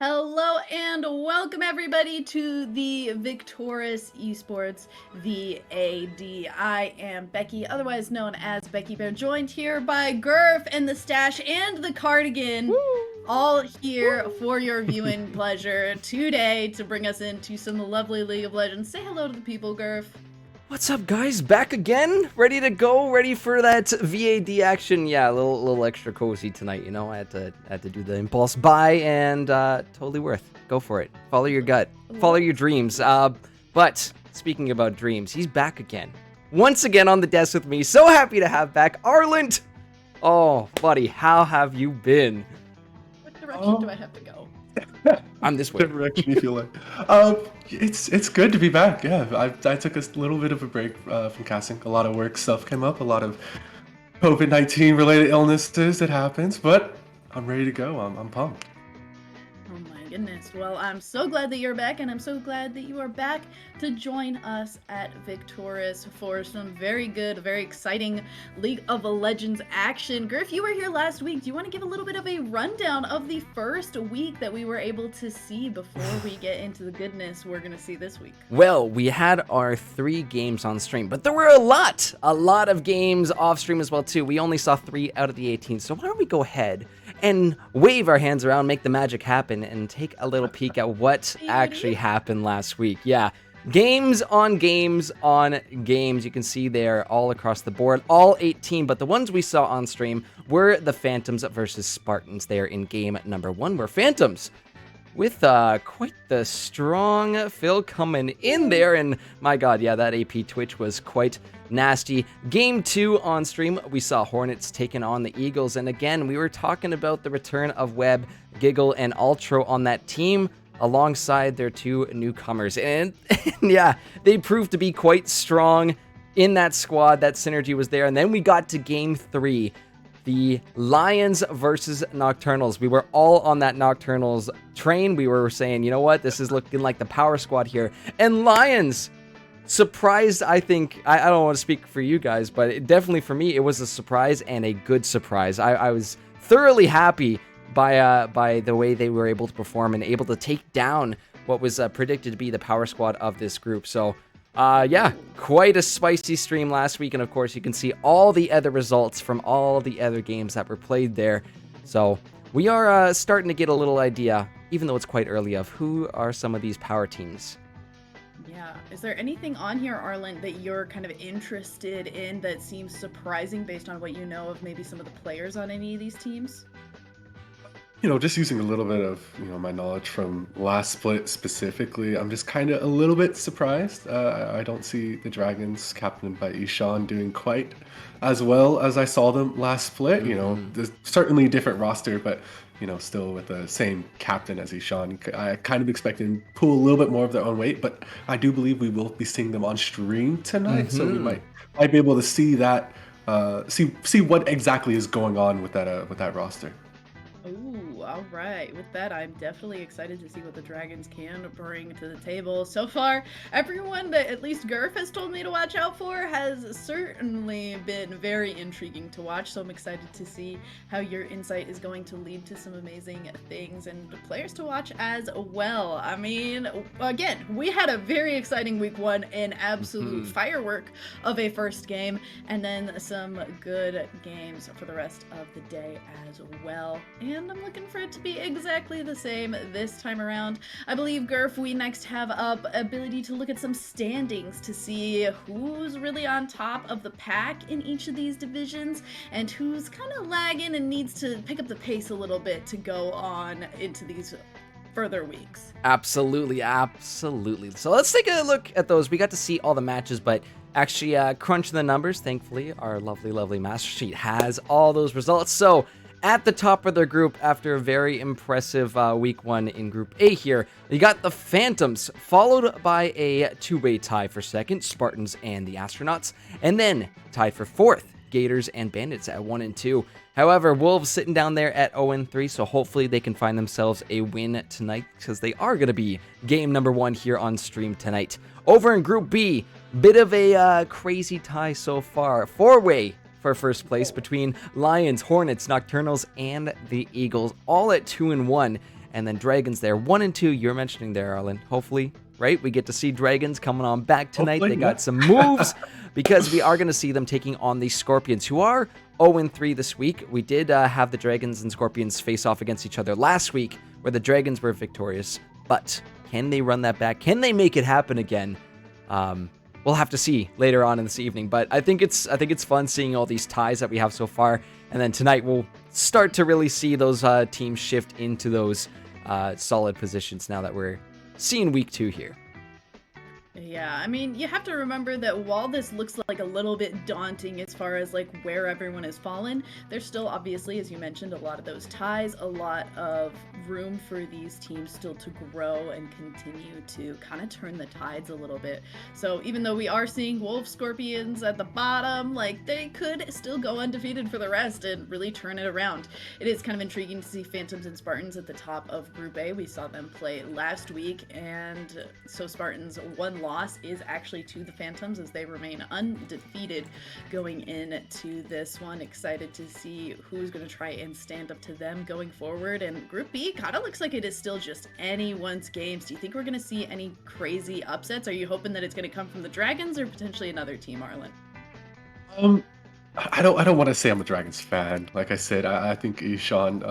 Hello and welcome everybody to the Victoris Esports VAD. I am Becky, otherwise known as Becky Bear, joined here by Gurf and the Stash and the Cardigan. Woo! All here for your viewing pleasure today to bring us into some lovely League of Legends. Say hello to the people, Gurf. What's up, guys? Back again, ready to go, ready for that VAD action. Yeah, a little extra cozy tonight. You know, I had to do the impulse buy, and totally worth. Go for it. Follow your gut. Follow your dreams. But speaking about dreams, he's back again. Once again on the desk with me. So happy to have back Arland. Oh, buddy, how have you been? What direction do I have to go? I'm this way. Direction you feel like. It's good to be back. Yeah, I took a little bit of a break from casting. A lot of work stuff came up. A lot of COVID-19 related illnesses that happens, but I'm ready to go. I'm pumped. Oh my goodness. Well, I'm so glad that you're back, and I'm so glad that you are back to join us at Victoris for some very good, very exciting League of Legends action. Griff, you were here last week. Do you want to give a little bit of a rundown of the first week that we were able to see before we get into the goodness we're going to see this week? Well, we had our 3 games on stream, but there were a lot of games off stream as well too. We only saw 3 out of the 18, so why don't we go ahead and wave our hands around, make the magic happen, and take a little peek at what actually happened last week. Yeah, games on games on games. You can see there all across the board, all 18, but the ones we saw on stream were the Phantoms versus Spartans there in game number 1, where Phantoms with quite the strong fill coming in there, and my god, yeah, that AP Twitch was quite nasty. Game 2 on stream, we saw Hornets taking on the Eagles, and again, we were talking about the return of Webb, Giggle, and Ultro on that team, alongside their 2 newcomers, and yeah, they proved to be quite strong in that squad. That synergy was there, and then we got to game 3, the Lions versus Nocturnals. We were all on that Nocturnals train. We were saying, you know what, this is looking like the power squad here. And Lions surprised, I think, I don't want to speak for you guys, but definitely for me, it was a surprise and a good surprise. I was thoroughly happy by the way they were able to perform and able to take down what was predicted to be the power squad of this group. So yeah, quite a spicy stream last week, and of course you can see all the other results from all the other games that were played there. So we are starting to get a little idea, even though it's quite early, of who are some of these power teams. Yeah, is there anything on here, Arlen, that you're kind of interested in that seems surprising based on what you know of maybe some of the players on any of these teams? You know, just using a little bit of, my knowledge from last split specifically, I'm just kind of a little bit surprised. I don't see the Dragons, captained by Ishan, doing quite as well as I saw them last split. There's certainly a different roster, but, still with the same captain as Ishan. I kind of expect them to pull a little bit more of their own weight, but I do believe we will be seeing them on stream tonight, so we might be able to see that, see what exactly is going on with that roster. Ooh, all right. With that, I'm definitely excited to see what the Dragons can bring to the table. So far, everyone that at least Gurf has told me to watch out for has certainly been very intriguing to watch. So I'm excited to see how your insight is going to lead to some amazing things and players to watch as well. I mean, again, we had a very exciting week 1, an absolute firework of a first game, and then some good games for the rest of the day as well. And I'm looking for it to be exactly the same this time around. I believe, Gurf, we next have up ability to look at some standings to see who's really on top of the pack in each of these divisions and who's kind of lagging and needs to pick up the pace a little bit to go on into these further weeks. Absolutely, absolutely. So let's take a look at those. We got to see all the matches, but actually crunching the numbers, thankfully, our lovely, lovely master sheet has all those results. So at the top of their group, after a very impressive week 1 in Group A here, you got the Phantoms, followed by a 2-way tie for second, Spartans and the Astronauts, and then tied for fourth, Gators and Bandits at 1 and 2. However, Wolves sitting down there at 0 and 3, so hopefully they can find themselves a win tonight, because they are going to be game number 1 here on stream tonight. Over in Group B, bit of a crazy tie so far, 4-way for first place between Lions, Hornets, Nocturnals, and the Eagles, all at 2 and 1, and then Dragons there 1 and 2. You're mentioning there, Arlen. Hopefully, right? We get to see Dragons coming on back tonight. Hopefully, they got some moves because we are going to see them taking on the Scorpions, who are 0 and 3 this week. We did have the Dragons and Scorpions face off against each other last week, where the Dragons were victorious. But can they run that back? Can they make it happen again? We'll have to see later on in this evening, but I think it's fun seeing all these ties that we have so far, and then tonight we'll start to really see those teams shift into those solid positions now that we're seeing week 2 here. Yeah, I mean, you have to remember that while this looks like a little bit daunting as far as like where everyone has fallen, there's still obviously, as you mentioned, a lot of those ties, a lot of room for these teams still to grow and continue to kind of turn the tides a little bit. So even though we are seeing Wolf Scorpions at the bottom, like they could still go undefeated for the rest and really turn it around. It is kind of intriguing to see Phantoms and Spartans at the top of Group A. We saw them play last week, and so Spartans' one loss is actually to the Phantoms as they remain undefeated going into this one. Excited to see who's going to try and stand up to them going forward. And Group B kind of looks like it is still just anyone's games. Do you think we're going to see any crazy upsets? Are you hoping that it's going to come from the Dragons or potentially another team, Arlen? I don't want to say I'm a Dragons fan. Like I said, I think Ishan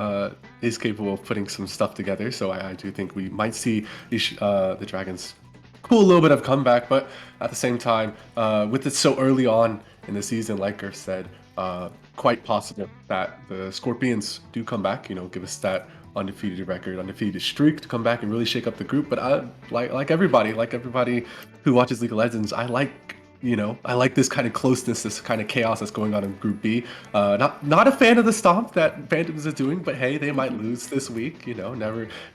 is capable of putting some stuff together. So I do think we might see the Dragons cool little bit of comeback, but at the same time, with it so early on in the season, like Gerf said, quite possible that the Scorpions do come back, give us that undefeated record, undefeated streak to come back and really shake up the group. But like everybody who watches League of Legends, I like this kind of closeness, this kind of chaos that's going on in Group B. Not a fan of the stomp that Phantoms is doing, but hey, they might lose this week.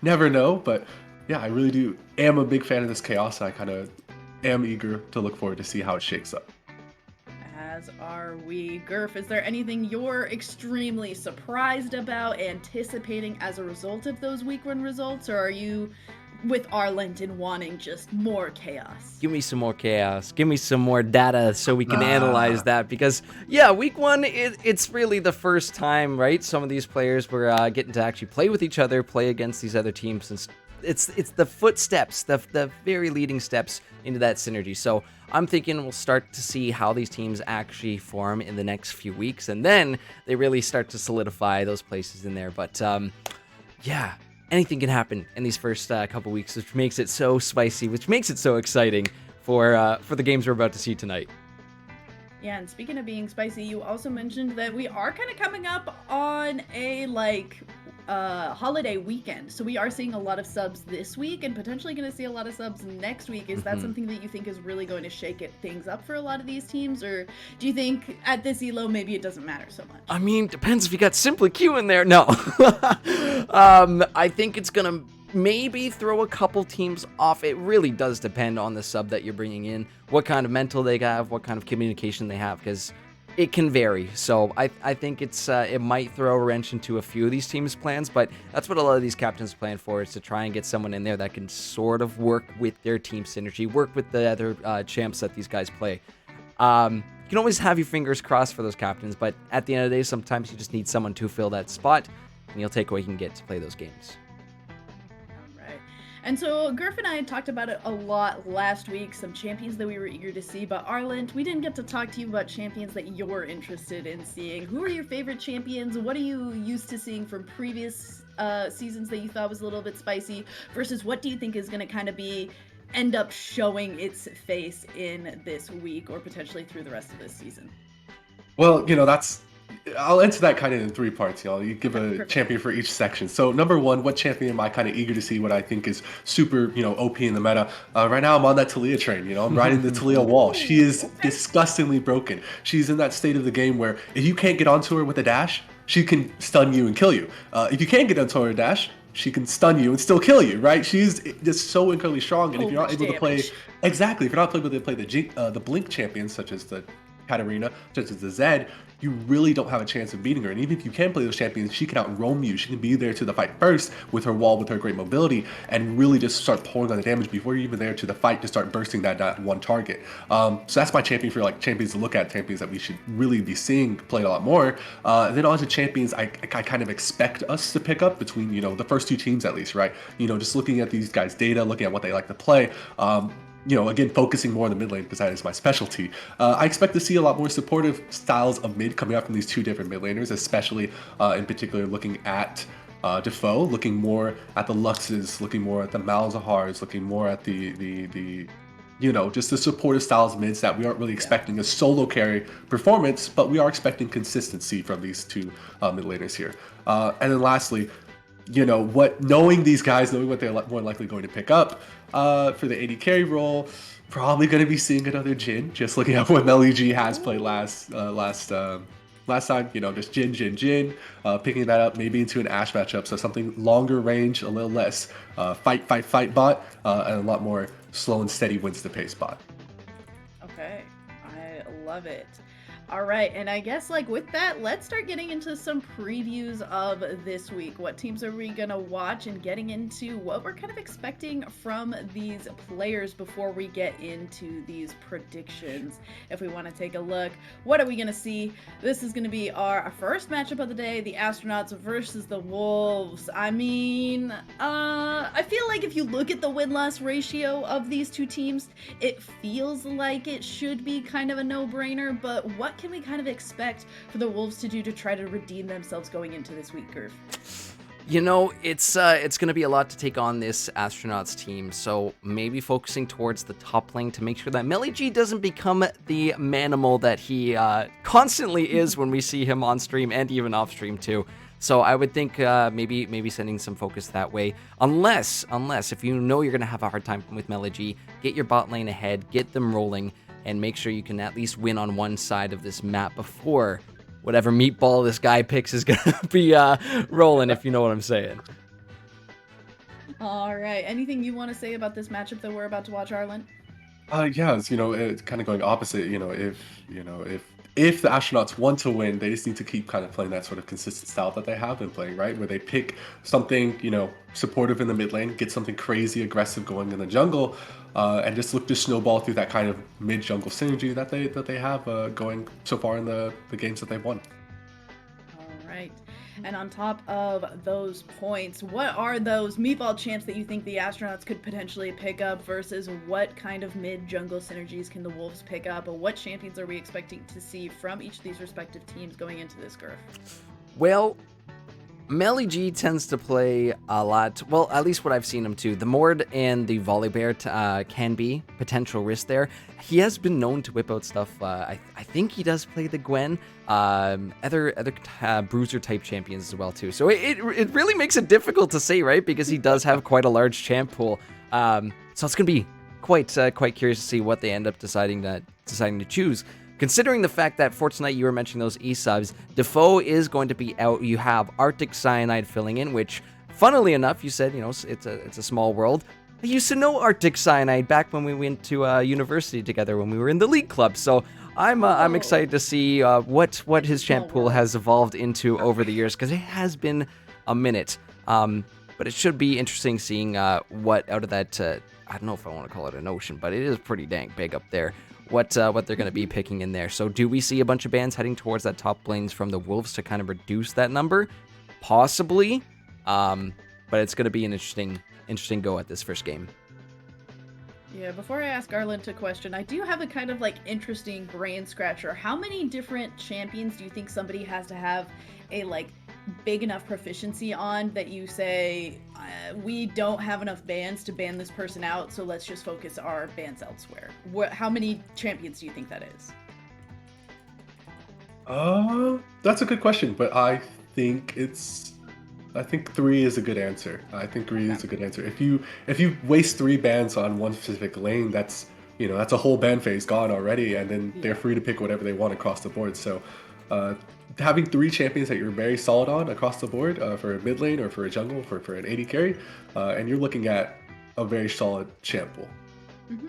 Never know. But yeah, I really am a big fan of this chaos. I kind of am eager to look forward to see how it shakes up. As are we. Gerf, is there anything you're extremely surprised about, anticipating as a result of those week one results, or are you with Arlington wanting just more chaos? Give me some more chaos. Give me some more data so we can analyze that. Because, yeah, week one, it's really the first time, right? Some of these players were getting to actually play with each other, play against these other teams. And it's the footsteps, the very leading steps into that synergy. So I'm thinking we'll start to see how these teams actually form in the next few weeks. And then they really start to solidify those places in there. But, yeah. Anything can happen in these first couple weeks, which makes it so spicy, which makes it so exciting for the games we're about to see tonight. Yeah, and speaking of being spicy, you also mentioned that we are kind of coming up on a holiday weekend, so we are seeing a lot of subs this week and potentially going to see a lot of subs next week. Is that something that you think is really going to shake things up for a lot of these teams, or do you think at this elo maybe it doesn't matter so much? I mean, depends if you got Simply Q in there. No. I think it's gonna maybe throw a couple teams off. It really does depend on the sub that you're bringing in, what kind of mental they have, what kind of communication they have, because it can vary. So I think it might throw a wrench into a few of these teams' plans, but that's what a lot of these captains plan for, is to try and get someone in there that can sort of work with their team synergy, work with the other champs that these guys play. You can always have your fingers crossed for those captains, but at the end of the day, sometimes you just need someone to fill that spot, and you'll take what you can get to play those games. And so Gerf and I talked about it a lot last week, some champions that we were eager to see, but Arland, we didn't get to talk to you about champions that you're interested in seeing. Who are your favorite champions? What are you used to seeing from previous seasons that you thought was a little bit spicy, versus what do you think is going to kind of end up showing its face in this week or potentially through the rest of this season? Well, I'll answer that kind of in 3 parts, y'all. You give a champion for each section. So number one, what champion am I kind of eager to see? What I think is super, OP in the meta. Right now, I'm on that Talia train. I'm riding the Talia wall. She is disgustingly broken. She's in that state of the game where if you can't get onto her with a dash, she can stun you and kill you. If you can't get onto her dash, she can stun you and still kill you, right? She's just so incredibly strong. And if you're not able to play, exactly, if you're not able to play the Blink champions, such as the Katarina, such as the Zed, you really don't have a chance of beating her. And even if you can play those champions, she can out-roam you. She can be there to the fight first with her wall, with her great mobility, and really just start pouring on the damage before you're even there to the fight to start bursting that one target. So that's my champion for champions to look at, champions that we should really be seeing played a lot more. And then on to champions I kind of expect us to pick up between, the first 2 teams at least, right? Just looking at these guys' data, looking at what they like to play. Again, focusing more on the mid lane because that is my specialty. I expect to see a lot more supportive styles of mid coming out from these 2 different mid laners, especially in particular looking at Defoe, looking more at the Luxes, looking more at the Malzahars, looking more at the just the supportive styles mids that we aren't really expecting a solo carry performance, but we are expecting consistency from these 2 mid laners here. And then lastly, knowing these guys, knowing what they're more likely going to pick up for the AD carry role, probably going to be seeing another Jhin, just looking at what MELG has played last time, just Jhin, picking that up maybe into an Ashe matchup, so something longer range, a little less fight bot, and a lot more slow and steady wins the pace bot. Okay, I love it. All right, and I guess with that, let's start getting into some previews of this week. What teams are we gonna watch, and getting into what we're kind of expecting from these players before we get into these predictions. If we want to take a look, what are we gonna see? This is gonna be our first matchup of the day, the Astronauts versus the Wolves. I mean, I feel like if you look at the win-loss ratio of these 2 teams, it feels like it should be kind of a no-brainer, but what can we kind of expect for the Wolves to do to try to redeem themselves going into this week, Gerf? You know, it's going to be a lot to take on this Astronauts team, so maybe focusing towards the top lane to make sure that G doesn't become the manimal that he constantly is when we see him on stream and even off stream too. So I would think maybe sending some focus that way, unless if you know you're going to have a hard time with G, get your bot lane ahead, get them rolling, and make sure you can at least win on one side of this map before whatever meatball this guy picks is going to be rolling, if you know what I'm saying. All right. Anything you want to say about this matchup that we're about to watch, Arlen? Yeah, it's, it's kind of going opposite. If the Astronauts want to win, they just need to keep kind of playing that sort of consistent style that they have been playing, right? Where they pick something, supportive in the mid lane, get something crazy aggressive going in the jungle, and just look to snowball through that kind of mid jungle synergy that they have going so far in the games that they've won. All right. And on top of those points, what are those meatball champs that you think the Astronauts could potentially pick up versus what kind of mid-jungle synergies can the Wolves pick up? Or what champions are we expecting to see from each of these respective teams going into this Gurf? Well, G tends to play a lot, well, at least what I've seen him to. The Mord and the Volibear can be potential risk there. He has been known to whip out stuff. I think he does play the Gwen, other bruiser type champions as well too. So it really makes it difficult to say, right? Because he does have quite a large champ pool. So it's gonna be quite curious to see what they end up deciding to choose. Considering the fact that for tonight you were mentioning those E-subs, Defoe is going to be out. You have Arctic Cyanide filling in, which, funnily enough, you said, it's a small world. I used to know Arctic Cyanide back when we went to university together when we were in the League Club. So I'm excited to see what his champ pool has evolved into over the years, because it has been a minute. But it should be interesting seeing what out of that, I don't know if I want to call it an ocean, but it is pretty dang big up there. What they're going to be picking in there. So do we see a bunch of bans heading towards that top lanes from the Wolves to kind of reduce that number? Possibly. But it's going to be an interesting go at this first game. Yeah, before I ask Arlen a question, I do have a kind of interesting brain scratcher. How many different champions do you think somebody has to have a big enough proficiency on that you say, we don't have enough bans to ban this person out, so let's just focus our bans elsewhere? How many champions do you think that is? That's a good question, but I think 3 is a good answer. I think 3 is a good answer. If you waste 3 bans on one specific lane, that's a whole ban phase gone already, and then they're free to pick whatever they want across the board. So having 3 champions that you're very solid on across the board, for a mid lane or for a jungle, for an AD carry, and you're looking at a very solid champ pool. Mm-hmm.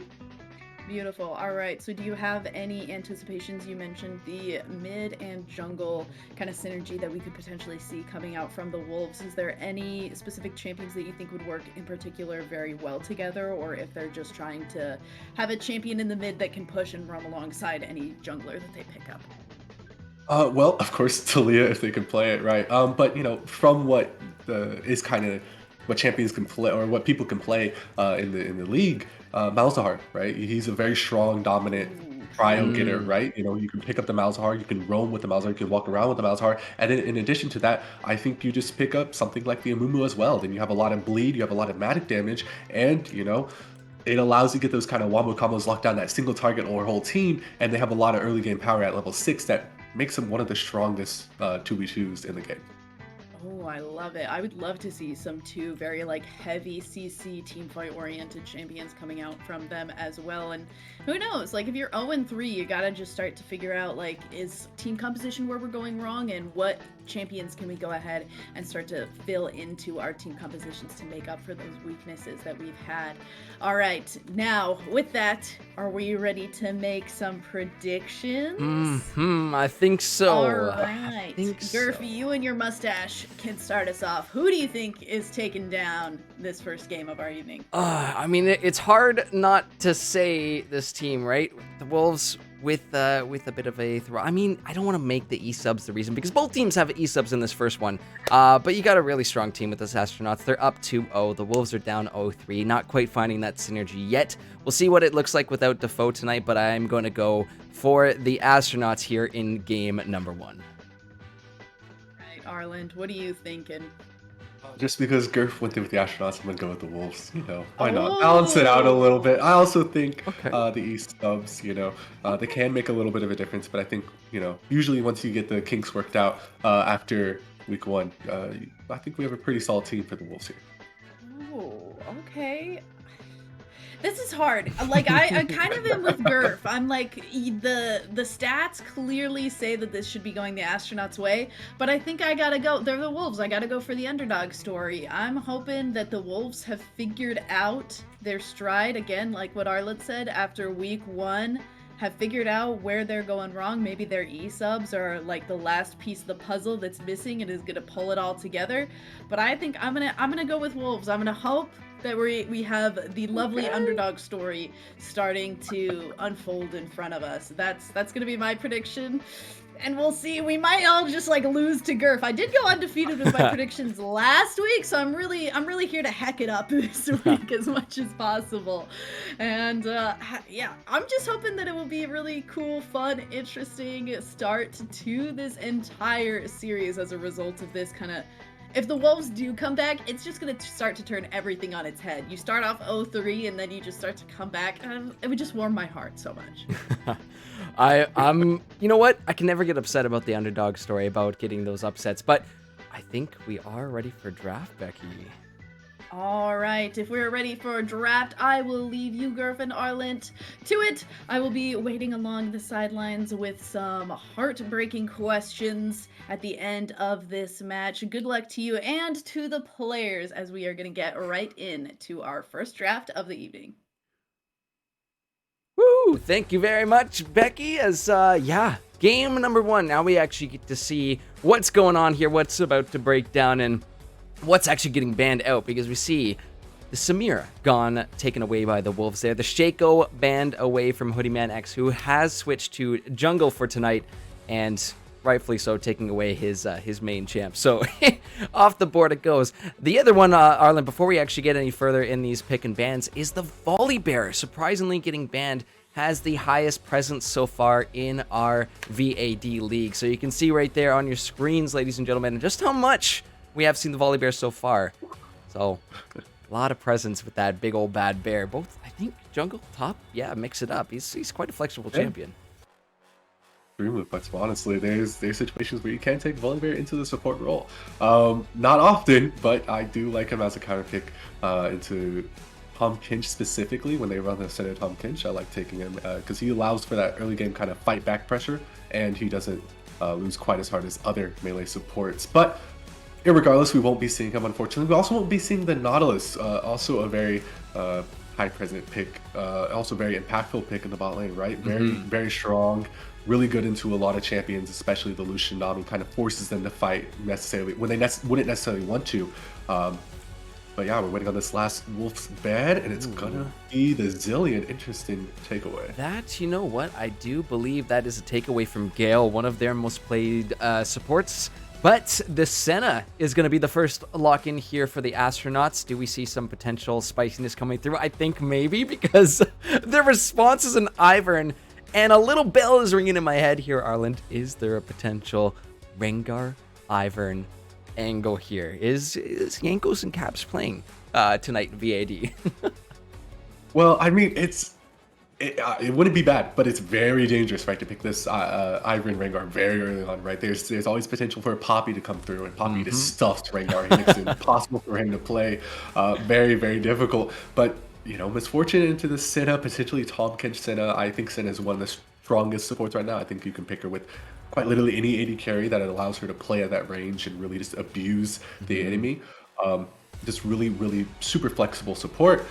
Beautiful. All right. So do you have any anticipations? You mentioned the mid and jungle kind of synergy that we could potentially see coming out from the Wolves. Is there any specific champions that you think would work in particular very well together, or if they're just trying to have a champion in the mid that can push and roam alongside any jungler that they pick up? Well, of course, Talia, if they can play it right. But from what is kind of what champions can play, or what people can play in the league, Malzahar, right? He's a very strong, dominant trio getter, right? You can pick up the Malzahar, you can roam with the Malzahar, you can walk around with the Malzahar, and then in addition to that, I think you just pick up something like the Amumu as well. Then you have a lot of bleed, you have a lot of magic damage, and it allows you to get those kind of wombo combos, lock down that single target or whole team, and they have a lot of early game power at level 6 that makes them one of the strongest 2v2s in the game. Oh, I love it. I would love to see some 2 very heavy CC teamfight oriented champions coming out from them as well. And who knows, if you're 0-3, you gotta just start to figure out is team composition where we're going wrong, and what champions can we go ahead and start to fill into our team compositions to make up for those weaknesses that we've had. All right, now with that, are we ready to make some predictions? I think so. All right, Gurf, you and your mustache can start us off. Who do you think is taking down this first game of our evening? I mean, it's hard not to say this team, right? The Wolves with a bit of a throw. I mean, I don't want to make the E-subs the reason, because both teams have E-subs in this first one. But you got a really strong team with this Astronauts. They're up 2-0. The Wolves are down 0-3. Not quite finding that synergy yet. We'll see what it looks like without Defoe tonight, but I'm going to go for the Astronauts here in game number 1. All right, Arlen, what are you thinking? Just because Gerf went through with the astronauts, I'm gonna go with the Wolves. Why not balance it out a little Oh. bit? I also think Okay. the East subs, they can make a little bit of a difference. But I think usually once you get the kinks worked out after week one, I think we have a pretty solid team for the Wolves here. Oh, okay. This is hard. Like I kind of am with Gerf. I'm like the stats clearly say that this should be going the astronauts' way, but I think I gotta go. They're the Wolves. I gotta go for the underdog story. I'm hoping that the Wolves have figured out their stride again, like what Arlet said after week one. Have figured out where they're going wrong. Maybe their E-subs are like the last piece of the puzzle that's missing and is gonna pull it all together. But I think I'm gonna go with Wolves. I'm gonna hope that we have the lovely underdog story starting to unfold in front of us. That's gonna be my prediction. And we'll see. We might all just like lose to Gerf. I did go undefeated with my predictions last week, so I'm really here to heck it up this week as much as possible. And yeah, I'm just hoping that it will be a really cool, fun, interesting start to this entire series as a result of this kind of. If the Wolves do come back, it's just going to start to turn everything on its head. You start off 0-3 and then you just start to come back. And it would just warm my heart so much. I'm, you know what? I can never get upset about the underdog story about getting those upsets, but I think we are ready for draft, Becky. All right, if we're ready for a draft, I will leave you, Gerf and Arlent, to it. I will be waiting along the sidelines with some heartbreaking questions at the end of this match. Good luck to you and to the players as we are going to get right into our first draft of the evening. Woo! Thank you very much, Becky. As yeah, game number one. Now we actually get to see what's going on here, what's about to break down, and what's actually getting banned out, because we see the Samira taken away by the Wolves there. The Shaco banned away from Hoodie Man X, who has switched to jungle for tonight, and rightfully so, taking away his main champ. So off the board it goes. The other one, Arlen, before we actually get any further in these pick and bans, is the Volley Bear. Surprisingly getting banned, has the highest presence so far in our VAD league. So you can see right there on your screens, ladies and gentlemen, just how much we have seen the Volley Bear so far. So a lot of presence with that big old bad bear. Both, I think, jungle, top, yeah, mix it up. He's quite a flexible champion. Extremely flexible. Honestly, there's situations where you can take Volley Bear into the support role. Not often, but I do like him as a counter pick into Tom Kinch specifically. When they run the center Tom Kinch, I like taking him because he allows for that early game kind of fight back pressure, and he doesn't lose quite as hard as other melee supports. But irregardless, we won't be seeing him, unfortunately. We also won't be seeing the Nautilus, also a very high present pick, also very impactful pick in the bot lane, right? Very strong, really good into a lot of champions, especially the Lucian Nami, kind of forces them to fight necessarily when they wouldn't necessarily want to. But yeah, we're waiting on this last Wolf's ban, and it's gonna be the Zillion. Interesting takeaway. That, you know what? I do believe that is a takeaway from Gale, one of their most played supports. But the Senna is going to be the first lock-in here for the astronauts. Do we see some potential spiciness coming through? I think maybe, because the response is an Ivern, and a little bell is ringing in my head here, Arland. Is there a potential Rengar Ivern angle here? Is Yankos and Caps playing tonight in VAD? Well, I mean, it wouldn't be bad, but it's very dangerous, right, to pick this Ivern Rengar very early on, right? There's always potential for a Poppy to come through, and Poppy just stuffed Rengar. He makes it impossible for him to play. Very, very difficult. But, Misfortune into the Senna, potentially Tom Kench Senna. I think Senna is one of the strongest supports right now. I think you can pick her with quite literally any AD carry that allows her to play at that range and really just abuse the enemy. Just really, really super flexible support.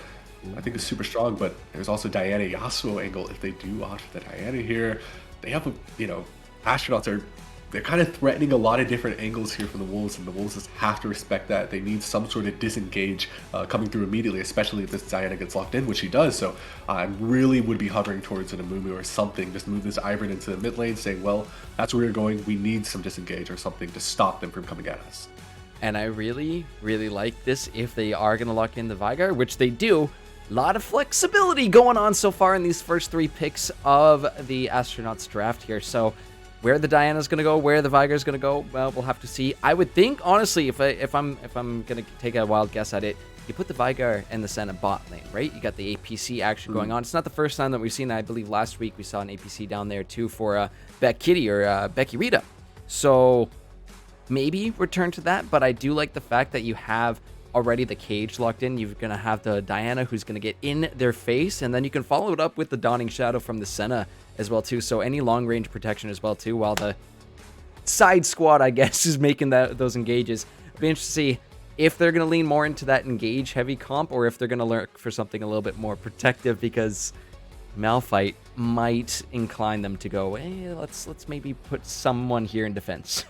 I think it's super strong, but there's also Diana Yasuo angle. If they do opt for the Diana here, they have astronauts they're kind of threatening a lot of different angles here from the Wolves, and the Wolves just have to respect that. They need some sort of disengage coming through immediately, especially if this Diana gets locked in, which she does. So I really would be hovering towards an Amumu or something. Just move this Ivern into the mid lane, saying, well, that's where we're going. We need some disengage or something to stop them from coming at us. And I really, really like this if they are going to lock in the Vigar, which they do. A lot of flexibility going on so far in these first three picks of the astronauts draft here. So Where the Diana's going to go, where the Vigar's going to go, well, we'll have to see. I would think, honestly, if I'm going to take a wild guess at it, you put the Vigar in the Senna bot lane, right? You got the APC action going on. It's not the first time that we've seen that. I believe last week we saw an APC down there too for Becky or Becky Rita. So maybe return to that, but I do like the fact that you have already the cage locked in. You're going to have the Diana who's going to get in their face, and then you can follow it up with the Dawning Shadow from the Senna as well too. So any long range protection as well too, while the side squad, I guess, is making those engages. It'll be interesting to see if they're going to lean more into that engage heavy comp, or if they're going to look for something a little bit more protective, because Malphite might incline them to go, hey, let's maybe put someone here in defense.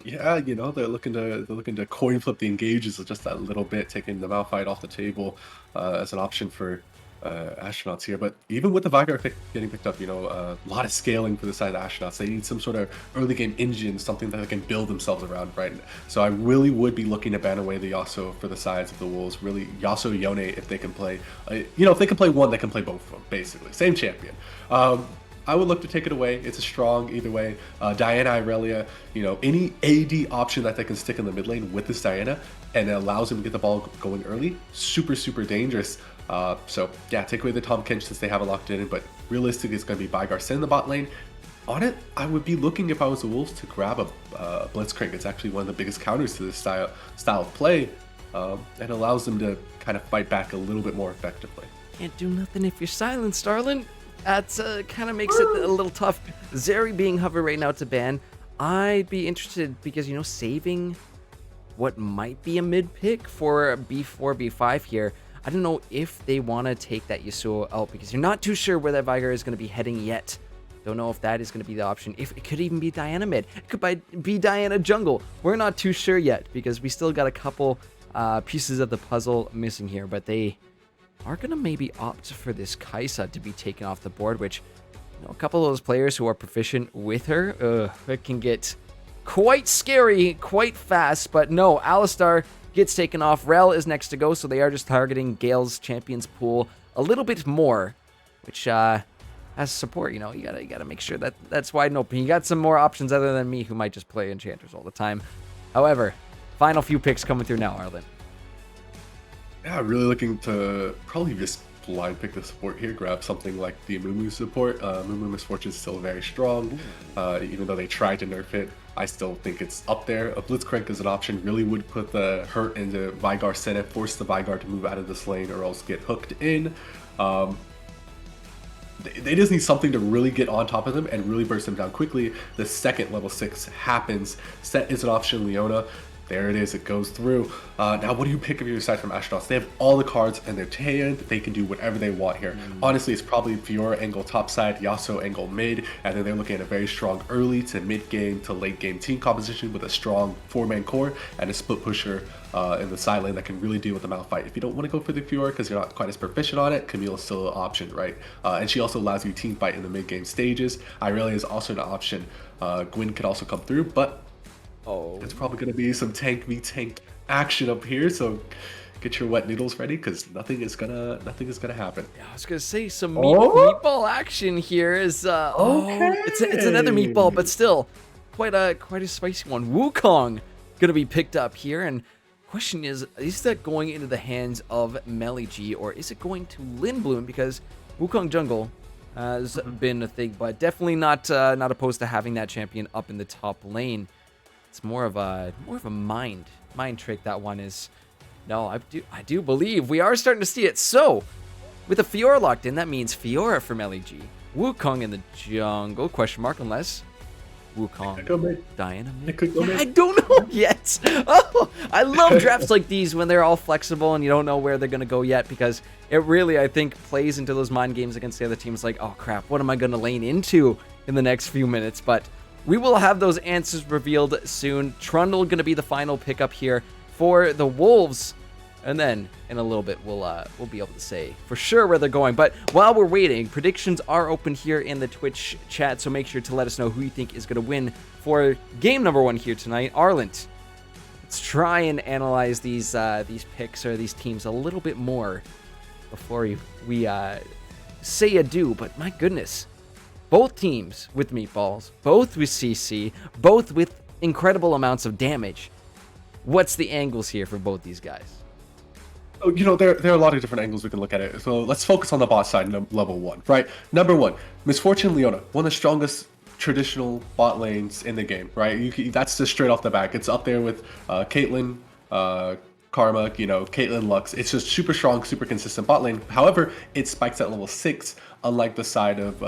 Yeah, you know, they're looking to coin flip the engages just that little bit, taking the Malphite off the table as an option for astronauts here. But even with the Vigar getting picked up, you know, a lot of scaling for the side of the astronauts. They need some sort of early game engine, something that they can build themselves around, right? So I really would be looking to ban away the Yasuo for the sides of the Wolves. Really, Yasuo, Yone, if they can play, you know, if they can play one, they can play both of them, basically. Same champion. I would look to take it away. It's a strong either way. Diana, Irelia, you know, any AD option that they can stick in the mid lane with this Diana, and it allows them to get the ball going early. Super, super dangerous. So yeah, take away the Tahm Kench since they have it locked in, but realistically it's going to be Vigar in the bot lane. On it, I would be looking, if I was the Wolves, to grab a Blitzcrank. It's actually one of the biggest counters to this style of play, and allows them to kind of fight back a little bit more effectively. Can't do nothing if you're silenced, darling. That's kind of makes it a little tough. Zeri being hover right now to ban. I'd be interested because, you know, saving what might be a mid pick for B4, B5 here. I don't know if they want to take that Yasuo out because you're not too sure where that Vigar is going to be heading yet. Don't know if that is going to be the option. If it could even be Diana mid. It could be Diana jungle. We're not too sure yet because we still got a couple pieces of the puzzle missing here, but they are going to maybe opt for this Kai'Sa to be taken off the board, which, you know, a couple of those players who are proficient with her, it can get quite scary, quite fast, but no, Alistar gets taken off. Rel is next to go, so they are just targeting Gale's champions pool a little bit more, which, as support, you know, you gotta make sure that that's wide and open. You got some more options other than me who might just play Enchanters all the time. However, final few picks coming through now, Arlen. Yeah, really looking to probably just blind pick the support here, grab something like the Amumu support. Amumu Misfortune is still very strong, even though they tried to nerf it. I still think it's up there. A Blitzcrank is an option, really would put the hurt into Vigar Senna, force the Vigar to move out of this lane or else get hooked in. They just need something to really get on top of them and really burst them down quickly. The second level 6 happens. Set is an option, Leona. There it is, it goes through. Now, what do you pick up your side from astronauts? They have all the cards in their hand. They can do whatever they want here. Honestly, it's probably Fiora angle top side, Yasuo angle mid, and then they're looking at a very strong early to mid game to late game team composition with a strong 4-man core and a split pusher in the side lane that can really deal with the Malphite. If you don't want to go for the Fiora because you're not quite as proficient on it, Camille is still an option, right? And she also allows you team fight in the mid game stages. Irelia is also an option. Gwyn could also come through, but it's probably going to be some tank v tank action up here, so get your wet noodles ready because nothing is gonna happen. Yeah, I was gonna say some meatball action here is it's another meatball, but still quite a spicy one. Wukong gonna be picked up here, and question is that going into the hands of Meli-G or is it going to Lindblum, because Wukong jungle has been a thing, but definitely not opposed to having that champion up in the top lane. It's more of a mind trick, that one is. No, I do believe we are starting to see it. So with a Fiora locked in, that means Fiora from Meli-G, Wukong in the jungle, question mark, unless Wukong, Diana. I don't know yet. Oh, I love drafts like these when they're all flexible and you don't know where they're gonna go yet, because it really, I think, plays into those mind games against the other teams. Like, oh crap, what am I gonna lane into in the next few minutes? But we will have those answers revealed soon. Trundle going to be the final pickup here for the Wolves. And then in a little bit, we'll be able to say for sure where they're going. But while we're waiting, predictions are open here in the Twitch chat. So make sure to let us know who you think is going to win for game number 1 here tonight. Arland, let's try and analyze these picks or these teams a little bit more before we say adieu. But my goodness, both teams with meatballs, both with CC, both with incredible amounts of damage. What's the angles here for both these guys? Oh, there are a lot of different angles we can look at it. So let's focus on the bot side, level 1, right? Number 1, Misfortune Leona, one of the strongest traditional bot lanes in the game, right? That's just straight off the back. It's up there with Caitlyn, Karma, Caitlyn, Lux. It's just super strong, super consistent bot lane. However, it spikes at level 6, unlike the side of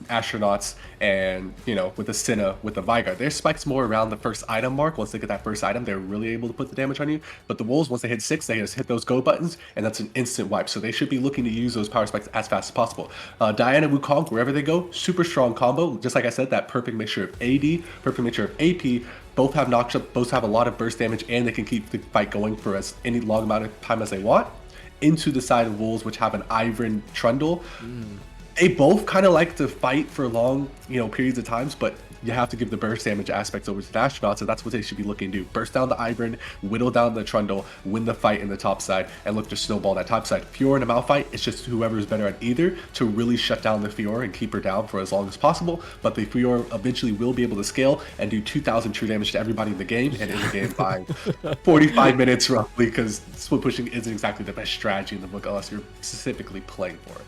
Astronauts and, with the Senna, with the Veigar. Their spikes more around the first item mark. Once they get that first item, they're really able to put the damage on you. But the Wolves, once they hit 6, they just hit those go buttons, and that's an instant wipe. So they should be looking to use those power spikes as fast as possible. Diana, Wukong, wherever they go, super strong combo. Just like I said, that perfect mixture of AD, perfect mixture of AP. Both have knockshot, both have a lot of burst damage, and they can keep the fight going for any long amount of time as they want. Into the side of Wolves, which have an Ivern Trundle. They both kind of like to fight for long, periods of times, but you have to give the burst damage aspects over to the Astronauts, so that's what they should be looking to do. Burst down the Ivern, whittle down the Trundle, win the fight in the top side, and look to snowball that top side. Fiora in a Malphite, it's just whoever's better at either to really shut down the Fiora and keep her down for as long as possible, but the Fiora eventually will be able to scale and do 2,000 true damage to everybody in the game, and in the game by 45 minutes roughly, because split pushing isn't exactly the best strategy in the book unless you're specifically playing for it.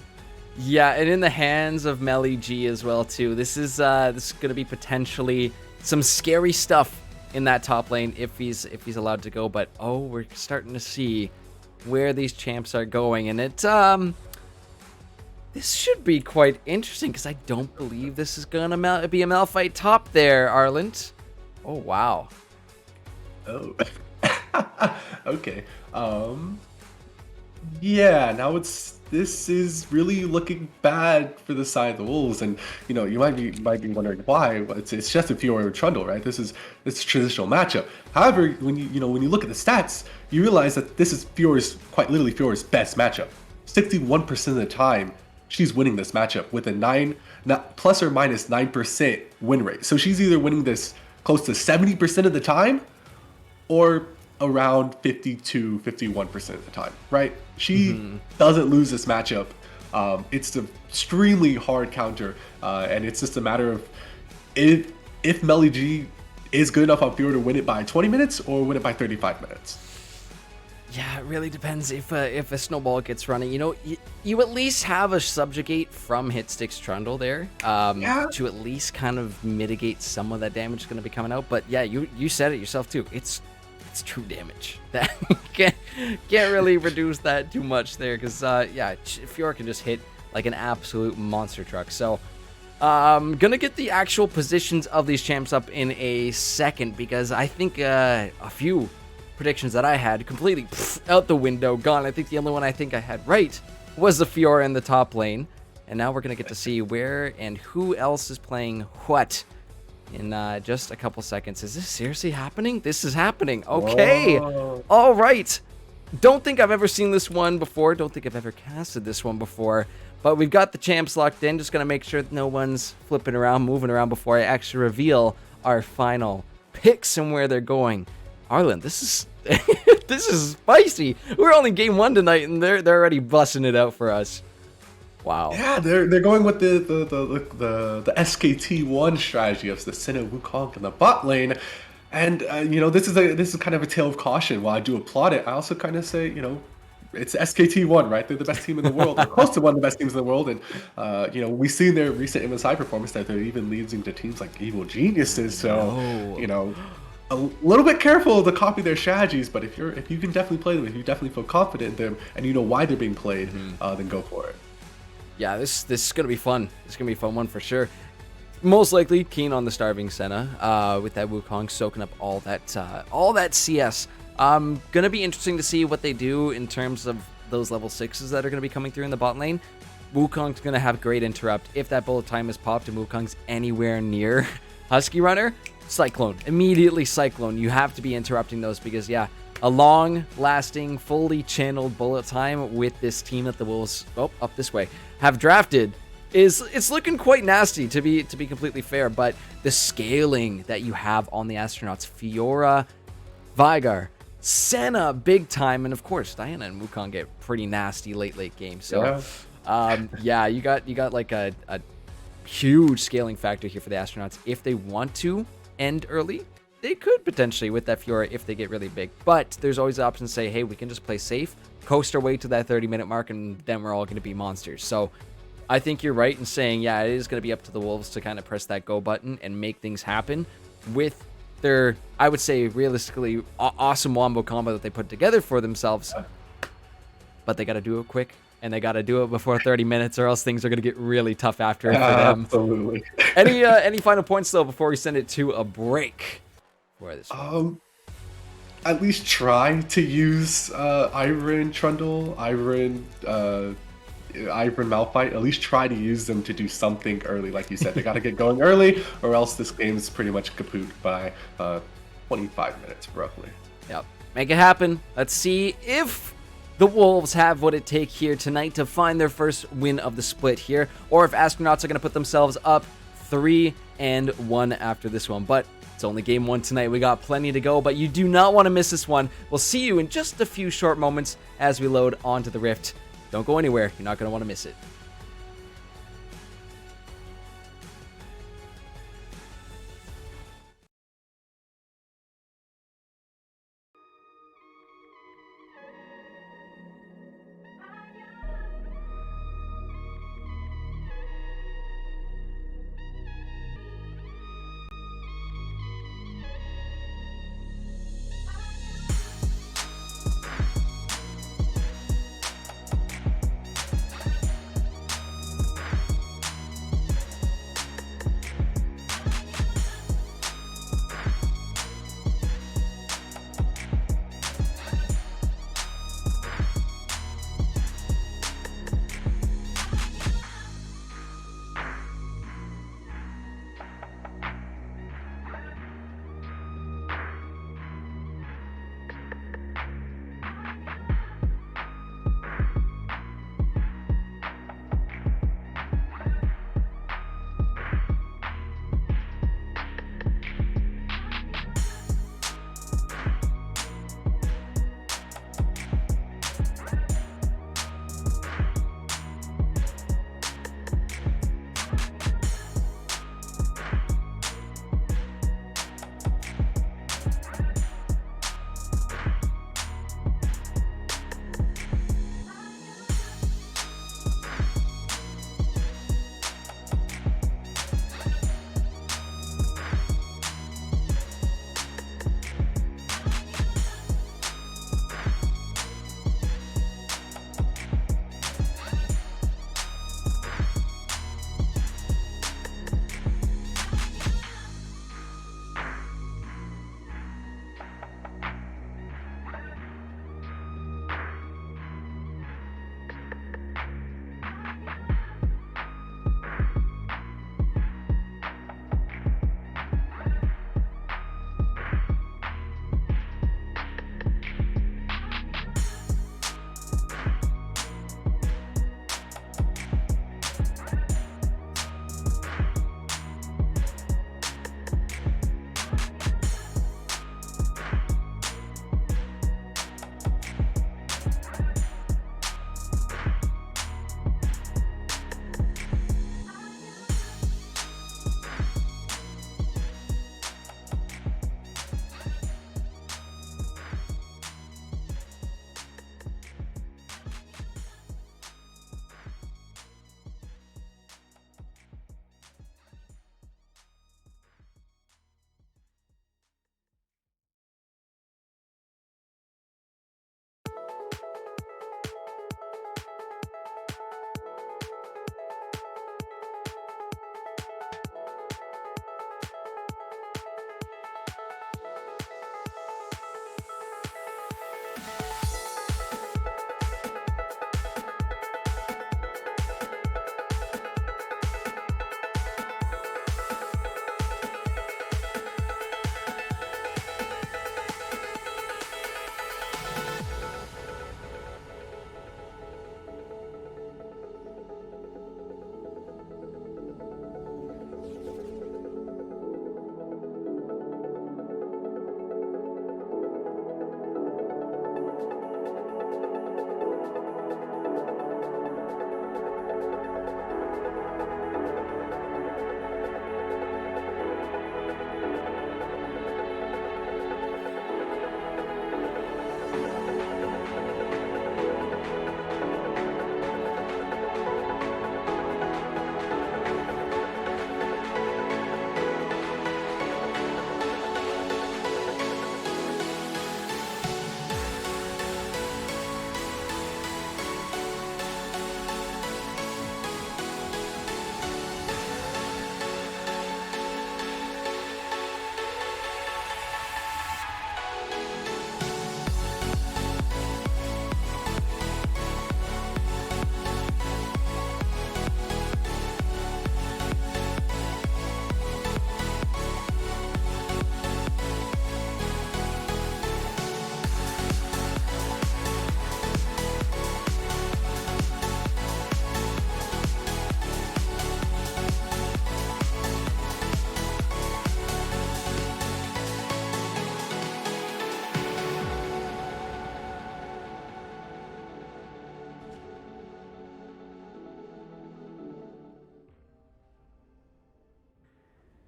Yeah, and in the hands of Melly G as well too. This is going to be potentially some scary stuff in that top lane if he's allowed to go. But we're starting to see where these champs are going, and this should be quite interesting because I don't believe this is gonna be a Malphite top there, Arland. Oh wow. Oh. Okay. Yeah. Now this is really looking bad for the side of the Wolves, and you might be wondering why. It's just a Fiora Trundle, right? This is a traditional matchup. However, when you look at the stats, you realize that this is quite literally Fiora's best matchup. 61% of the time, she's winning this matchup with a plus or minus 9% win rate. So she's either winning this close to 70% of the time, or around 51% of the time, right? She doesn't lose this matchup. It's an extremely hard counter, and it's just a matter of if Melly G is good enough on Fiora to win it by 20 minutes or win it by 35 minutes. Yeah, it really depends if a snowball gets running. You at least have a subjugate from Hitstick's Trundle there to at least kind of mitigate some of that damage going to be coming out. But yeah, you said it yourself too. It's true damage. That can't really reduce that too much there, because Fiora can just hit like an absolute monster truck. So gonna get the actual positions of these champs up in a second, because I think a few predictions that I had completely out the window, gone. I think the only one I think I had right was the Fiora in the top lane, and now we're gonna get to see where and who else is playing what in just a couple seconds. Is this seriously happening? This is happening. Okay. Whoa. All right. Don't think I've ever seen this one before. Don't think I've ever casted this one before. But we've got the champs locked in. Just going to make sure that no one's flipping around, moving around before I actually reveal our final picks and where they're going. Arland, this is this is spicy. We're only game 1 tonight, and they're already busting it out for us. Wow. Yeah, they're going with the SKT1 strategy of the Senna, Wukong in the bot lane, and this is kind of a tale of caution. While I do applaud it, I also kind of say it's SKT1, right? They're the best team in the world. They're close to one of the best teams in the world, and we've seen their recent MSI performance that they're even leading to teams like Evil Geniuses. So a little bit careful to copy their strategies, but if you can definitely play them, if you definitely feel confident in them, and you know why they're being played, then go for it. Yeah, this is gonna be fun. It's gonna be a fun one for sure. Most likely keen on the Starving Senna with that Wukong soaking up all that CS. Gonna be interesting to see what they do in terms of those level 6s that are gonna be coming through in the bot lane. Wukong's gonna have great interrupt. If that bullet time is popped and Wukong's anywhere near Husky Runner, Cyclone. Immediately Cyclone. You have to be interrupting those, because a long-lasting, fully channeled bullet time with this team that the Wolves up this way have drafted it's looking quite nasty, to be completely fair. But the scaling that you have on the Astronauts, Fiora, Veigar, Senna, big time, and of course Diana and Wukong get pretty nasty late game. So you got like a huge scaling factor here for the astronauts. If they want to end early, they could potentially with that Fiora if they get really big. But there's always the option to say, hey, we can just play safe, coast our way to that 30-minute mark, and then we're all going to be monsters. So I think you're right in saying, yeah, it is going to be up to the Wolves to kind of press that go button and make things happen with their, I would say, realistically awesome wombo combo that they put together for themselves. But they got to do it quick, and they got to do it before 30 minutes, or else things are going to get really tough after it for them. Absolutely. Any final points, though, before we send it to a break for this one? At least try to use Iron Trundle, Iron Malphite. At least try to use them to do something early. Like you said, they got to get going early, or else this game is pretty much kaput by 25 minutes, roughly. Yep. Make it happen. Let's see if the Wolves have what it takes here tonight to find their first win of the split here, or if Astronauts are going to put themselves up 3-1 after this one. But it's only game one tonight. We got plenty to go, but you do not want to miss this one. We'll see you in just a few short moments as we load onto the Rift. Don't go anywhere. You're not going to want to miss it.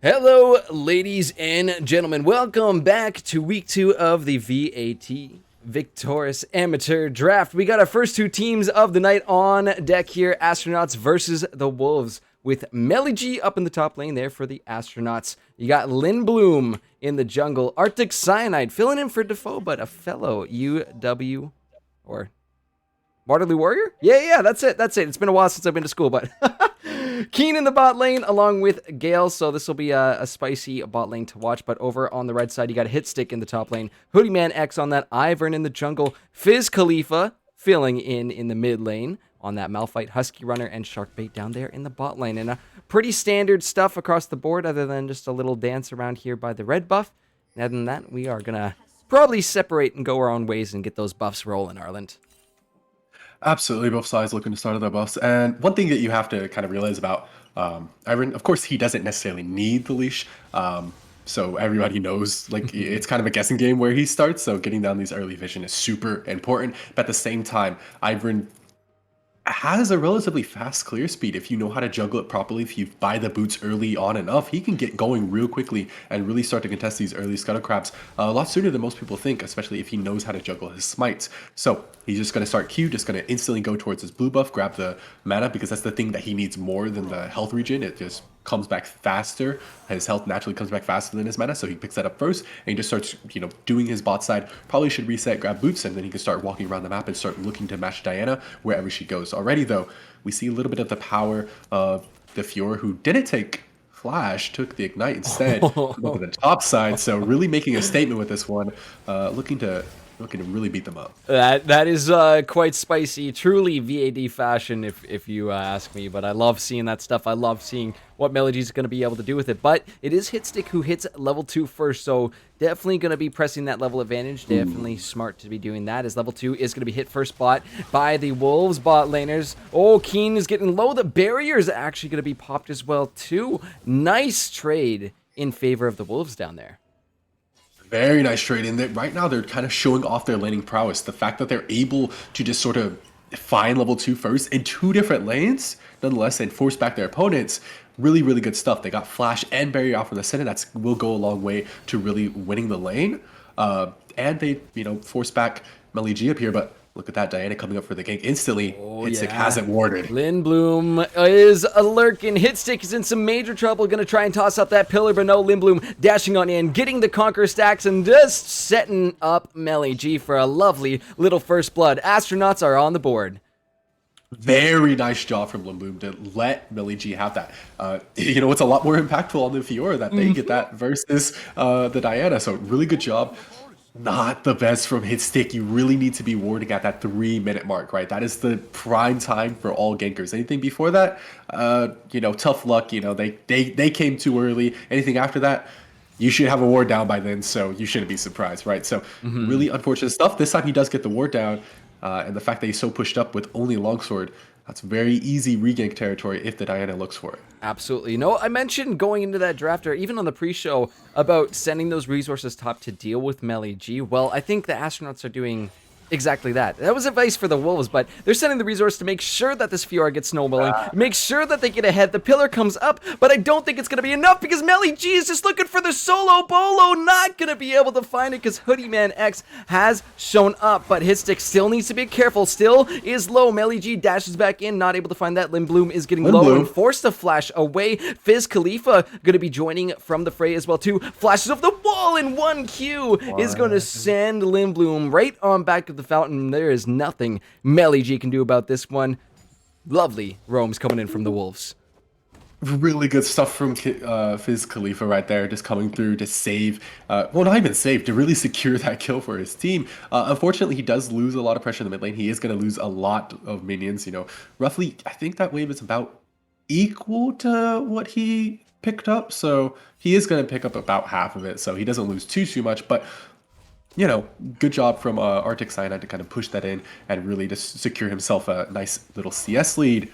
Hello, ladies and gentlemen. Welcome back to week 2 of the VAT Victoris Amateur Draft. We got our first 2 teams of the night on deck here. Astronauts versus the Wolves, with Melly up in the top lane there for the Astronauts. You got Lindblom in the jungle. Arctic Cyanide filling in for Defoe, but a fellow UW or Waterloo Warrior? Yeah, that's it. It's been a while since I've been to school, but Keen in the bot lane along with Gale, so this will be a spicy bot lane to watch. But over on the red side, you got a Hitstick in the top lane, Hoodie Man X on that, Ivern in the jungle, Fizz Khalifa filling in the mid lane on that Malphite, Husky Runner, and Sharkbait down there in the bot lane. And pretty standard stuff across the board, other than just a little dance around here by the red buff. And other than that, we are going to probably separate and go our own ways and get those buffs rolling, Arland. Absolutely, both sides looking to start their buffs. And one thing that you have to kind of realize about Ivern, of course, he doesn't necessarily need the leash. So everybody knows, like, it's kind of a guessing game where he starts. So getting down these early vision is super important. But at the same time, Ivern has a relatively fast clear speed. If you know how to juggle it properly, if you buy the boots early on enough, he can get going real quickly and really start to contest these early scuttle crabs a lot sooner than most people think, especially if he knows how to juggle his smites. So he's just going to start Q, just going to instantly go towards his blue buff, grab the mana, because that's the thing that he needs more than the health regen. It just comes back faster. His health naturally comes back faster than his mana, so he picks that up first and he just starts, doing his bot side. Probably should reset, grab boots, and then he can start walking around the map and start looking to match Diana wherever she goes. Already though, we see a little bit of the power of the Fiora, who didn't take Flash, took the Ignite instead. Look at the top side, so really making a statement with this one, looking to really beat them up. That is quite spicy, truly VAD fashion, if you ask me. But I love seeing that stuff. I love seeing what Melody's going to be able to do with it. But it is Hitstick who hits level 2 first, so definitely going to be pressing that level advantage. Definitely smart to be doing that, as level 2 is going to be hit first bot by the Wolves bot laners. Oh, Keen is getting low. The barrier is actually going to be popped as well too. Nice trade in favor of the Wolves down there. Very nice trade. And right now they're kind of showing off their laning prowess. The fact that they're able to just sort of find level 2 first in 2 different lanes, nonetheless, and force back their opponents. Really, really good stuff. They got Flash and Barrier off from the center. That will go a long way to really winning the lane. And they, force back Melly G up here, but look at that, Diana coming up for the gank instantly. Hitstick hasn't warded. Lindblom is lurking. Hitstick is in some major trouble. Gonna try and toss up that pillar, but no, Lindblom dashing on in, getting the Conquer stacks, and just setting up Melly G for a lovely little first blood. Astronauts are on the board. Very nice job from Lindblom to let Melly G have that. It's a lot more impactful on the Fiora that they get that versus the Diana. So really good job. Not the best from Hitstick. You really need to be warding at that 3-minute mark, right? That is the prime time for all gankers. Anything before that, tough luck. They came too early. Anything after that, you should have a ward down by then, so you shouldn't be surprised, right? So really unfortunate stuff. This time he does get the ward down, and the fact that he's so pushed up with only longsword, that's very easy regank territory if the Diana looks for it. Absolutely. No, I mentioned going into that draft, or even on the pre-show, about sending those resources top to deal with Melly G. Well, I think the Astronauts are doing exactly that. That was advice for the Wolves, but they're sending the resource to make sure that this Fiora gets snowballing, make sure that they get ahead. The pillar comes up, but I don't think it's going to be enough because Melly G is just looking for the solo bolo, not going to be able to find it because Hoodie Man X has shown up, but Hitstick still needs to be careful, still is low. Melly G dashes back in, not able to find that. Lindblom is getting low and forced to flash away. Fizz Khalifa going to be joining from the fray as well too. Flashes of the wall in 1Q is going to send Lindblom right on back to the fountain. There is nothing Melly G can do about this one. Lovely roams coming in from the Wolves. Really good stuff from Fizz Khalifa right there, just coming through to save, well, not even save, to really secure that kill for his team. Unfortunately, he does lose a lot of pressure in the mid lane. He is going to lose a lot of minions, roughly, I think that wave is about equal to what he picked up, so he is going to pick up about half of it, so he doesn't lose too much, but good job from Arctic Cyanide to kind of push that in and really just secure himself a nice little CS lead.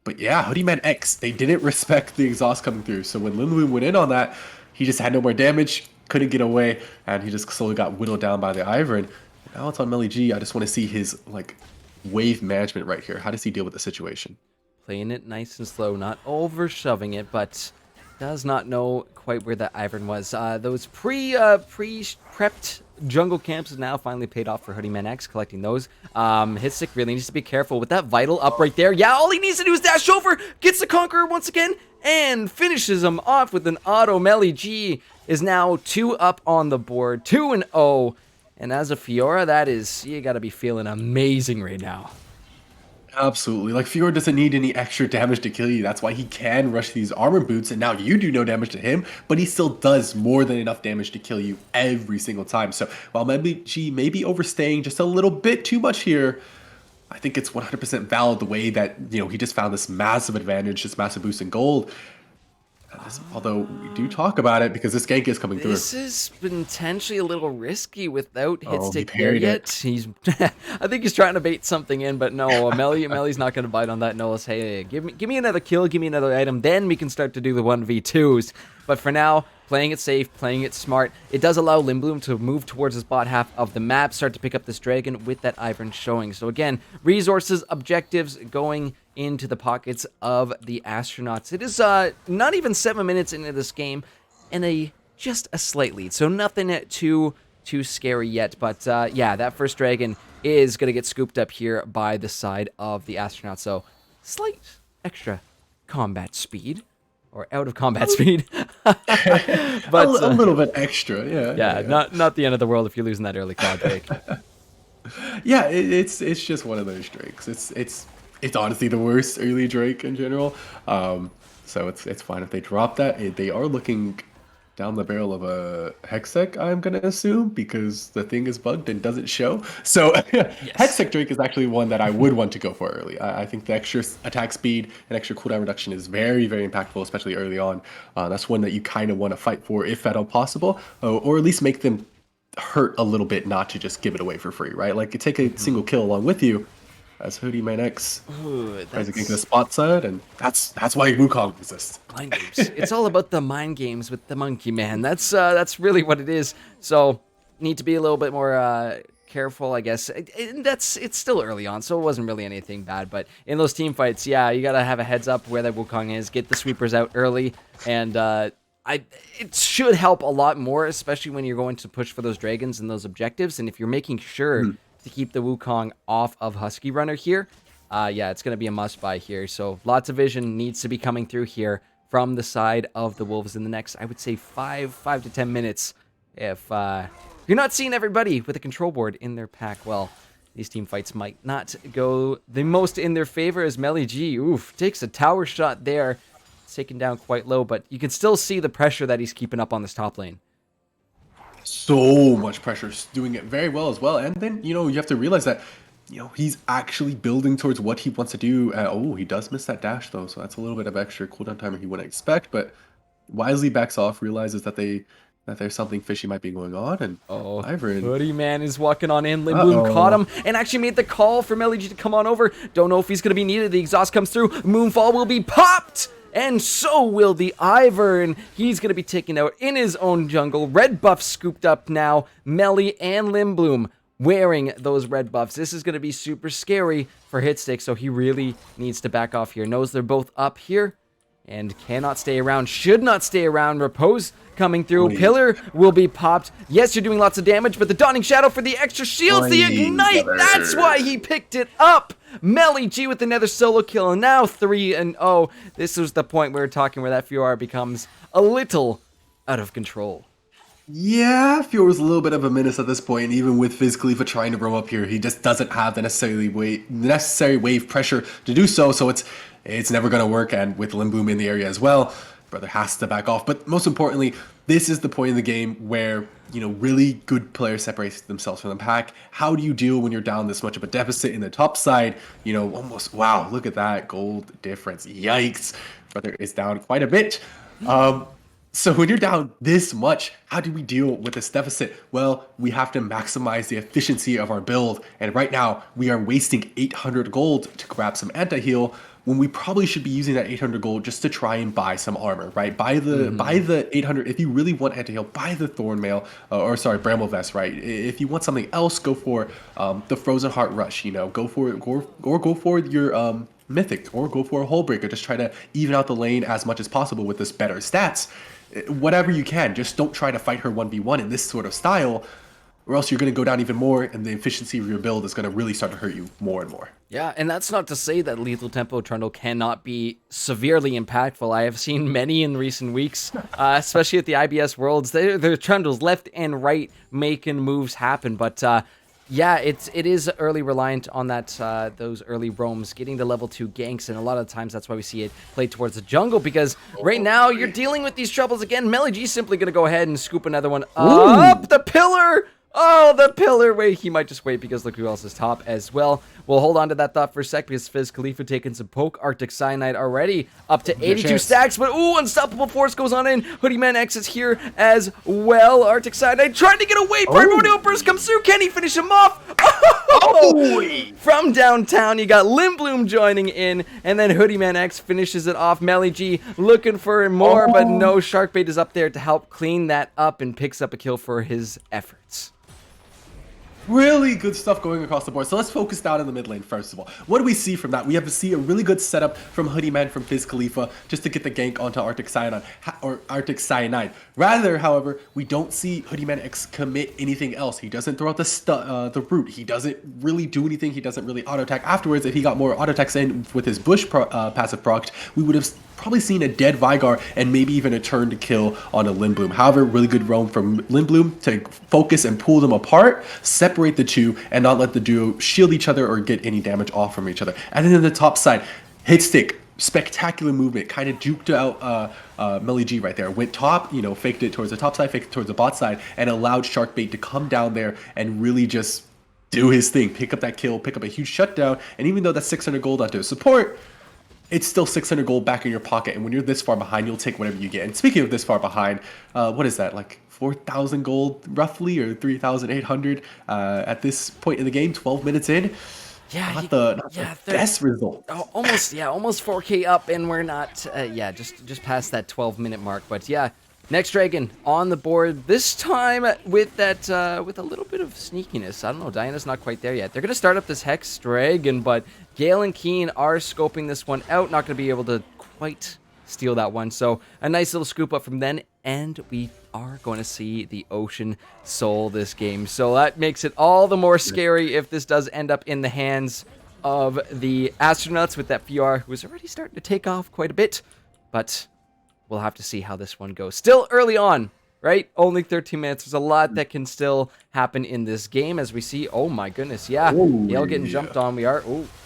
But yeah, Hoodie Man X, they didn't respect the exhaust coming through. So when Lindblom went in on that, he just had no more damage, couldn't get away, and he just slowly got whittled down by the Ivern. Now it's on Melly G. I just want to see his wave management right here. How does he deal with the situation? Playing it nice and slow, not over shoving it, but does not know quite where that Ivern was. Those pre-prepped jungle camps is now finally paid off for Hoodie Man X, collecting those. Hitstick really needs to be careful with that Vital up right there. Yeah, all he needs to do is dash over, gets the Conqueror once again, and finishes him off with an auto. Melly G is now 2 up on the board, 2-0. And as a Fiora, that is, you gotta be feeling amazing right now. Absolutely. Like, Fiora doesn't need any extra damage to kill you. That's why he can rush these armor boots, and now you do no damage to him, but he still does more than enough damage to kill you every single time. So while maybe she may be overstaying just a little bit too much here, I think it's 100% valid the way that, he just found this massive advantage, this massive boost in gold. Although we do talk about it because this gank is coming through. This is potentially a little risky without Hitstick he there parried yet. it. He's, I think he's trying to bait something in, but no, Melly's not going to bite on that. Noah's, hey, give me another kill, give me another item, then we can start to do the 1v2s. But for now, playing it safe, playing it smart. It does allow Limbloom to move towards his bot half of the map, start to pick up this dragon with that Ivern showing. So again, resources, objectives going into the pockets of the astronauts. It is not even 7 minutes into this game and just a slight lead. So nothing too scary yet. But yeah, that first dragon is going to get scooped up here by the side of the astronauts. So slight extra combat speed. Or out of combat speed. But a little bit extra, yeah. Yeah, not the end of the world if you're losing that early cloud Drake. Yeah, it's just one of those Drakes. It's honestly the worst early Drake in general. So it's fine if they drop that. They are looking down the barrel of a Hextech, I'm gonna assume, because the thing is bugged and doesn't show. So Hextech Drake is actually one that I would want to go for early. I think the extra attack speed and extra cooldown reduction is very, very impactful, especially early on. That's one that you kind of want to fight for if at all possible, or at least make them hurt a little bit, not to just give it away for free, right? Like, you take a single kill along with you, as Hoodie Man X tries to get to the spot side, and that's why Wukong exists. Mind games. It's all about the mind games with the monkey man. That's really what it is. So need to be a little bit more careful, I guess. It's still early on, so it wasn't really anything bad. But in those team fights, yeah, you gotta have a heads up where that Wukong is. Get the sweepers out early, and it should help a lot more, especially when you're going to push for those dragons and those objectives. And if you're making sure to keep the Wukong off of Husky Runner here, yeah, it's going to be a must-buy here. So lots of vision needs to be coming through here from the side of the Wolves in the next, I would say, 5 to 10 minutes. If you're not seeing everybody with a control board in their pack, well, these team fights might not go the most in their favor, as Melly G, takes a tower shot there. It's taken down quite low, but you can still see the pressure that he's keeping up on this top lane. So much pressure, doing it very well as well. And then, you have to realize that, he's actually building towards what he wants to do. He does miss that dash, though, so that's a little bit of extra cooldown timer he wouldn't expect, but wisely backs off, realizes that there's something fishy might be going on, and Ivern. Hoodie Man is walking on in. Limbloom caught him and actually made the call for Melly G to come on over. Don't know if he's going to be needed. The exhaust comes through. Moonfall will be popped! And so will the Ivern. He's going to be taken out in his own jungle. Red buff scooped up now. Melly and Limbloom wearing those red buffs. This is going to be super scary for Hitstick, so he really needs to back off here. Knows they're both up here and cannot stay around. Should not stay around. Repose coming through. Pillar will be popped. Yes, you're doing lots of damage, but the Dawning Shadow for the extra shields, the Ignite, that's why he picked it up. Melly G with another solo kill, and now 3-0. This was the point we were talking where that Fiora becomes a little out of control. Yeah, Fiora's a little bit of a menace at this point, even with Fizz Khalifa trying to roam up here. He just doesn't have the necessary wave pressure to do so, so it's never going to work, and with Limbloom in the area as well, brother has to back off. But most importantly, this is the point in the game where, really good players separate themselves from the pack. How do you deal when you're down this much of a deficit in the top side? Almost, wow, look at that gold difference. Yikes. Brother is down quite a bit. So when you're down this much, how do we deal with this deficit? Well, we have to maximize the efficiency of our build. And right now, we are wasting 800 gold to grab some anti-heal, when we probably should be using that 800 gold just to try and buy some armor, right? Buy the 800, if you really want anti-heal, buy the Thorn Mail, Bramble Vest, right? If you want something else, go for the Frozen Heart Rush, go for your Mythic or go for a Hull Breaker. Just try to even out the lane as much as possible with this better stats. Whatever you can, just don't try to fight her 1v1 in this sort of style, or else you're going to go down even more, and the efficiency of your build is going to really start to hurt you more and more. Yeah, and that's not to say that Lethal Tempo Trundle cannot be severely impactful. I have seen many in recent weeks, especially at the IBS Worlds. They're Trundles left and right making moves happen, but yeah, it is early reliant on that those early roams, getting the level 2 ganks, and a lot of the times that's why we see it played towards the jungle, because right now you're dealing with these troubles again. Melly's simply going to go ahead and scoop another one up the pillar. Oh, the pillar. Wait, he might just wait because look who else is top as well. We'll hold on to that thought for a sec because Fizz Khalifa taking some poke. Arctic Cyanide already up to 82 stacks, but ooh, Unstoppable Force goes on in. Hoodie Man X is here as well. Arctic Cyanide trying to get away. Primordial Burst comes through. Can he finish him off? From downtown, you got Limbloom joining in, and then Hoodie Man X finishes it off. Melly G looking for more, but no, Sharkbait is up there to help clean that up and picks up a kill for his efforts. Really good stuff going across the board. So let's focus down in the mid lane first of all. What do we see from that? We have to see a really good setup from Hoodie Man from Fizz Khalifa just to get the gank onto Arctic Cyanide. Rather, however, we don't see Hoodie Man X commit anything else. He doesn't throw out the root. He doesn't really do anything. He doesn't really auto attack afterwards. If he got more auto attacks in with his bush passive proc, we would have probably seen a dead Vigar and maybe even a turn to kill on a Limbloom. However, really good roam from Limbloom to focus and pull them apart, separate the two, and not let the duo shield each other or get any damage off from each other. And then in the top side, hit stick, spectacular movement, kind of duped out Melly G right there. Went top, you know, faked it towards the top side, faked it towards the bot side, and allowed Sharkbait to come down there and really just do his thing, pick up that kill, pick up a huge shutdown. And even though that's 600 gold onto support, it's still 600 gold back in your pocket, and when you're this far behind, you'll take whatever you get. And speaking of this far behind, what is that, like 4,000 gold roughly, or 3,800 at this point in the game, 12 minutes in? Yeah, not the best result. Almost 4K up, and we're not, just past that 12-minute mark. But yeah, next Dragon on the board, this time with that, with a little bit of sneakiness. I don't know, Diana's not quite there yet. They're going to start up this Hex Dragon, but Gale and Keen are scoping this one out. Not going to be able to quite steal that one. So a nice little scoop up from then, and we are going to see the Ocean Soul this game. So that makes it all the more scary if this does end up in the hands of the Astronauts with that FR, who is already starting to take off quite a bit. But we'll have to see how this one goes. Still early on, right? Only 13 minutes. There's a lot that can still happen in this game as we see. Oh my goodness, yeah. Yale getting jumped on. We are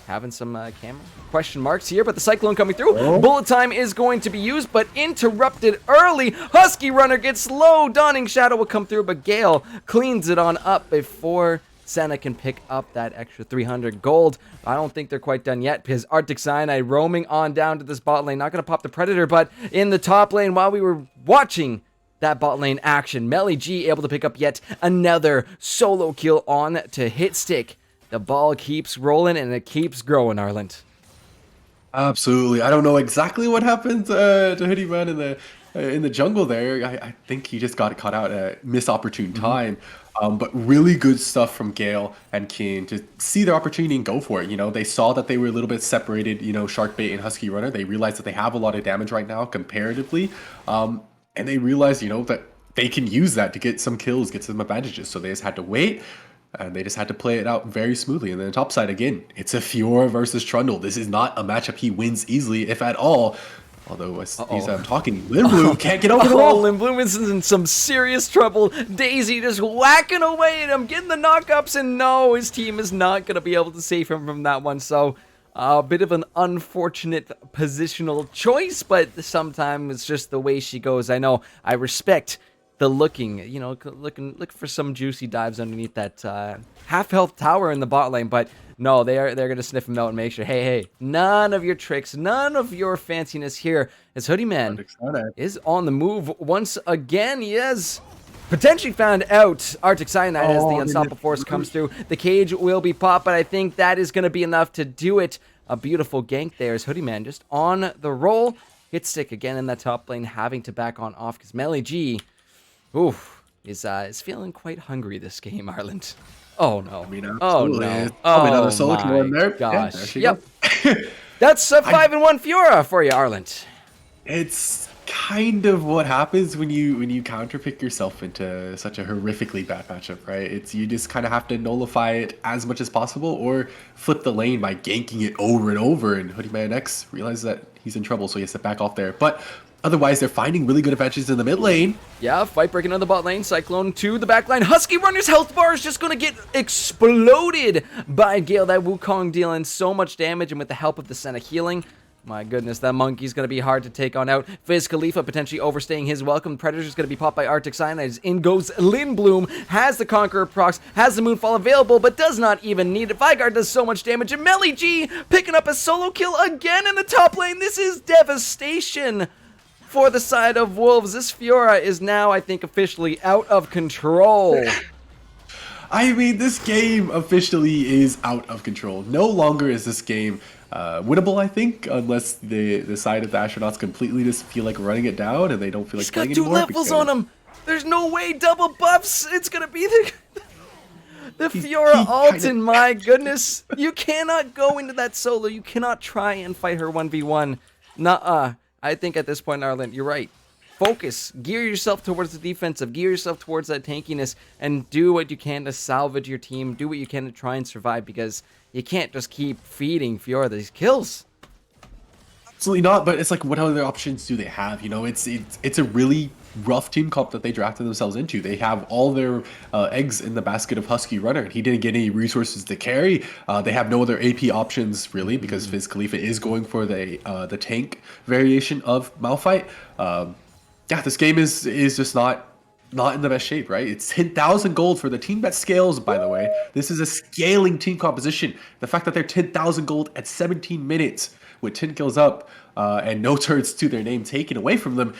having some camera question marks here, but the Cyclone coming through. Bullet time is going to be used, but interrupted early. Husky Runner gets low. Dawning Shadow will come through, but Gale cleans it on up before Senna can pick up that extra 300 gold. I don't think they're quite done yet because Arctic Cyanide roaming on down to this bot lane. Not going to pop the Predator, but in the top lane while we were watching that bot lane action, Melly G able to pick up yet another solo kill on to Hit Stick. The ball keeps rolling and it keeps growing, Arland. Absolutely. I don't know exactly what happened to Hoodie Man in the jungle there. I think he just got caught out at missed opportune time. But really good stuff from Gale and Keen to see their opportunity and go for it. You know, they saw that they were a little bit separated, you know, Sharkbait and Husky Runner. They realized that they have a lot of damage right now comparatively. And they realized, you know, that they can use that to get some kills, get some advantages. So they just had to wait. And they just had to play it out very smoothly. And then the top side, again, it's a Fiora versus Trundle. This is not a matchup he wins easily, if at all. Although, as I'm talking, Limbloom can't get over the wall. Limbloom is in some serious trouble. Daisy just whacking away at him, getting the knockups, and no, his team is not going to be able to save him from that one. So, a bit of an unfortunate positional choice, but sometimes it's just the way she goes. I know, I respect the looking, you know, looking for some juicy dives underneath that half health tower in the bot lane, but no, they're gonna sniff him out and make sure, hey, none of your tricks, none of your fanciness here. As Hoodie Man is on the move once again. He has potentially found out Arctic Cyanide as the Unstoppable Force comes through. The cage will be popped, but I think that is gonna be enough to do it. A beautiful gank there as Hoodie Man just on the roll. Hit Stick again in that top lane, having to back on off because Melly G is feeling quite hungry this game, Arland. Oh no! I mean, oh no! Probably another solo kill in there. Gosh! Yeah, there she goes. That's a 5-1 Fiora for you, Arland. It's kind of what happens when you counterpick yourself into such a horrifically bad matchup, right? It's you just kind of have to nullify it as much as possible, or flip the lane by ganking it over and over. And Hoodie Man X realizes that he's in trouble, so he has to back off there. But otherwise, they're finding really good advantages in the mid lane. Yeah, fight breaking on the bot lane. Cyclone to the back line. Husky Runner's health bar is just going to get exploded by Gale. That Wukong dealing so much damage, and with the help of the Senna healing, my goodness, that monkey's going to be hard to take on out. Fizz Khalifa potentially overstaying his welcome. Predator's going to be popped by Arctic Cyanide. In goes Lindblom. Has the Conqueror procs. Has the Moonfall available, but does not even need it. Vigard does so much damage. And Melly G picking up a solo kill again in the top lane. This is devastation for the side of Wolves. This Fiora is now, I think, officially out of control. I mean, this game officially is out of control. No longer is this game winnable, I think, unless the side of the astronauts completely just feel like running it down and they don't feel like playing anymore. He's got 2 levels on him. There's no way double buffs. It's gonna be the Fiora ult, and my goodness, you cannot go into that solo. You cannot try and fight her 1v1. Nuh-uh. I think at this point, Arlen, you're right. Focus. Gear yourself towards the defensive. Gear yourself towards that tankiness, and do what you can to salvage your team. Do what you can to try and survive, because you can't just keep feeding Fiora these kills. Absolutely not, but it's like, what other options do they have? You know, it's a really rough team comp that they drafted themselves into. They have all their eggs in the basket of Husky Runner, and he didn't get any resources to carry. They have no other AP options, really, because Fizz Khalifa is going for the tank variation of Malphite. Yeah, this game is just not in the best shape, right? It's 10,000 gold for the team that scales, by the way. This is a scaling team composition. The fact that they're 10,000 gold at 17 minutes with 10 kills up and no turns to their name taken away from them,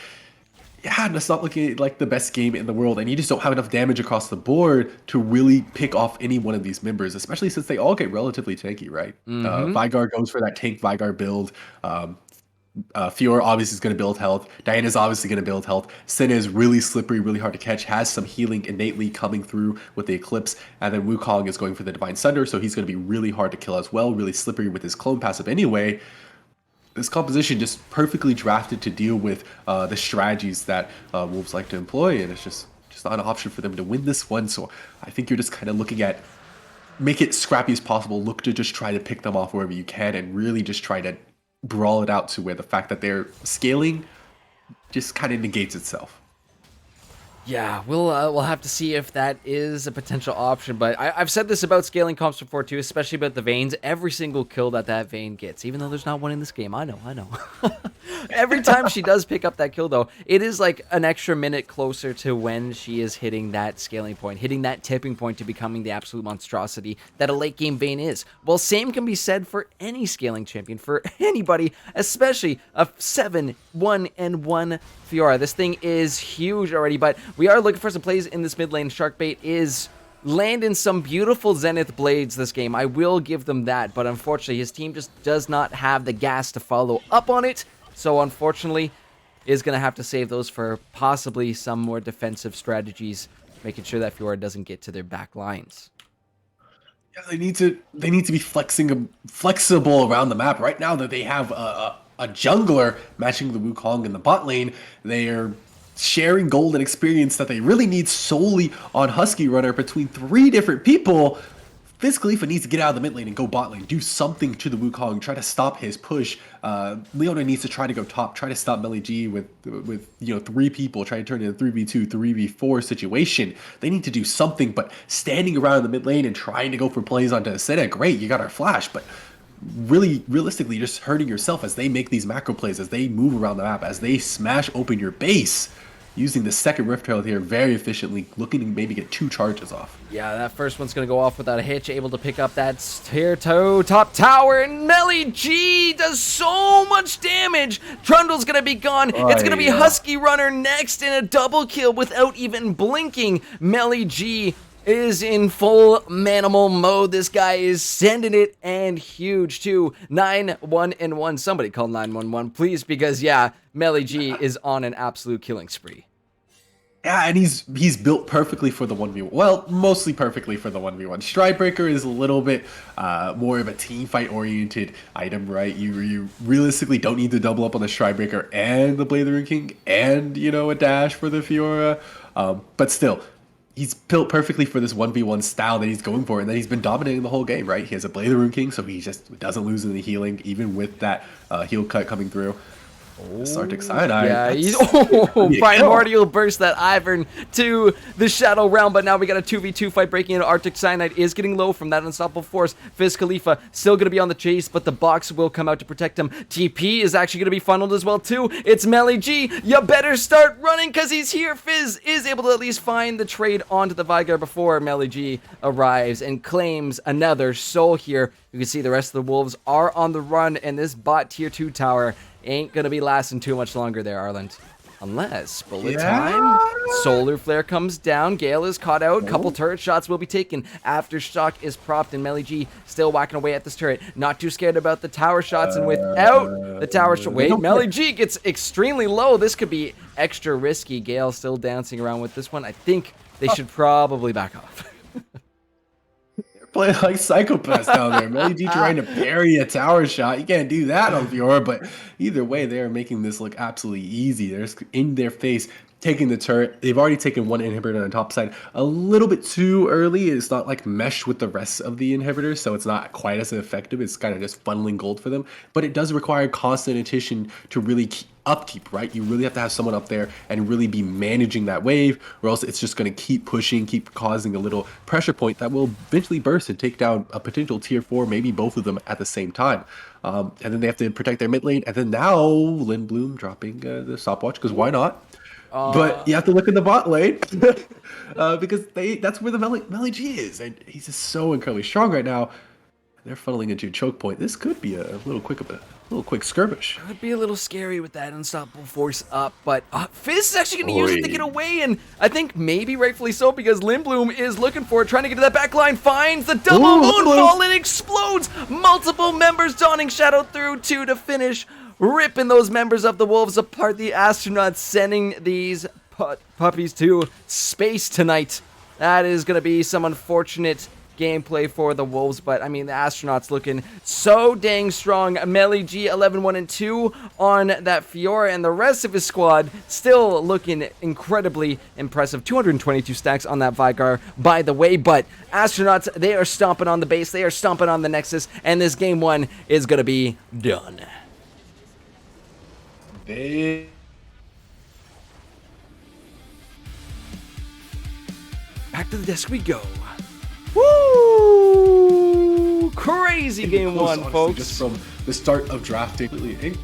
yeah, that's not looking like the best game in the world. And you just don't have enough damage across the board to really pick off any one of these members, especially since they all get relatively tanky, right? Vigard goes for that tank Vigard build. Fiora obviously is going to build health. Diana's obviously going to build health. Senna is really slippery, really hard to catch, has some healing innately coming through with the Eclipse. And then Wukong is going for the Divine Sunder, so he's going to be really hard to kill as well, really slippery with his clone passive anyway. This composition just perfectly drafted to deal with the strategies that Wolves like to employ, and it's just not an option for them to win this one. So I think you're just kind of looking at make it scrappy as possible, look to just try to pick them off wherever you can, and really just try to brawl it out to where the fact that they're scaling just kind of negates itself. Yeah, we'll have to see if that is a potential option, but I've said this about scaling comps before too, especially about the Vaynes. Every single kill that Vayne gets, even though there's not one in this game, I know. Every time she does pick up that kill, though, it is like an extra minute closer to when she is hitting that scaling point, hitting that tipping point to becoming the absolute monstrosity that a late game Vayne is. Well, same can be said for any scaling champion, for anybody, especially a 7-1-1 Fiora. This thing is huge already, but we are looking for some plays in this mid lane. Sharkbait is landing some beautiful Zenith Blades this game. I will give them that, but unfortunately his team just does not have the gas to follow up on it. So unfortunately is going to have to save those for possibly some more defensive strategies, making sure that Fiora doesn't get to their back lines. Yeah, they need to be flexible around the map. Right now that they have a jungler matching the Wukong in the bot lane, they are sharing gold and experience that they really need solely on Husky Runner between 3 different people. Fizz Khalifa needs to get out of the mid lane and go bot lane, do something to the Wukong, try to stop his push. Leona needs to try to go top, try to stop Melly G with 3 people, try to turn it into a 3v2, 3v4 situation. They need to do something, but standing around in the mid lane and trying to go for plays onto Senna, great, you got our flash, but really, realistically, you're just hurting yourself as they make these macro plays, as they move around the map, as they smash open your base. Using the second Rift Herald here very efficiently, looking to maybe get 2 charges off. Yeah, that first one's going to go off without a hitch, able to pick up that tier 2 top tower, and Melly G does so much damage. Trundle's going to be gone. It's going to be Husky Runner next in a double kill without even blinking. Melly G is in full manimal mode. This guy is sending it, and huge too. 9-1-1. Somebody call 911, please, because yeah, Melly G is on an absolute killing spree. Yeah, and he's built perfectly for the 1v1. Well, mostly perfectly for the 1v1. Stridebreaker is a little bit more of a team fight oriented item, right? You realistically don't need to double up on the Stridebreaker and the Blade of the Rune King and, you know, a dash for the Fiora. But still, he's built perfectly for this 1v1 style that he's going for, and that he's been dominating the whole game, right? He has a Blade of the Rune King, so he just doesn't lose any healing, even with that heal cut coming through. This Arctic Cyanide. Yeah, he's Primordial Burst that Ivern to the Shadow Realm, but now we got a 2v2 fight breaking into. Arctic Cyanide is getting low from that Unstoppable Force. Fizz Khalifa still going to be on the chase, but the box will come out to protect him. TP is actually going to be funneled as well, too. It's Melly G. You better start running because he's here. Fizz is able to at least find the trade onto the Vigar before Melly G arrives and claims another soul here. You can see the rest of the Wolves are on the run, and this bot tier 2 tower ain't gonna be lasting too much longer there, Arland. Unless, bullet time, Solar Flare comes down, Gale is caught out, couple turret shots will be taken, Aftershock is propped, and Melly G still whacking away at this turret. Not too scared about the tower shots, and without the tower shot, wait, Melly G gets extremely low. This could be extra risky. Gale still dancing around with this one. I think they should probably back off. Playing like psychopaths down there. Melly G trying to parry a tower shot. You can't do that on Fiora, but either way, they are making this look absolutely easy. They're just in their face, taking the turret. They've already taken one inhibitor on the top side a little bit too early. It's not like meshed with the rest of the inhibitors, so it's not quite as effective. It's kind of just funneling gold for them, but it does require constant attention to really upkeep, right? You really have to have someone up there and really be managing that wave, or else it's just going to keep pushing, keep causing a little pressure point that will eventually burst and take down a potential tier 4, maybe both of them at the same time. And then they have to protect their mid lane, and then now Lindblum dropping the stopwatch, because why not? But you have to look in the bot lane because that's where the Melly G is, and he's just so incredibly strong right now. They're funneling into a choke point. This could be a little quick skirmish. Could be a little scary with that Unstoppable Force up, but Fizz is actually going to use it to get away, and I think maybe rightfully so, because Lindblum is looking for it, trying to get to that back line, finds the double moonfall and explodes. Multiple members donning Shadow through two to finish, ripping those members of the Wolves apart. The astronauts sending these puppies to space tonight. That is going to be some unfortunate gameplay for the Wolves, but I mean, the astronauts looking so dang strong. Melly G 11-1-2 on that Fiora, and the rest of his squad still looking incredibly impressive. 222 stacks on that Vigar, by the way, but astronauts, they are stomping on the base, they are stomping on the Nexus, and this game one is gonna be done. Back to the desk we go. Woo! Crazy game one, folks. Just from the start of drafting, completely in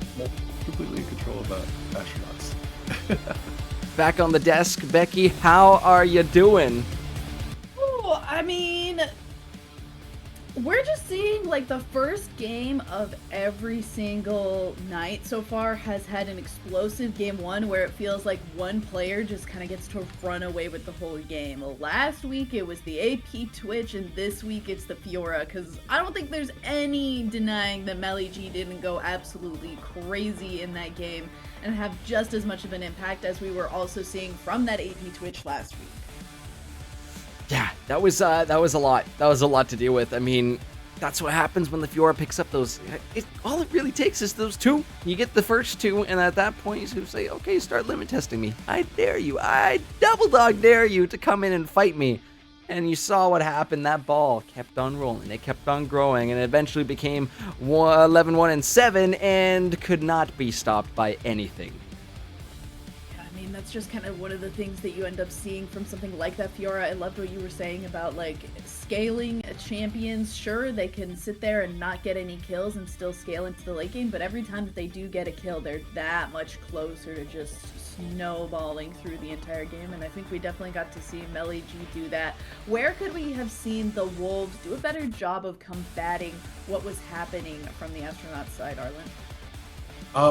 control of astronauts. Back on the desk, Becky, how are you doing? Oh, I mean, we're just seeing like the first game of every single night so far has had an explosive game one where it feels like one player just kind of gets to run away with the whole game. Last week it was the AP Twitch, and this week it's the Fiora, because I don't think there's any denying that Melly G didn't go absolutely crazy in that game and have just as much of an impact as we were also seeing from that AP Twitch last week. Yeah, that was a lot. That was a lot to deal with. I mean, that's what happens when the Fiora picks up those. All it really takes is those two. You get the first two, and at that point, you sort of say, okay, start limit testing me. I dare you. I double dog dare you to come in and fight me. And you saw what happened. That ball kept on rolling. It kept on growing, and it eventually became 11-1-7 and could not be stopped by anything. That's just kind of one of the things that you end up seeing from something like that Fiora. I loved what you were saying about like scaling champions. Sure, they can sit there and not get any kills and still scale into the late game, but every time that they do get a kill, they're that much closer to just snowballing through the entire game, and I think we definitely got to see Melly G do that. Where could we have seen the Wolves do a better job of combating what was happening from the astronaut side, Arlen?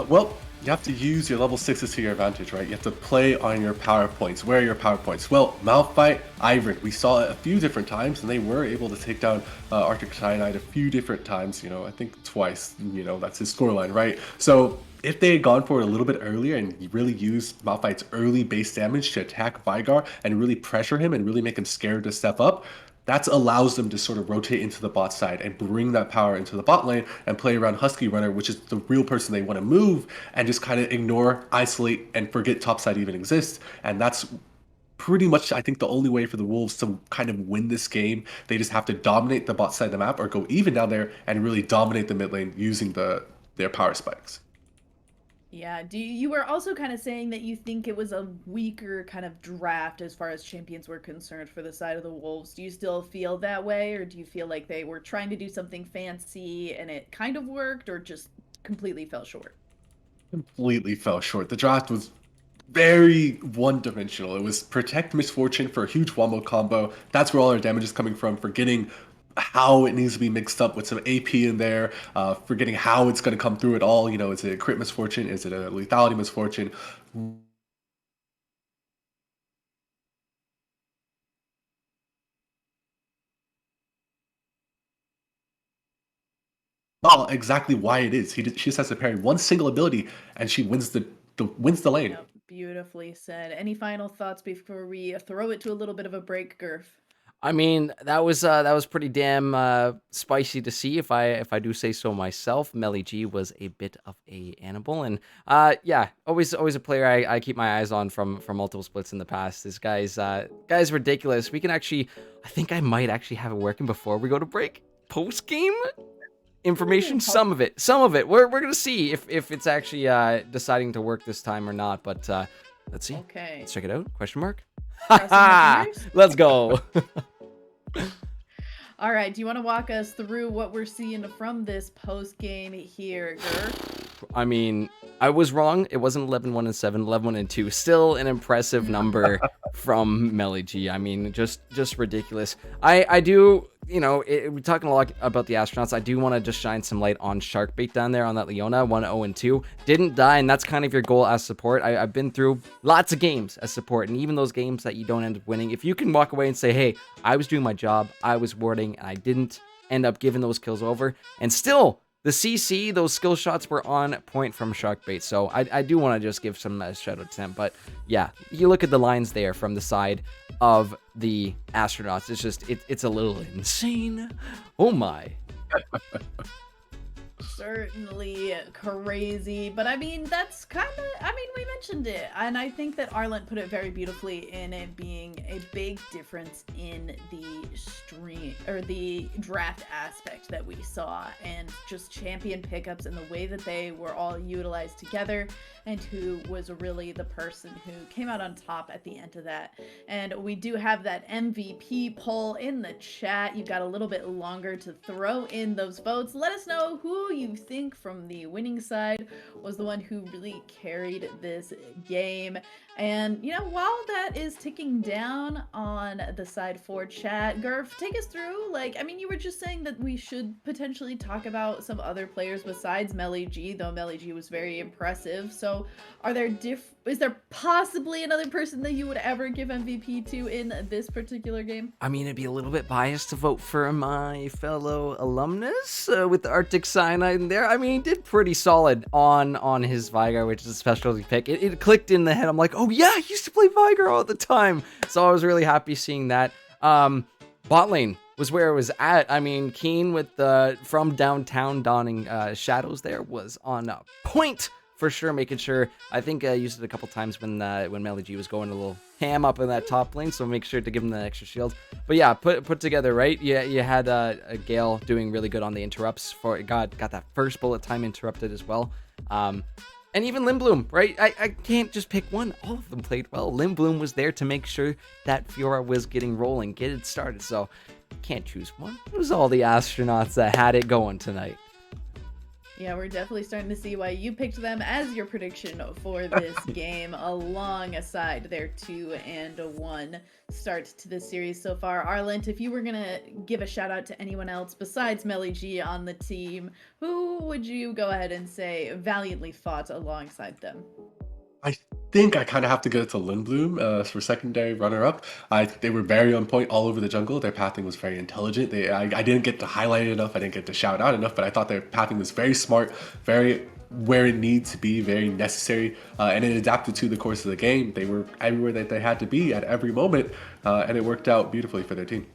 Well, you have to use your level 6s to your advantage, right? You have to play on your power points. Where are your power points? Well, Malphite, Ivern, we saw it a few different times, and they were able to take down Arctic Cyanide a few different times, you know, I think twice, you know, that's his scoreline, right? So if they had gone for it a little bit earlier and really used Malphite's early base damage to attack Vigar and really pressure him and really make him scared to step up, that allows them to sort of rotate into the bot side and bring that power into the bot lane and play around Husky Runner, which is the real person they want to move, and just kind of ignore, isolate, and forget topside even exists. And that's pretty much, I think, the only way for the Wolves to kind of win this game. They just have to dominate the bot side of the map or go even down there and really dominate the mid lane using their power spikes. Yeah, you were also kind of saying that you think it was a weaker kind of draft as far as champions were concerned for the side of the Wolves. Do you still feel that way, or do you feel like they were trying to do something fancy and it kind of worked, or just completely fell short? Completely fell short. The draft was very one-dimensional. It was protect Misfortune for a huge wombo combo. That's where all our damage is coming from, forgetting how it needs to be mixed up with some AP in there, forgetting how it's going to come through at all. You know, is it a crit Misfortune? Is it a lethality Misfortune? Well, exactly why it is. She just has to parry one single ability, and she wins the lane. Yep, beautifully said. Any final thoughts before we throw it to a little bit of a break, Gurf? I mean, that was pretty damn spicy to see, if I do say so myself. Melly G was a bit of a animal, and yeah, always a player I keep my eyes on from multiple splits in the past. This guy's ridiculous. We can actually, I think I might actually have it working before we go to break. Post game information, some of it. We're gonna see if it's actually deciding to work this time or not. But let's see. Okay. Let's check it out. Question mark. Crossing my fingers? Let's go. All right, do you want to walk us through what we're seeing from this post game here, Gurf? I mean, I was wrong. It wasn't 11-1-7, 11-1-2. Still an impressive number from Melly G. I mean, just ridiculous. I do, you know, we're talking a lot about the astronauts. I do want to just shine some light on Sharkbait down there on that Leona, 1-0-2. Didn't die, and that's kind of your goal as support. I've been through lots of games as support, and even those games that you don't end up winning, if you can walk away and say, hey, I was doing my job, I was warding, and I didn't end up giving those kills over, and still the CC, those skill shots were on point from Sharkbait, so I do want to just give some shout out to them. But yeah, you look at the lines there from the side of the astronauts, it's just, it's a little insane. Oh my. Certainly crazy, but I mean, that's kind of, I mean, we mentioned it, and I think that Arlent put it very beautifully in it being a big difference in the stream, or the draft aspect that we saw, and just champion pickups and the way that they were all utilized together, and who was really the person who came out on top at the end of that. And we do have that MVP poll in the chat. You've got a little bit longer to throw in those votes. Let us know who you think from the winning side was the one who really carried this game. And, you know, while that is ticking down on the side for chat, Gurf, take us through, like, I mean, you were just saying that we should potentially talk about some other players besides Melly G, though Melly G was very impressive. So are there is there possibly another person that you would ever give MVP to in this particular game? I mean, it'd be a little bit biased to vote for my fellow alumnus with the Arctic Cyanide in there. I mean, he did pretty solid on his Vigar, which is a specialty pick. It clicked in the head. I'm like, oh yeah, I used to play Vigar all the time. So I was really happy seeing that. Bot lane was where it was at. I mean, Keen with the from downtown dawning shadows there was on point for sure, making sure. I think I used it a couple times when Melly G was going a little ham up in that top lane, so make sure to give him the extra shield. But yeah, put together, right? Yeah, you had a Gale doing really good on the interrupts. Got that first bullet time interrupted as well. And even Lindblom, right? I can't just pick one. All of them played well. Lindblom was there to make sure that Fiora was getting rolling, get it started. So can't choose one. It was all the astronauts that had it going tonight. Yeah, we're definitely starting to see why you picked them as your prediction for this game, alongside their 2-1 start to this series so far. Arlent, if you were going to give a shout out to anyone else besides Melly G on the team, who would you go ahead and say valiantly fought alongside them? I think I kind of have to give it to Lindblom for secondary runner-up. They were very on point all over the jungle. Their pathing was very intelligent. I didn't get to highlight it enough. I didn't get to shout out enough, but I thought their pathing was very smart, very where it needs to be, very necessary, and it adapted to the course of the game. They were everywhere that they had to be at every moment, and it worked out beautifully for their team.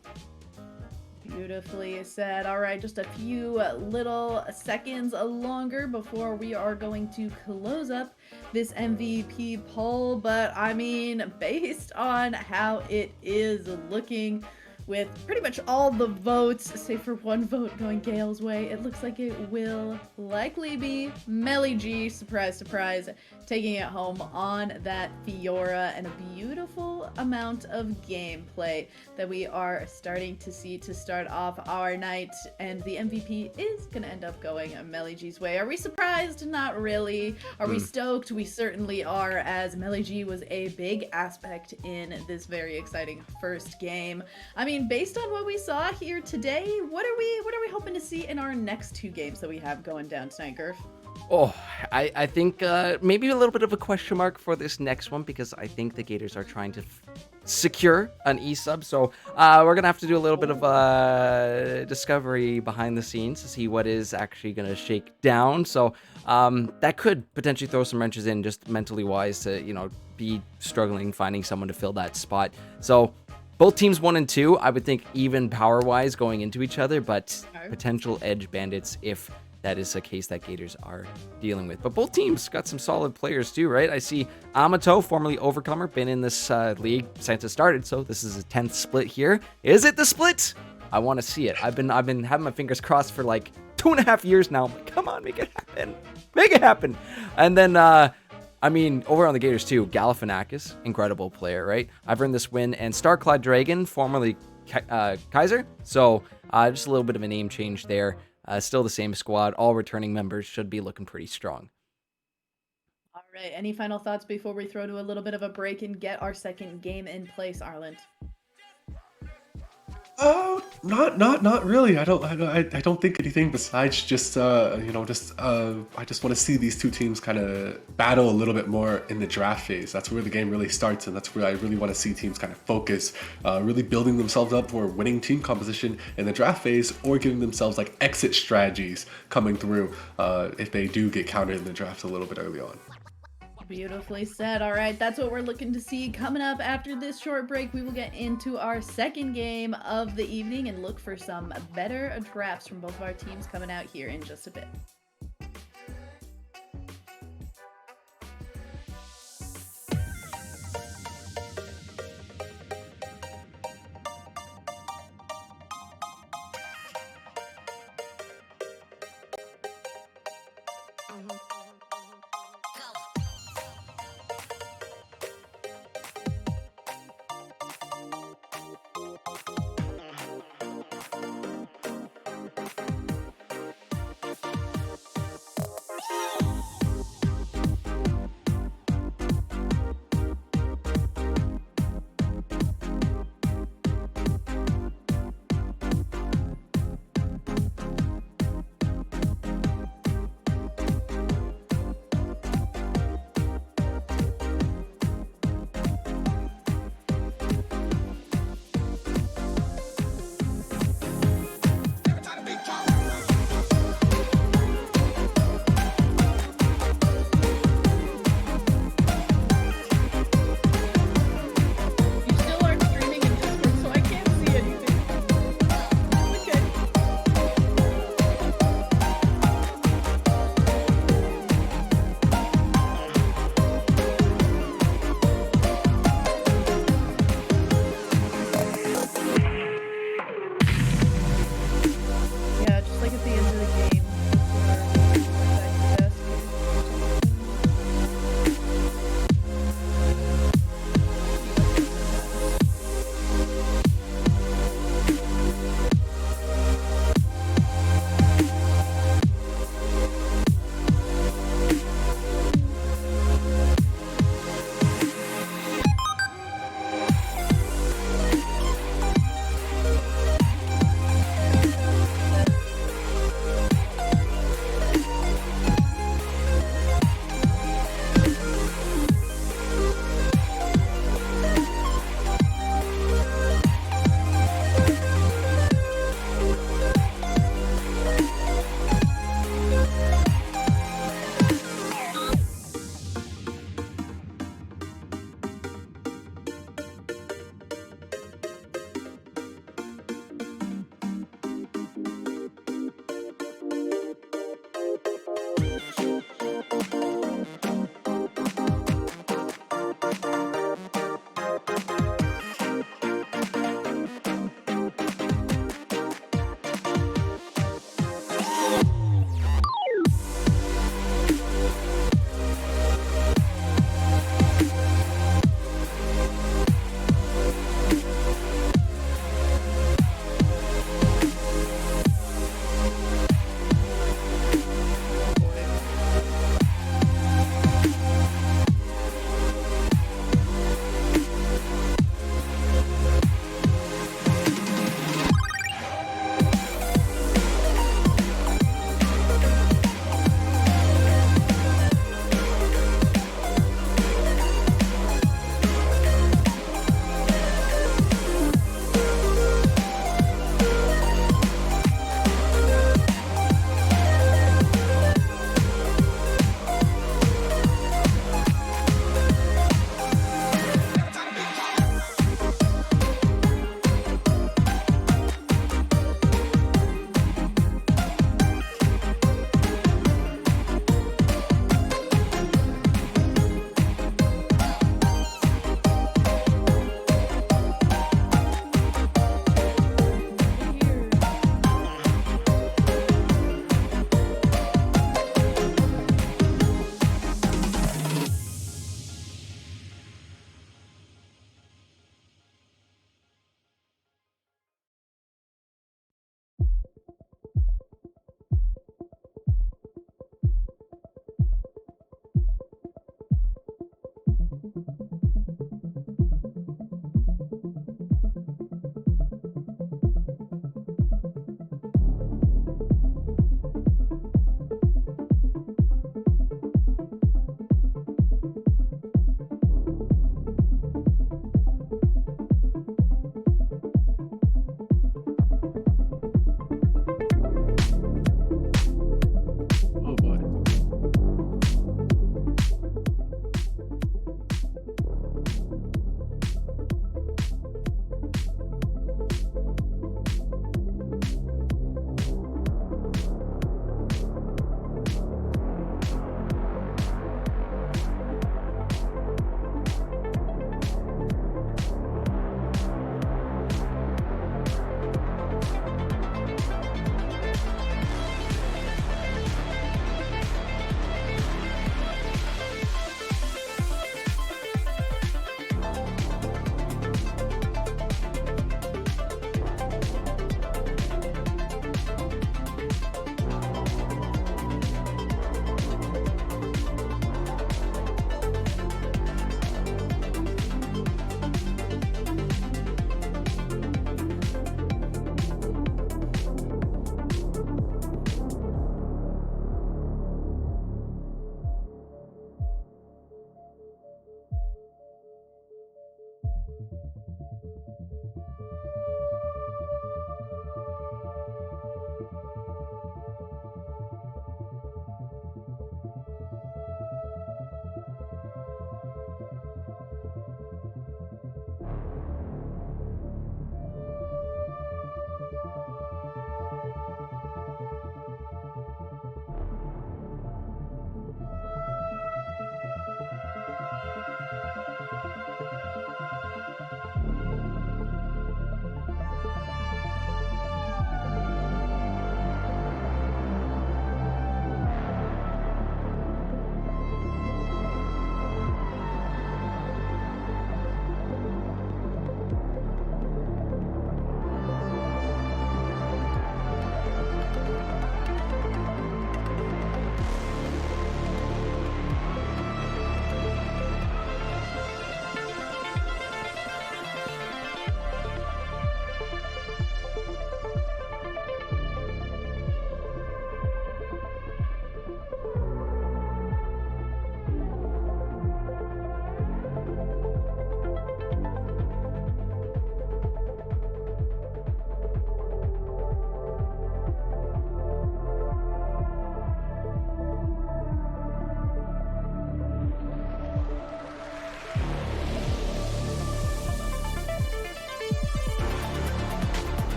Beautifully said. All right, just a few little seconds longer before we are going to close up this MVP poll. But I mean, based on how it is looking, with pretty much all the votes, save for one vote going Gale's way, it looks like it will likely be MeliG, surprise, surprise, taking it home on that Fiora, and a beautiful amount of gameplay that we are starting to see to start off our night, and the MVP is going to end up going MeliG's way. Are we surprised? Not really. Are we stoked? We certainly are, as MeliG was a big aspect in this very exciting first game. I mean, based on what we saw here today, what are we hoping to see in our next two games that we have going down tonight, Gurf? Oh, I think maybe a little bit of a question mark for this next one, because I think the Gators are trying to secure an E-sub. So we're going to have to do a little bit of discovery behind the scenes to see what is actually going to shake down. So that could potentially throw some wrenches in, just mentally wise, to, you know, be struggling finding someone to fill that spot. So both teams 1 and 2, I would think even power-wise going into each other, but potential edge bandits if that is a case that Gators are dealing with. But both teams got some solid players too, right? I see Amato, formerly Overcomer, been in this league since it started, so this is a 10th split here. Is it the split? I want to see it. I've been having my fingers crossed for like 2.5 years now. I'm like, come on, make it happen. Make it happen. And then I mean, over on the Gators too, Galifianakis, incredible player, right? I've earned this win, and Starclad Dragon, formerly Kaiser. So just a little bit of a name change there. Still the same squad. All returning members should be looking pretty strong. All right, any final thoughts before we throw to a little bit of a break and get our second game in place, Arland? Not really. I don't think anything besides just I just want to see these two teams kind of battle a little bit more in the draft phase. That's where the game really starts, and that's where I really want to see teams kind of focus, really building themselves up for winning team composition in the draft phase, or giving themselves like exit strategies coming through if they do get counted in the draft a little bit early on. Beautifully said. All right, that's what we're looking to see coming up after this short break. We will get into our second game of the evening and look for some better drafts from both of our teams coming out here in just a bit.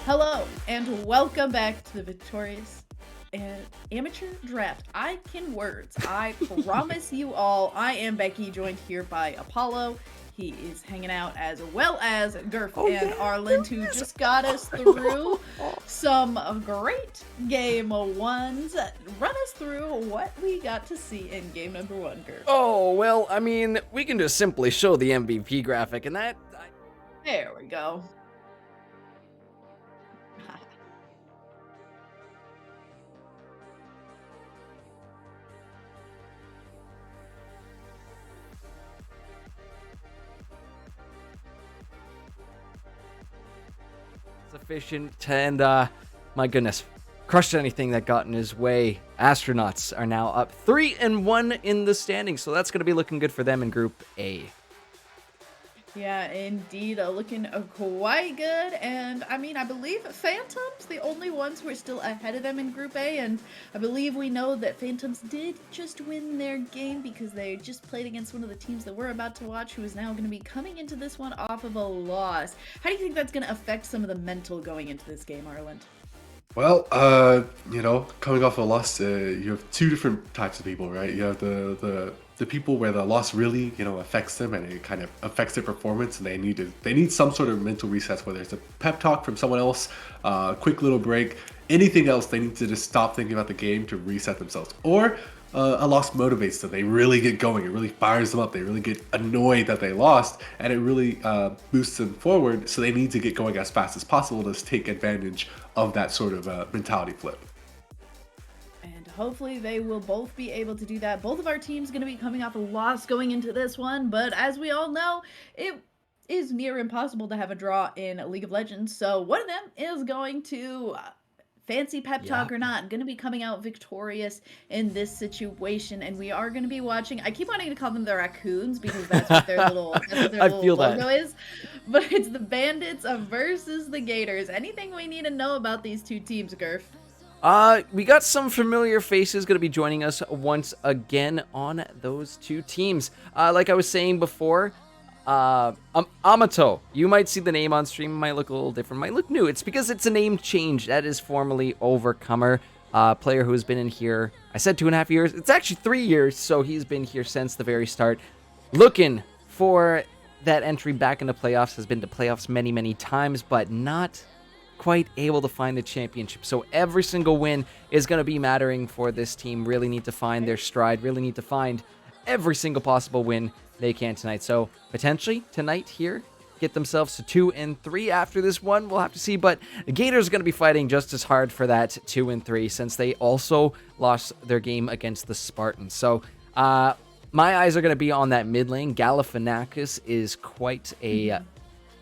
Hello and welcome back to the Victorious Amateur Draft. I can words. I promise you all. I am Becky, joined here by Apollo. He is hanging out, as well as Gurf and Arlen, who just got us through some great game ones. Run us through what we got to see in game number 1, Gurf. Oh, well, I mean, we can just simply show the MVP graphic, and that... There we go. Efficient, and my goodness, crushed anything that got in his way. Astronauts are now up 3-1 in the standings, so that's going to be looking good for them in Group A. Yeah, indeed, looking quite good, and I mean, I believe Phantoms, the only ones who are still ahead of them in Group A, and I believe we know that Phantoms did just win their game because they just played against one of the teams that we're about to watch, who is now going to be coming into this one off of a loss. How do you think that's going to affect some of the mental going into this game, Arlen? Well, coming off a loss, you have two different types of people, right? You have the people where the loss really, affects them and it kind of affects their performance, and they need some sort of mental resets, whether it's a pep talk from someone else, quick little break, anything else. They need to just stop thinking about the game to reset themselves. Or a loss motivates them. They really get going. It really fires them up. They really get annoyed that they lost, and it really boosts them forward. So they need to get going as fast as possible to take advantage of that sort of mentality flip. And hopefully they will both be able to do that. Both of our teams going to be coming off a loss going into this one, but as we all know, it is near impossible to have a draw in League of Legends. So one of them is going to... fancy pep talk or not, going to be coming out victorious in this situation, and we are going to be watching. I keep wanting to call them the Raccoons because that's what their little, logo is, but it's the Bandits versus the Gators. Anything we need to know about these two teams, Gurf? We got some familiar faces going to be joining us once again on those two teams. Like I was saying before, Amato, you might see the name on stream, might look a little different, might look new. It's because it's a name change. That is formerly Overcomer, player who has been in here, I said 2.5 years. It's actually 3 years, so he's been here since the very start. Looking for that entry back into playoffs, has been to playoffs many, many times, but not quite able to find the championship. So every single win is going to be mattering for this team. Really need to find their stride, really need to find every single possible win they can tonight. So potentially tonight here, get themselves to 2-3 after this one. We'll have to see, but the Gators are going to be fighting just as hard for that 2-3 since they also lost their game against the Spartans. So my eyes are going to be on that mid lane. Galifianakis is quite a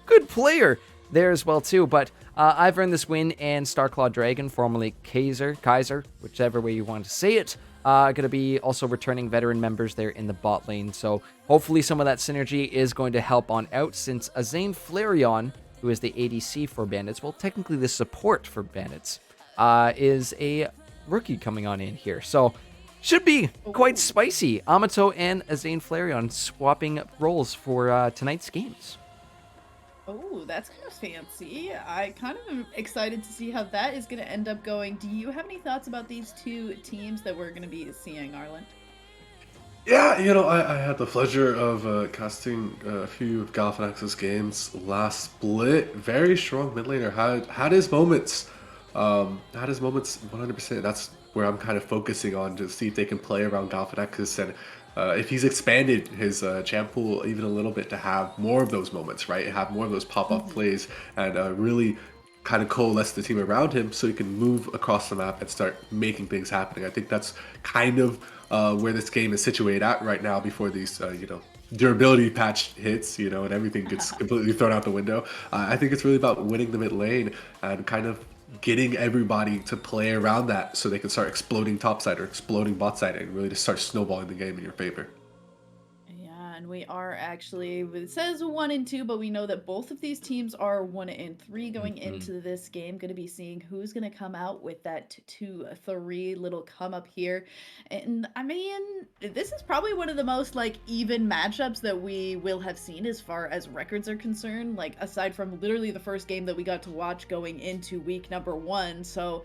good player there as well too, but I've earned this win, and Starclaw Dragon, formerly Kaiser, whichever way you want to say it, going to be also returning veteran members there in the bot lane. So hopefully some of that synergy is going to help on out, since Azane Flareon, who is the ADC for Bandits, well, technically the support for Bandits, is a rookie coming on in here. So should be quite spicy. Amato and Azane Flareon swapping roles for tonight's games. Oh, that's kind of fancy. I kind of am excited to see how that is going to end up going. Do you have any thoughts about these two teams that we're going to be seeing, Arlen? Yeah, I had the pleasure of casting a few of Galifianakis' games last split. Very strong mid laner. Had his moments. 100%. That's where I'm kind of focusing on to see if they can play around Galifianakis, and if he's expanded his champ pool even a little bit to have more of those moments, right? Have more of those pop-up plays, and really kind of coalesce the team around him so he can move across the map and start making things happening. I think that's kind of where this game is situated at right now before these, durability patch hits, and everything gets completely thrown out the window. I think it's really about winning the mid lane and kind of getting everybody to play around that so they can start exploding topside or exploding bot side and really just start snowballing the game in your favor. Yeah, and we are actually, it says 1-2, but we know that both of these teams are 1-3 going Mhm. into this game. Going to be seeing who's going to come out with that 2-3 little come up here. And I mean, this is probably one of the most like even matchups that we will have seen as far as records are concerned, like aside from literally the first game that we got to watch going into week number 1. So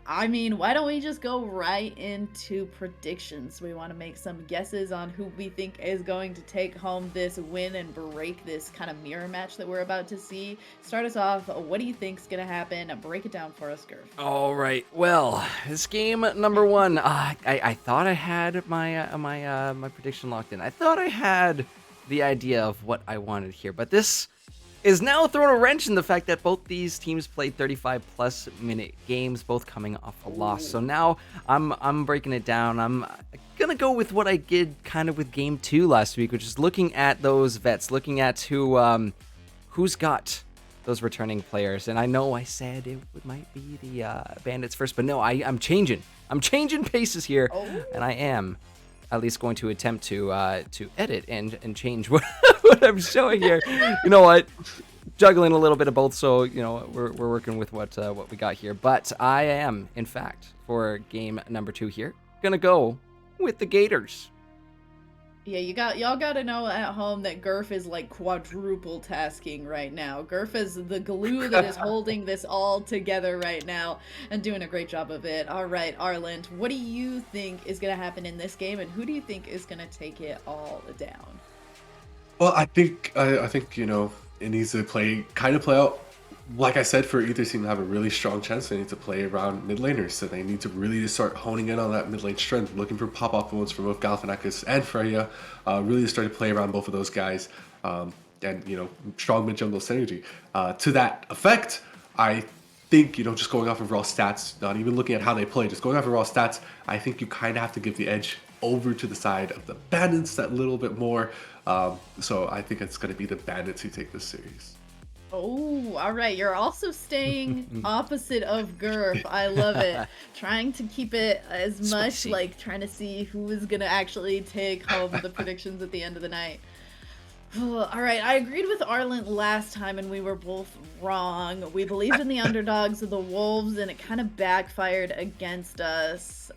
I mean, why don't we just go right into predictions? We want to make some guesses on who we think is going to take home this win and break this kind of mirror match that we're about to see. Start us off. What do you think's going to happen? Break it down for us, Gurf. All right. Well, this game number 1. I thought I had my prediction locked in. I thought I had the idea of what I wanted here, but this is now throwing a wrench in the fact that both these teams played 35+ minute games, both coming off a loss. So now I'm breaking it down. I'm gonna go with what I did kind of with game 2 last week, which is looking at those vets, looking at who's got those returning players. And I know I said it might be the Bandits first, but no, I'm changing. I'm changing paces here, and I am at least going to attempt to edit and change what I'm showing here. You know what? Juggling a little bit of both, so you know we're working with what we got here. But I am, in fact, for game number 2 here, gonna go with the Gators. Yeah, y'all got to know at home that Gurf is like quadruple tasking right now. Gurf is the glue that is holding this all together right now and doing a great job of it. All right, Arland, what do you think is going to happen in this game, and who do you think is going to take it all down? Well, I think it needs to play out. Like I said, for either team to have a really strong chance, they need to play around mid laners. So they need to really just start honing in on that mid lane strength, looking for pop-off moments from both Galifianakis and Freya. Really just start to play around both of those guys, and strong mid jungle synergy. To that effect, I think just going off of raw stats, not even looking at how they play, just going off of raw stats, I think you kind of have to give the edge over to the side of the Bandits that little bit more. So I think it's going to be the Bandits who take this series. Oh, all right. You're also staying opposite of Gurf. I love it. Trying to keep it as much Spicy. like trying to see who is going to actually take home the predictions at the end of the night. All right. I agreed with Arlen last time and we were both wrong. We believed in the underdogs of the Wolves and it kind of backfired against us.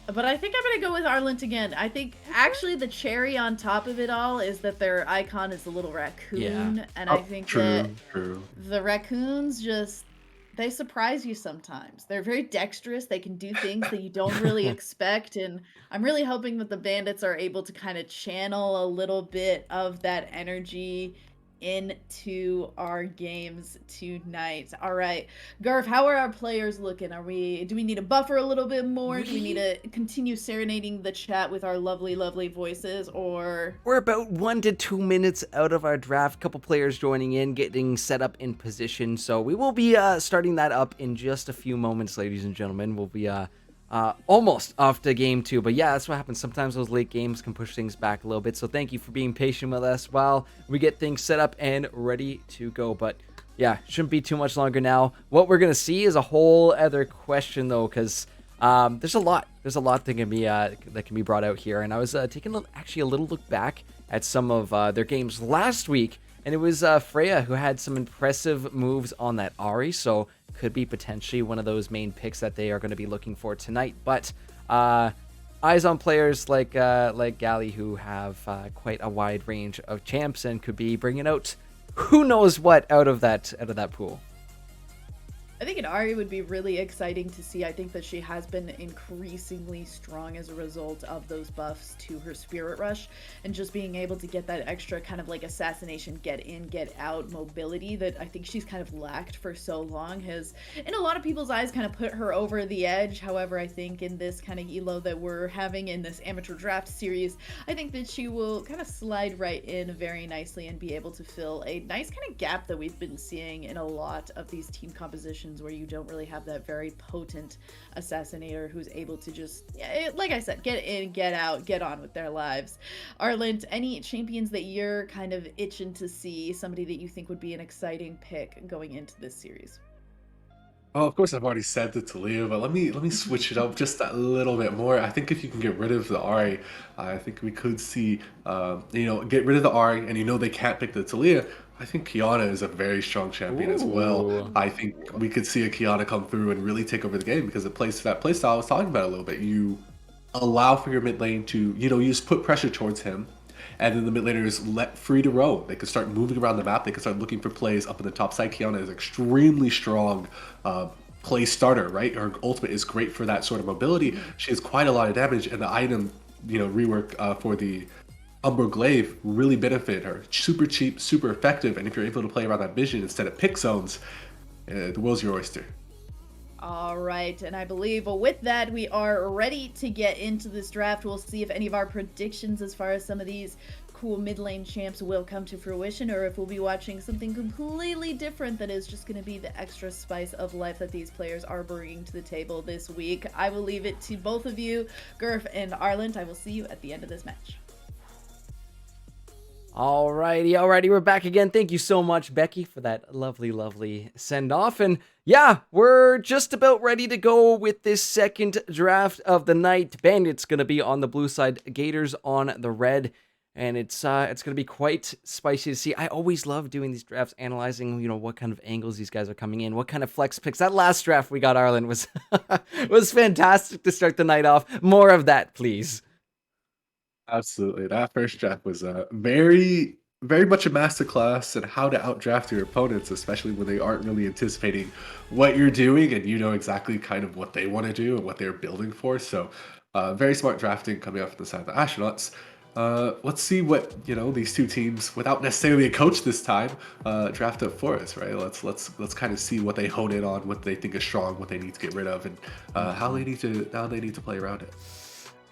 But I think I'm going to go with Arlent again. I think actually the cherry on top of it all is that their icon is a little raccoon. Yeah. And I think that True. the raccoons just, they surprise you sometimes. They're very dexterous. They can do things that you don't really expect. And I'm really hoping that the bandits are able to kind of channel a little bit of that energy into our games tonight. All right, Garf, how are our players looking? Do we need to buffer a little bit more? Do we need to continue serenading the chat with our lovely voices, or We're about 1 to 2 minutes out of our draft. Couple players joining in, getting set up in position. So we will be starting that up in just a few moments, ladies and gentlemen. We'll be almost off to game 2. But yeah, that's what happens. Sometimes those late games can push things back a little bit. So thank you for being patient with us while we get things set up and ready to go. But yeah, shouldn't be too much longer now. What we're going to see is a whole other question, though, because there's a lot that can be brought out here. And I was taking actually a little look back at some of their games last week. And it was Freya who had some impressive moves on that Ahri. So could be potentially one of those main picks that they are going to be looking for tonight. But eyes on players like Gally, who have quite a wide range of champs and could be bringing out who knows what out of that pool. I think an Ahri would be really exciting to see. I think that she has been increasingly strong as a result of those buffs to her Spirit Rush and just being able to get that extra kind of like assassination, get in, get out mobility that I think she's kind of lacked for so long has, in a lot of people's eyes, kind of put her over the edge. However, I think in this kind of elo that we're having in this amateur draft series, I think that she will kind of slide right in very nicely and be able to fill a nice kind of gap that we've been seeing in a lot of these team compositions where you don't really have that very potent assassinator who's able to just, like I said, get in, get out, get on with their lives. Arland, any champions that you're kind of itching to see, somebody that you think would be an exciting pick going into this series? Oh, of course, I've already said the Talia, but let me switch it up just a little bit more. I think if you can get rid of the Ari, I think we could see, get rid of the Ari, and they can't pick the Talia. I think Kiana is a very strong champion as well. Ooh. I think we could see a Kiana come through and really take over the game because it plays to that playstyle I was talking about a little bit. You allow for your mid lane to, you just put pressure towards him, and then the mid laners let free to roam. They can start moving around the map. They can start looking for plays up in the top side. Kiana is extremely strong play starter, right? Her ultimate is great for that sort of mobility. She has quite a lot of damage, and the item, rework for the Umbro Glaive really benefit her. Super cheap, super effective, and if you're able to play around that vision instead of pick zones, the world's your oyster. All right, and I believe with that, we are ready to get into this draft. We'll see if any of our predictions as far as some of these cool mid lane champs will come to fruition, or if we'll be watching something completely different that is just going to be the extra spice of life that these players are bringing to the table this week. I will leave it to both of you, Gurf and Arland. I will see you at the end of this match. Alrighty, we're back again. Thank you so much, Becky, for that lovely send-off. And yeah, we're just about ready to go with this second draft of the night. Bandit's gonna be on the blue side, Gators on the red, and it's gonna be quite spicy to see. I always love doing these drafts, analyzing, what kind of angles these guys are coming in, what kind of flex picks. That last draft we got, Arlen, was was fantastic to start the night off. More of that, please. Absolutely. That first draft was very, very much a masterclass in how to outdraft your opponents, especially when they aren't really anticipating what you're doing and you know exactly kind of what they want to do and what they're building for. So, very smart drafting coming out from the side of the Astronauts. Let's see what these two teams, without necessarily a coach this time, draft up for us. Right? Let's kind of see what they hone in on, what they think is strong, what they need to get rid of, and how they need to play around it.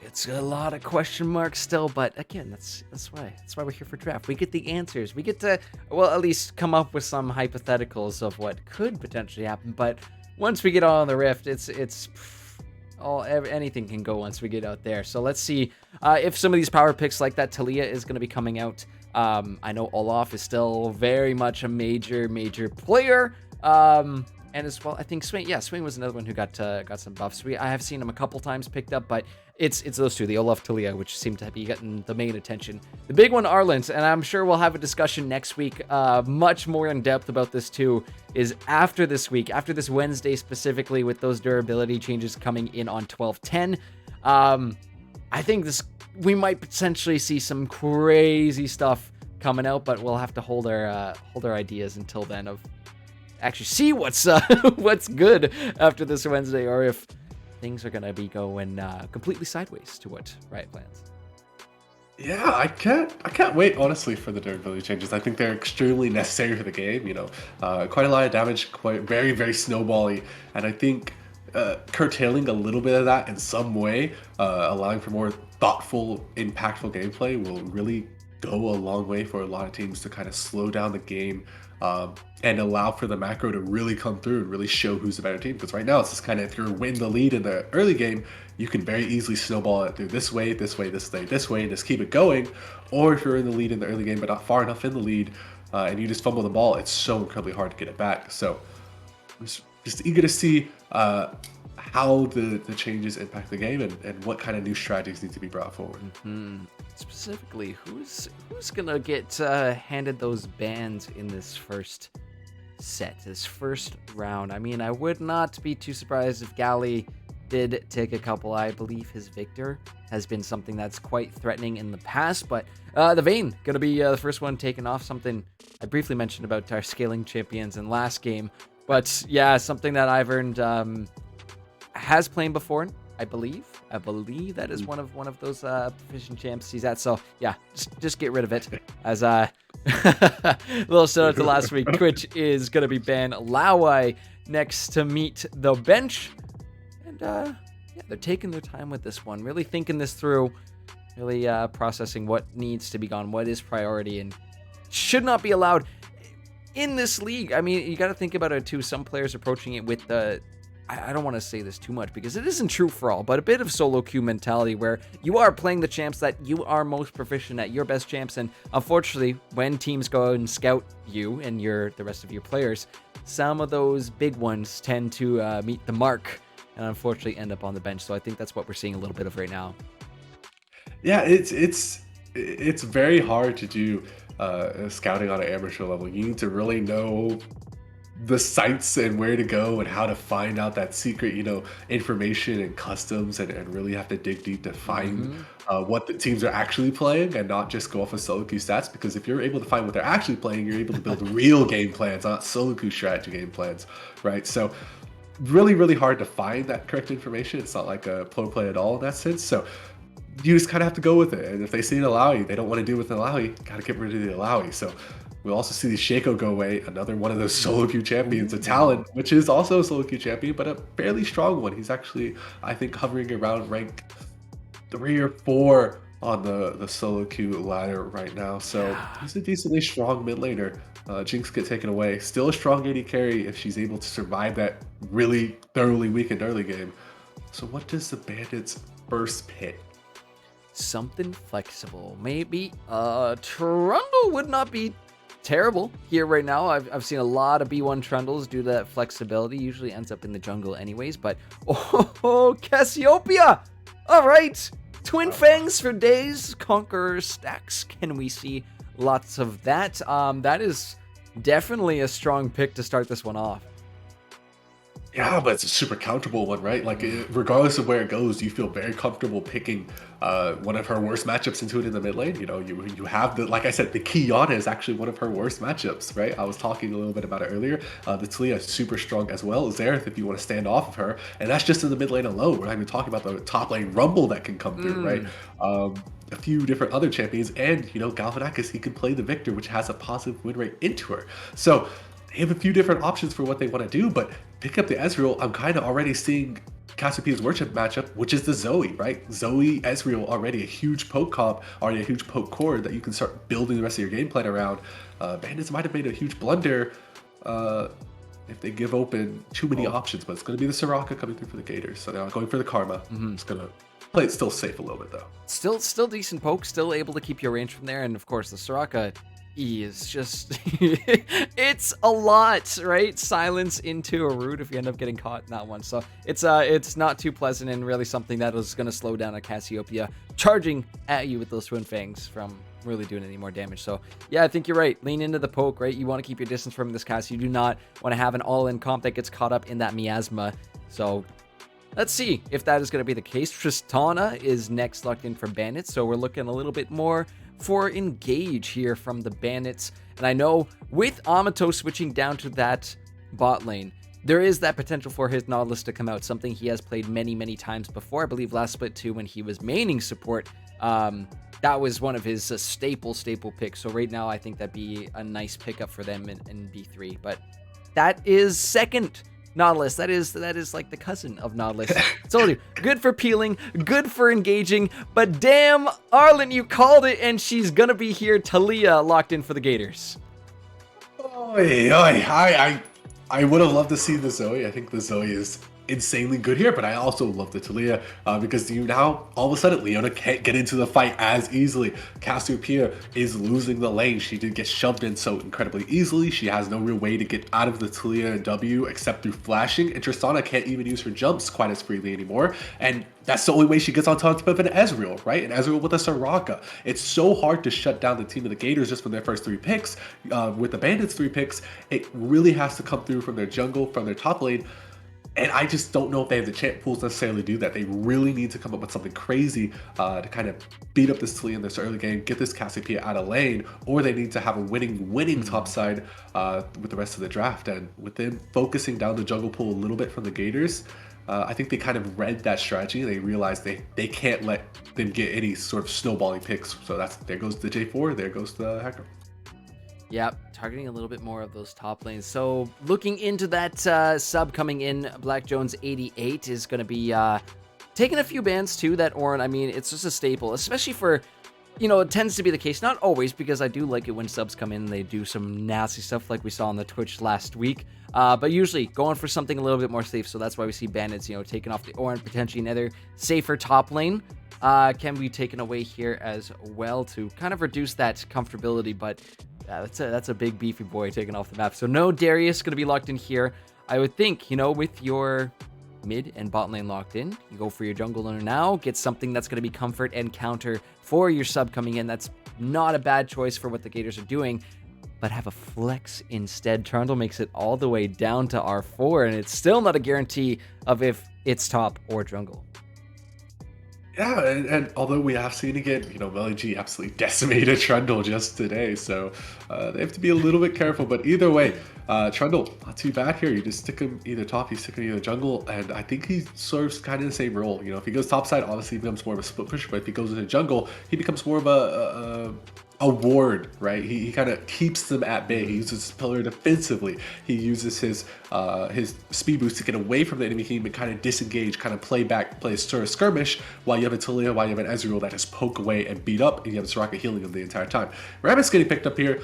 It's a lot of question marks still, but again, that's why we're here for draft. We get the answers. We get to, well, at least come up with some hypotheticals of what could potentially happen. But once we get on the rift, anything can go once we get out there. So let's see if some of these power picks like that Talia is going to be coming out. I know Olaf is still very much a major player. And as well, I think Swain was another one who got some buffs. I have seen him a couple times picked up, but it's those two, the Olaf Talia, which seem to be getting the main attention. The big one, Arlen's, and I'm sure we'll have a discussion next week, much more in depth about this too, is after this week, after this Wednesday specifically, with those durability changes coming in on 12-10. I think we might potentially see some crazy stuff coming out, but we'll have to hold our ideas until then of actually see what's good after this Wednesday, or if things are gonna be going completely sideways to what Riot plans. Yeah, I can't wait honestly for the durability changes. I think they're extremely necessary for the game. Quite a lot of damage, quite very snowbally, and I think curtailing a little bit of that in some way, allowing for more thoughtful, impactful gameplay will really go a long way for a lot of teams to kind of slow down the game. And allow for the macro to really come through and really show who's the better team. Because right now it's just kind of, if you're winning the lead in the early game, you can very easily snowball it through this way, and just keep it going. Or if you're in the lead in the early game but not far enough in the lead, and you just fumble the ball, it's so incredibly hard to get it back. So I'm just eager to see how the changes impact the game and what kind of new strategies need to be brought forward. Specifically, who's gonna get handed those bans in this first set, this first round? I mean, I would not be too surprised if Galley did take a couple. I believe his Victor has been something that's quite threatening in the past, but the Vayne gonna be the first one taken off. Something I briefly mentioned about our scaling champions in last game, but yeah, something that I've earned has played before. I believe that is one of those proficient champs he's at. So yeah, just get rid of it. As little shout out to last week, Twitch is gonna be ban Lawai next to meet the bench, and yeah, they're taking their time with this one, really thinking this through, really processing what needs to be gone, what is priority, and should not be allowed in this league. I mean, you got to think about it too. Some players approaching it with the, I don't want to say this too much because it isn't true for all, but a bit of solo queue mentality where you are playing the champs that you are most proficient at, your best champs, and unfortunately, when teams go out and scout you and the rest of your players, some of those big ones tend to meet the mark and unfortunately end up on the bench. So I think that's what we're seeing a little bit of right now. Yeah, it's very hard to do scouting on an amateur level. You need to really know the sites and where to go and how to find out that secret, information and customs, and really have to dig deep to find what the teams are actually playing and not just go off of solo queue stats. Because if you're able to find what they're actually playing, you're able to build real game plans, not solo queue strategy game plans, right? So really, really hard to find that correct information. It's not like a pro play at all in that sense. So you just kind of have to go with it. And if they see an Alawi, they don't want to do with an Alawi, got to get rid of the Alawi. So we'll also see the Shaco go away, another one of those solo queue champions, a Talon, which is also a solo queue champion, but a fairly strong one. He's actually, I think, hovering around rank 3 or 4 on the solo queue ladder right now. So he's a decently strong mid laner. Jinx get taken away. Still a strong AD carry if she's able to survive that really thoroughly weakened early game. So what does the Bandits first pick? Something flexible. Maybe Trundle would not be terrible here right now. I've seen a lot of B1 Trundles due to that flexibility. Usually ends up in the jungle anyways, but Cassiopeia! All right, Twin Fangs for days, Conqueror stacks. Can we see lots of that? That is definitely a strong pick to start this one off. Yeah, but it's a super countable one, right? Like, regardless of where it goes, you feel very comfortable picking one of her worst matchups into it in the mid lane. You have the, like I said, the Kiana is actually one of her worst matchups, right? I was talking a little bit about it earlier. The Talia is super strong as well. Xerath, if you want to stand off of her, and that's just in the mid lane alone. We're not even talking about the top lane Rumble that can come through, right? A few different other champions, and Galvanakis, he can play the Victor, which has a positive win rate into her. So they have a few different options for what they want to do, but pick up the Ezreal. I'm kind of already seeing Cassiopeia's worship matchup, which is the Zoe, right? Zoe, Ezreal, already a huge poke comp, already a huge poke core that you can start building the rest of your game plan around. Bandits might have made a huge blunder if they give open too many options, but it's going to be the Soraka coming through for the Gators, so they're not going for the Karma. It's going to play it still safe a little bit, though. Still decent poke, still able to keep your range from there, and of course the Soraka, he is just it's a lot, right? Silence into a root if you end up getting caught in that one. So it's not too pleasant, and really something that is going to slow down a Cassiopeia charging at you with those Twin Fangs from really doing any more damage. So yeah, I think you're right. Lean into the poke, right? You want to keep your distance from this Cass. You do not want to have an all-in comp that gets caught up in that miasma. So let's see if that is going to be the case. Tristana is next locked in for Bandits, so we're looking a little bit more for engage here from the Bandits. And I know with Amato switching down to that bot lane, there is that potential for his Nautilus to come out, something he has played many times before. I believe last split too, when he was maining support, that was one of his staple picks. So right now I think that'd be a nice pickup for them in B3. But that is second Nautilus. That is like the cousin of Nautilus. Told you, good for peeling, good for engaging, but damn, Arlen, you called it, and she's gonna be here. Talia locked in for the Gators. I would have loved to see the Zoe. I think the Zoe is insanely good here, but I also love the Talia because now all of a sudden Leona can't get into the fight as easily. Cassiopeia is losing the lane. She did get shoved in so incredibly easily. She has no real way to get out of the Talia W except through flashing, and Tristana can't even use her jumps quite as freely anymore, and that's the only way she gets on top of an Ezreal, right? An Ezreal with a Soraka. It's so hard to shut down the team of the Gators just from their first 3 picks. With the Bandits 3 picks, it really has to come through from their jungle, from their top lane. And I just don't know if they have the champ pools necessarily to do that. They really need to come up with something crazy to kind of beat up this Talia in this early game, get this Cassiopeia out of lane, or they need to have a winning top side with the rest of the draft. And with them focusing down the jungle pool a little bit from the Gators, I think they kind of read that strategy. They realized they can't let them get any sort of snowballing picks. So there goes the J4, there goes the Hacker. Yep, targeting a little bit more of those top lanes. So looking into that sub coming in, Black Jones 88 is going to be taking a few bans too. That Orin, I mean, it's just a staple, especially for, it tends to be the case. Not always, because I do like it when subs come in and they do some nasty stuff like we saw on the Twitch last week. But usually going for something a little bit more safe. So that's why we see Bandits, taking off the Orin, potentially another safer top lane. can be taken away here as well to kind of reduce that comfortability. But that's a big beefy boy taken off the map. So no Darius going to be locked in here. I would think, with your mid and bot lane locked in, you go for your jungler now, get something that's going to be comfort and counter for your sub coming in. That's not a bad choice for what the Gators are doing, but have a flex instead. Trundle makes it all the way down to R4, and it's still not a guarantee of if it's top or jungle. Yeah, and although we have seen again, Melly G absolutely decimated Trundle just today, so they have to be a little bit careful. But either way, Trundle, not too bad here. You just stick him either top, you stick him either jungle, and I think he serves kind of the same role. If he goes top side, obviously he becomes more of a split pusher, but if he goes into jungle, he becomes more of a ward, right? He kind of keeps them at bay. He uses his pillar defensively. He uses his speed boost to get away from the enemy team and kind of disengage, kind of play a skirmish, while you have a Talia, while you have an Ezreal that just poke away and beat up, and you have Soraka healing him the entire time. Rammus getting picked up here.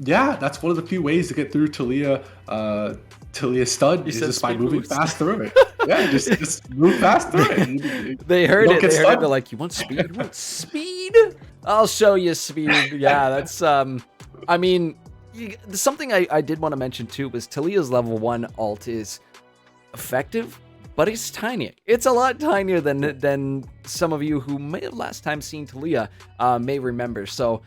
Yeah, that's one of the few ways to get through Talia. Talia's stun is just by moving fast through it. Yeah, just move fast through it. They heard it. They're like, you want speed? You want speed? I'll show you speed. Yeah, that's something I did want to mention too was Talia's level 1 ult is effective, but it's tiny. It's a lot tinier than some of you who may have last time seen Talia may remember. So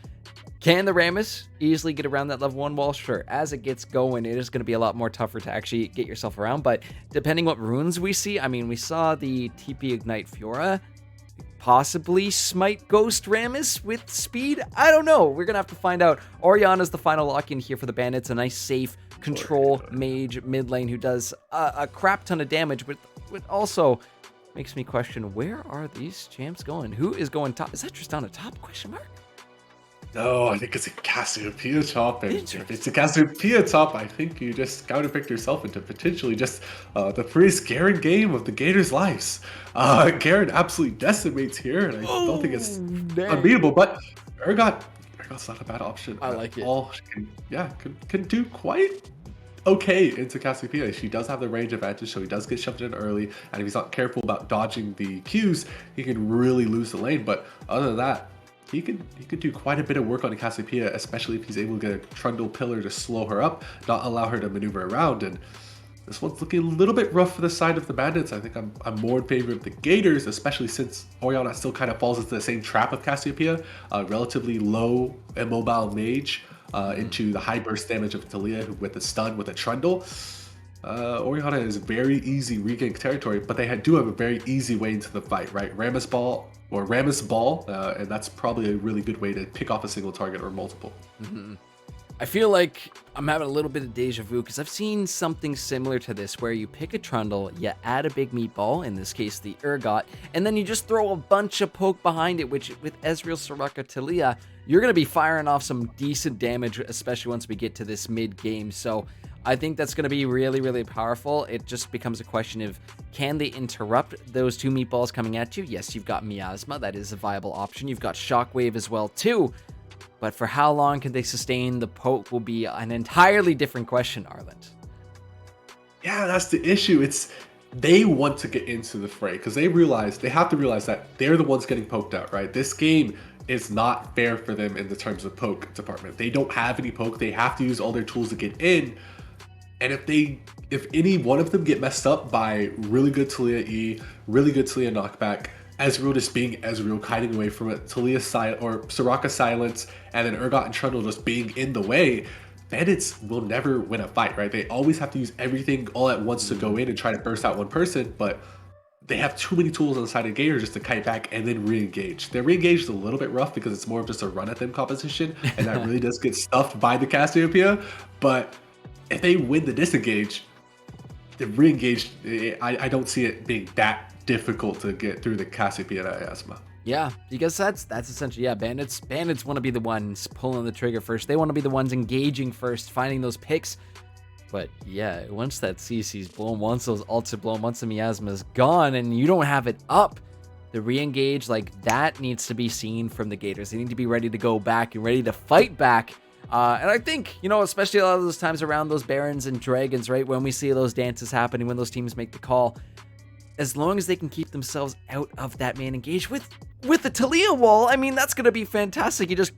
can the Rammus easily get around that level 1 wall? Sure. As it gets going, it is going to be a lot more tougher to actually get yourself around. But depending what runes we see, we saw the TP Ignite Fiora possibly smite Ghost Rammus with speed. I don't know. We're going to have to find out. Orianna's the final lock-in here for the Bandits. A nice, safe control mage mid lane who does a crap ton of damage, but also makes me question, where are these champs going? Who is going top? Is that Tristana top? Question mark? No, I think it's a Cassiopeia top, and if it's a Cassiopeia top, I think you just counterpicked yourself into potentially just the freest Garen game of the Gators' lives. Garen absolutely decimates here, and I don't think it's unbeatable, but Urgot's not a bad option. I like it. All can do quite okay into Cassiopeia. She does have the range advantage, so he does get shoved in early, and if he's not careful about dodging the Qs, he can really lose the lane. But other than that, he could do quite a bit of work on Cassiopeia, especially if he's able to get a Trundle pillar to slow her up, not allow her to maneuver around. And this one's looking a little bit rough for the side of the Bandits. I think I'm more in favor of the Gators, especially since Orianna still kind of falls into the same trap of Cassiopeia, relatively low immobile mage into the high burst damage of Talia with a stun with a Trundle. Orianna is very easy regank territory, but they do have a very easy way into the fight, right? Rammus Ball, and that's probably a really good way to pick off a single target or multiple. I feel like I'm having a little bit of deja vu because I've seen something similar to this where you pick a Trundle, you add a big meatball, in this case the Urgot, and then you just throw a bunch of poke behind it, which with Ezreal, Soraka, Talia, you're going to be firing off some decent damage, especially once we get to this mid game. So I think that's going to be really, really powerful. It just becomes a question of, can they interrupt those two meatballs coming at you? Yes, you've got Miasma. That is a viable option. You've got Shockwave as well, too. But for how long can they sustain the poke will be an entirely different question, Arland. Yeah, that's the issue. They want to get into the fray because they have to realize that they're the ones getting poked out, right? This game is not fair for them in the terms of poke department. They don't have any poke. They have to use all their tools to get in. And if any one of them get messed up by really good Talia E, really good Talia knockback, Ezreal just being Ezreal, kiting away from it, Talia or Soraka silence, and then Urgot and Trundle just being in the way, Bandits will never win a fight, right? They always have to use everything all at once to go in and try to burst out one person, but they have too many tools on the side of Gator just to kite back and then re-engage. Their re-engage is a little bit rough because it's more of just a run at them composition, and that really does get stuffed by the Cassiopeia, but if they win the disengage, the re-engage, I don't see it being that difficult to get through the Cassiopeia Miasma. Yeah, because that's essentially, Bandits want to be the ones pulling the trigger first. They want to be the ones engaging first, finding those picks. But yeah, once that CC's blown, once those ults are blown, once the Miasma's gone and you don't have it up, the re-engage, like that needs to be seen from the Gators. They need to be ready to go back and ready to fight back. And I think, especially a lot of those times around those Barons and Dragons, right, when we see those dances happening, when those teams make the call, as long as they can keep themselves out of that main engage with the Talia wall, I mean, that's going to be fantastic. You just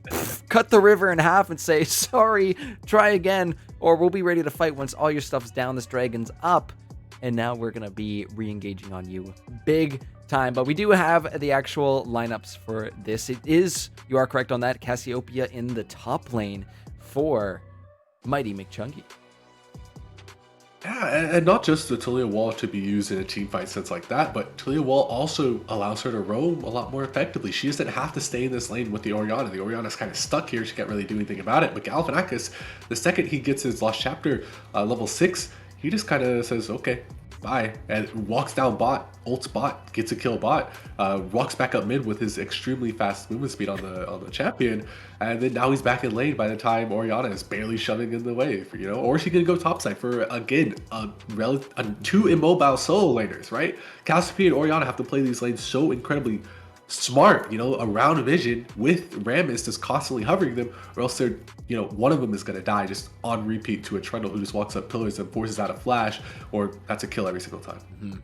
cut the river in half and say, sorry, try again, or we'll be ready to fight once all your stuff's down, this dragon's up, and now we're going to be re-engaging on you big time. But we do have the actual lineups for this. It is, you are correct on that, Cassiopeia in the top lane for Mighty McChunky. Yeah, and not just the Talia wall to be used in a team fight sense like that, but Talia wall also allows her to roam a lot more effectively. She doesn't have to stay in this lane with the Orianna. The Orianna's kind of stuck here. She can't really do anything about it. But Galifianakis, the second he gets his Lost Chapter level 6, he just kind of says, okay, bye, and walks down bot, ults bot, gets a kill bot, walks back up mid with his extremely fast movement speed on the champion, and then now he's back in lane by the time Orianna is barely shoving in the wave, you know, or she could go topside for, again, two immobile solo laners, right? Cassiopeia and Orianna have to play these lanes so incredibly smart, you know, around vision with Rammus just constantly hovering them, or else they're, you know, one of them is going to die just on repeat to a Trundle who just walks up pillars and forces out a flash, or that's a kill every single time.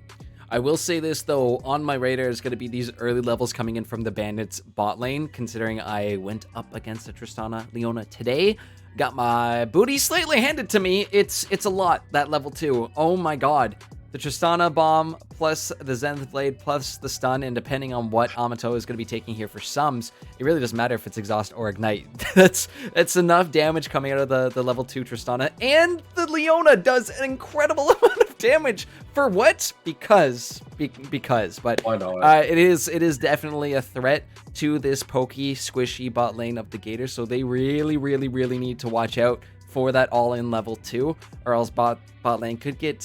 I will say this though, on my radar is going to be these early levels coming in from the Bandits bot lane, considering I went up against the Tristana Leona today. Got my booty slightly handed to me. It's a lot, that level 2. Oh my god. The Tristana bomb plus the Zenith Blade plus the stun, and depending on what Amato is going to be taking here for sums, it really doesn't matter if it's exhaust or ignite. That's enough damage coming out of the level 2 Tristana, and the Leona does an incredible amount of damage. For what? Because. But Why not? it is definitely a threat to this pokey, squishy bot lane of the Gators, so they really need to watch out for that all-in level 2, or else bot lane could get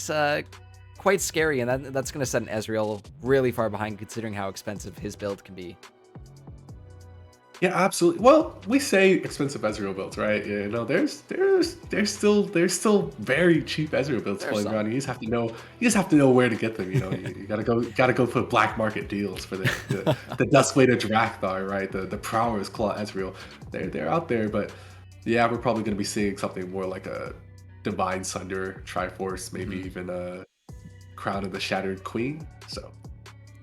quite scary, and that's going to set an Ezreal really far behind, considering how expensive his build can be. Yeah, absolutely. Well, we say expensive Ezreal builds, right? You know, there's still very cheap Ezreal builds floating around. You just have to know where to get them. You know, you gotta go for black market deals for the Duskblade Drakthar, right? The Prowler's Claw Ezreal. They're out there, but yeah, we're probably gonna be seeing something more like a Divine Sunder, Triforce, maybe even a Crown of the Shattered Queen. So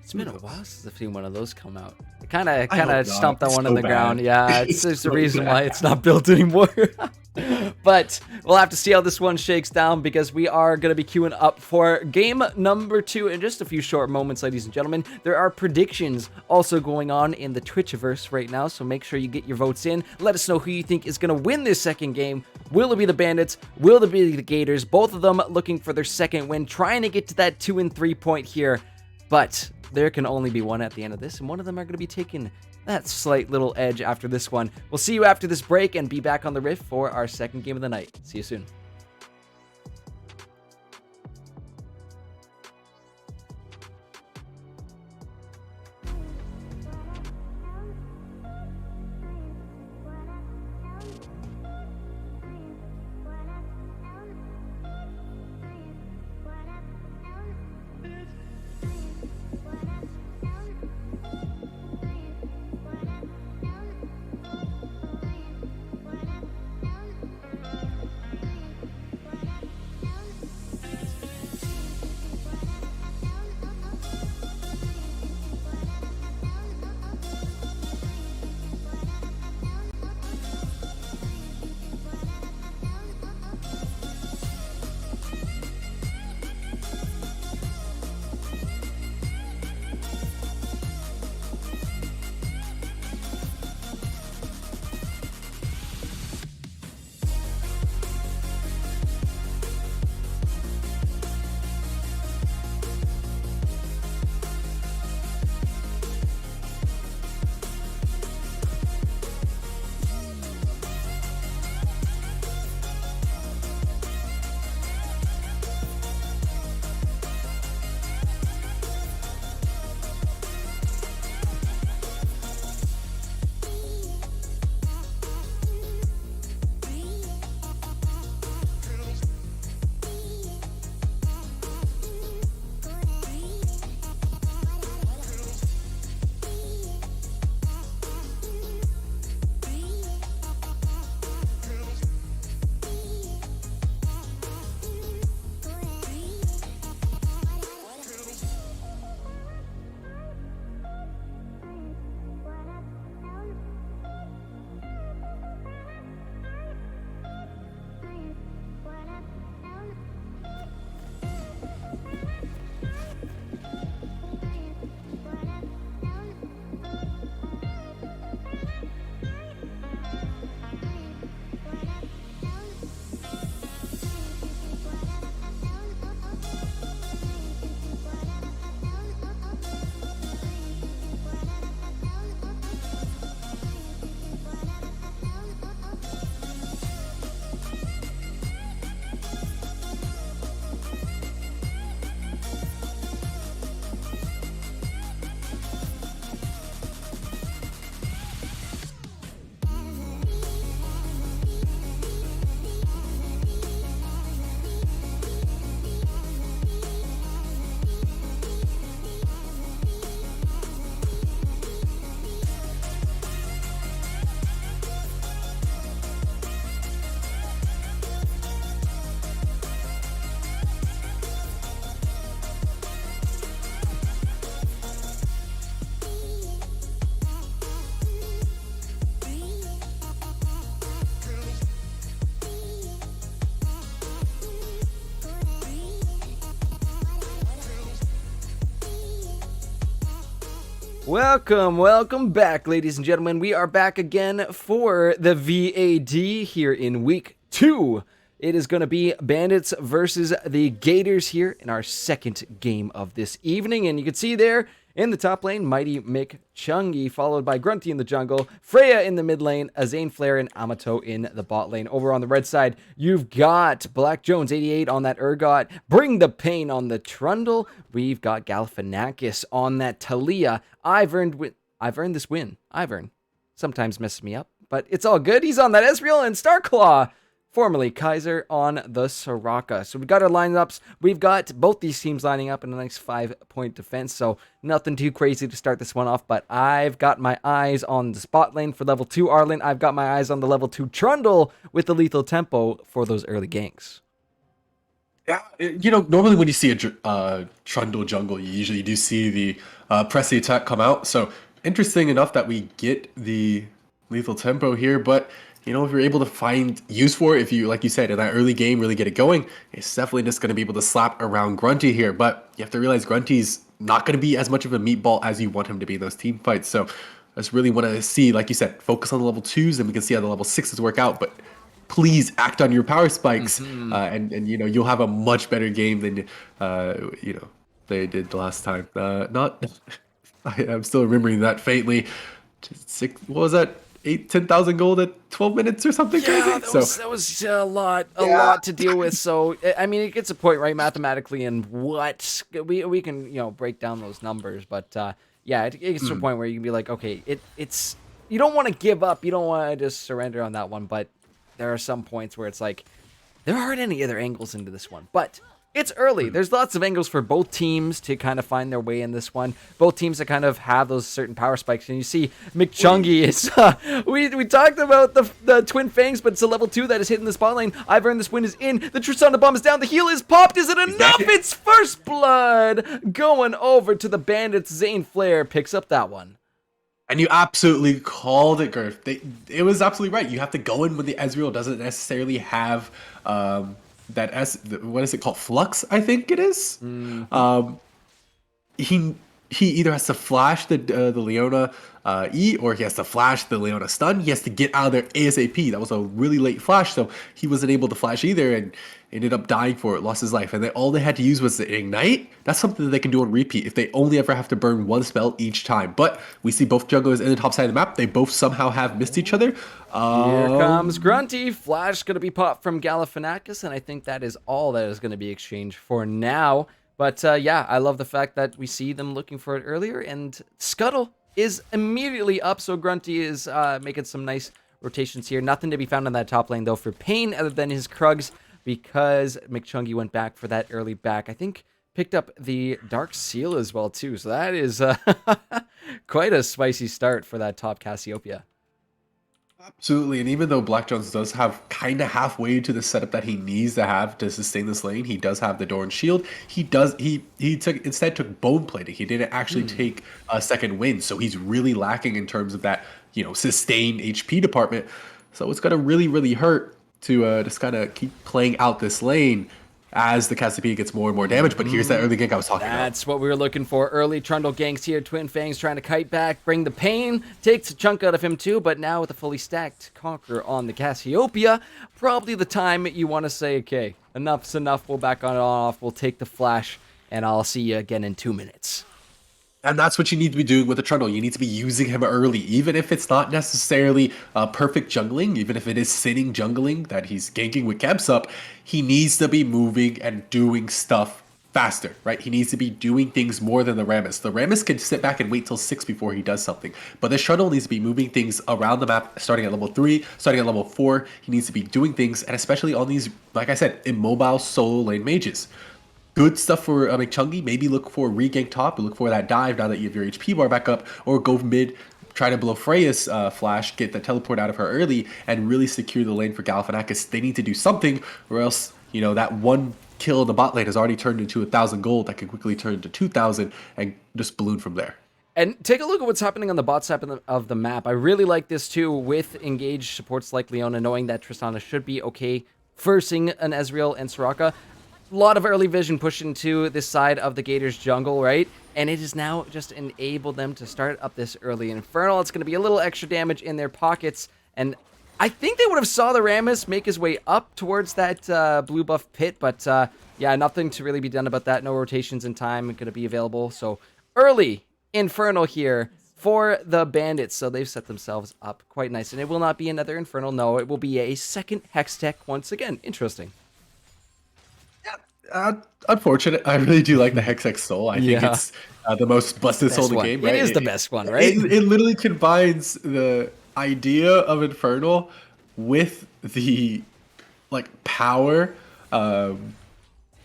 it's been a while since I've seen one of those come out. It kind of stomped that one in the ground. Yeah, it's the reason why it's not built anymore. But we'll have to see how this one shakes down, because we are going to be queuing up for game number 2 in just a few short moments, ladies and gentlemen. There are predictions also going on in the Twitchiverse right now, so make sure you get your votes in. Let us know who you think is going to win this second game. Will it be the Bandits? Will it be the Gators? Both of them looking for their second win, trying to get to that 2 and 3 point here. But there can only be one at the end of this, and one of them are going to be taking that slight little edge after this one. We'll see you after this break and be back on the Rift for our second game of the night. See you soon. Welcome back, ladies and gentlemen. We are back again for the VAD here in week 2. It is going to be Bandits versus the Gators here in our second game of this evening. And you can see there in the top lane, Mighty Mick Chungi, followed by Grunty in the jungle, Freya in the mid lane, Azane Flare, and Amato in the bot lane. Over on the red side, you've got Black Jones 88 on that Urgot, Bring the Pain on the Trundle. We've got Galifianakis on that Talia. I've earned this win. Ivern sometimes messes me up, but it's all good. He's on that Ezreal, and Starclaw, formerly Kaiser, on the Soraka. So we've got our lineups. We've got both these teams lining up in a nice 5-point defense, so nothing too crazy to start this one off, but I've got my eyes on the spot lane for level 2 Arlen. I've got my eyes on the level 2 Trundle with the lethal tempo for those early ganks. Yeah, normally when you see a Trundle jungle, you usually do see the press the attack come out. So interesting enough that we get the lethal tempo here, but if you're able to find use for it, if you, like you said, in that early game, really get it going, it's definitely just going to be able to slap around Grunty here. But you have to realize Grunty's not going to be as much of a meatball as you want him to be in those team fights. So I just really want to see, like you said, focus on the level 2s, and we can see how the level 6s work out. But please act on your power spikes, and you'll have a much better game than they did the last time. I'm still remembering that faintly. What was that? 10,000 gold at 12 minutes or something crazy? That was a lot to deal with. So I mean, it gets a point, right, mathematically, and what we can break down those numbers, but it gets to a point where you can be like, okay, it's you don't want to give up, you don't want to just surrender on that one, but there are some points where it's like there aren't any other angles into this one, but it's early. There's lots of angles for both teams to kind of find their way in this one. Both teams that kind of have those certain power spikes. And you see McChungy is... we talked about the Twin Fangs, but it's a level 2 that is hitting the spot lane. I've earned this win is in. The Tristana bomb is down. The heal is popped. Is it enough? It's first blood going over to the Bandits. Zane Flare picks up that one. And you absolutely called it, Girth. It was absolutely right. You have to go in when the Ezreal doesn't necessarily have... what is it called? Flux, I think it is. He either has to flash the Leona E, or he has to flash the Leona stun. He has to get out of there ASAP. That was a really late flash, so he wasn't able to flash either, and ended up dying for it, lost his life. And then all they had to use was the ignite. That's something that they can do on repeat if they only ever have to burn one spell each time. But we see both junglers in the top side of the map. They both somehow have missed each other. Here comes Grunty. Flash going to be popped from Galifianakis, and I think that is all that is going to be exchanged for now. But I love the fact that we see them looking for it earlier, and Scuttle is immediately up, so Grunty is making some nice rotations here. Nothing to be found on that top lane, though, for Pain, other than his Krugs, because McChungy went back for that early back. I think picked up the Dark Seal as well, too, so that is quite a spicy start for that top Cassiopeia. Absolutely, and even though Black Jones does have kind of halfway to the setup that he needs to have to sustain this lane, he does have the Doran Shield. He instead took Bone Plating. He didn't actually take a second wind, so he's really lacking in terms of that sustained HP department. So it's gonna really hurt to just kind of keep playing out this lane as the Cassiopeia gets more and more damage. But here's that early gank I was talking about. That's what we were looking for. Early Trundle ganks here. Twin Fangs trying to kite back, bring the Pain. Takes a chunk out of him too, but now with a fully stacked Conqueror on the Cassiopeia, probably the time you want to say, okay, enough's enough. We'll back on it off. We'll take the flash, and I'll see you again in 2 minutes. And that's what you need to be doing with the Trundle. You need to be using him early, even if it's not necessarily perfect jungling, even if it is sitting jungling that he's ganking with Kebs up, he needs to be moving and doing stuff faster, right? He needs to be doing things more than the Rammus. The Rammus can sit back and wait till 6 before he does something, but the Trundle needs to be moving things around the map, starting at level 3, starting at level 4. He needs to be doing things, and especially on these, like I said, immobile solo lane mages. Good stuff for McChungy. Maybe look for regank top, look for that dive now that you have your HP bar back up, or go mid, try to blow Freya's flash, get the teleport out of her early, and really secure the lane for Galifianakis. They need to do something, or else, that one kill in the bot lane has already turned into 1,000 gold that can quickly turn into 2,000 and just balloon from there. And take a look at what's happening on the bot side of the map. I really like this too, with engaged supports like Leona, knowing that Tristana should be okay versing an Ezreal and Soraka. lot of early vision pushed into this side of the Gators jungle, right? And it has now just enabled them to start up this early Infernal. It's going to be a little extra damage in their pockets. And I think they would have saw the Rammus make his way up towards that blue buff pit. But yeah, nothing to really be done about that. No rotations in time going to be available. So early Infernal here for the Bandits. So they've set themselves up quite nice. And it will not be another Infernal. No, it will be a second Hex Tech once again. Interesting. Unfortunate. I really do like the Hexx Soul. I think it's the most busted soul in the game, right? It is the best one, right? It literally combines the idea of Infernal with the power of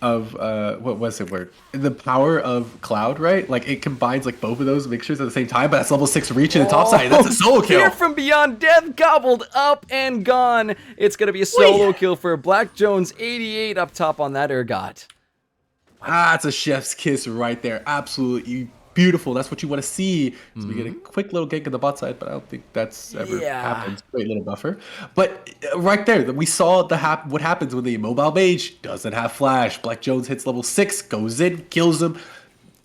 what was the word? The power of Cloud, right? Like it combines like both of those mixtures at the same time, but that's level 6 reach in the top side. That's a solo kill. Here from beyond, death gobbled up and gone. It's gonna be a solo kill for Black Jones 88 up top on that Urgot. That's a chef's kiss right there. Absolutely beautiful. That's what you want to see. So we get a quick little gank on the bot side, but I don't think that's ever happened. Great little buffer. But right there, we saw what happens when the immobile mage doesn't have flash. Black Jones hits level 6, goes in, kills him.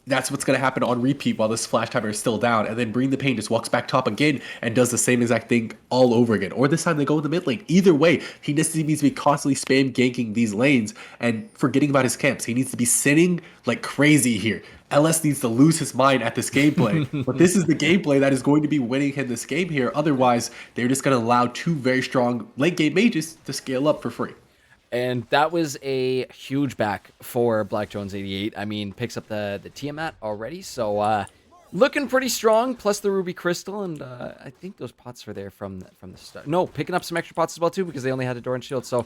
That's what's going to happen on repeat while this flash timer is still down. And then Bring the Pain just walks back top again and does the same exact thing all over again. Or this time they go in the mid lane. Either way, he needs to be constantly spam ganking these lanes and forgetting about his camps. He needs to be sinning like crazy here. LS needs to lose his mind at this gameplay. But this is the gameplay that is going to be winning him this game here. Otherwise, they're just going to allow two very strong late game mages to scale up for free. And that was a huge back for Black Jones 88. I mean, picks up the Tiamat already, so looking pretty strong. Plus the Ruby Crystal, and I think those pots were there from the start. No, picking up some extra pots as well too because they only had a Door and Shield. So a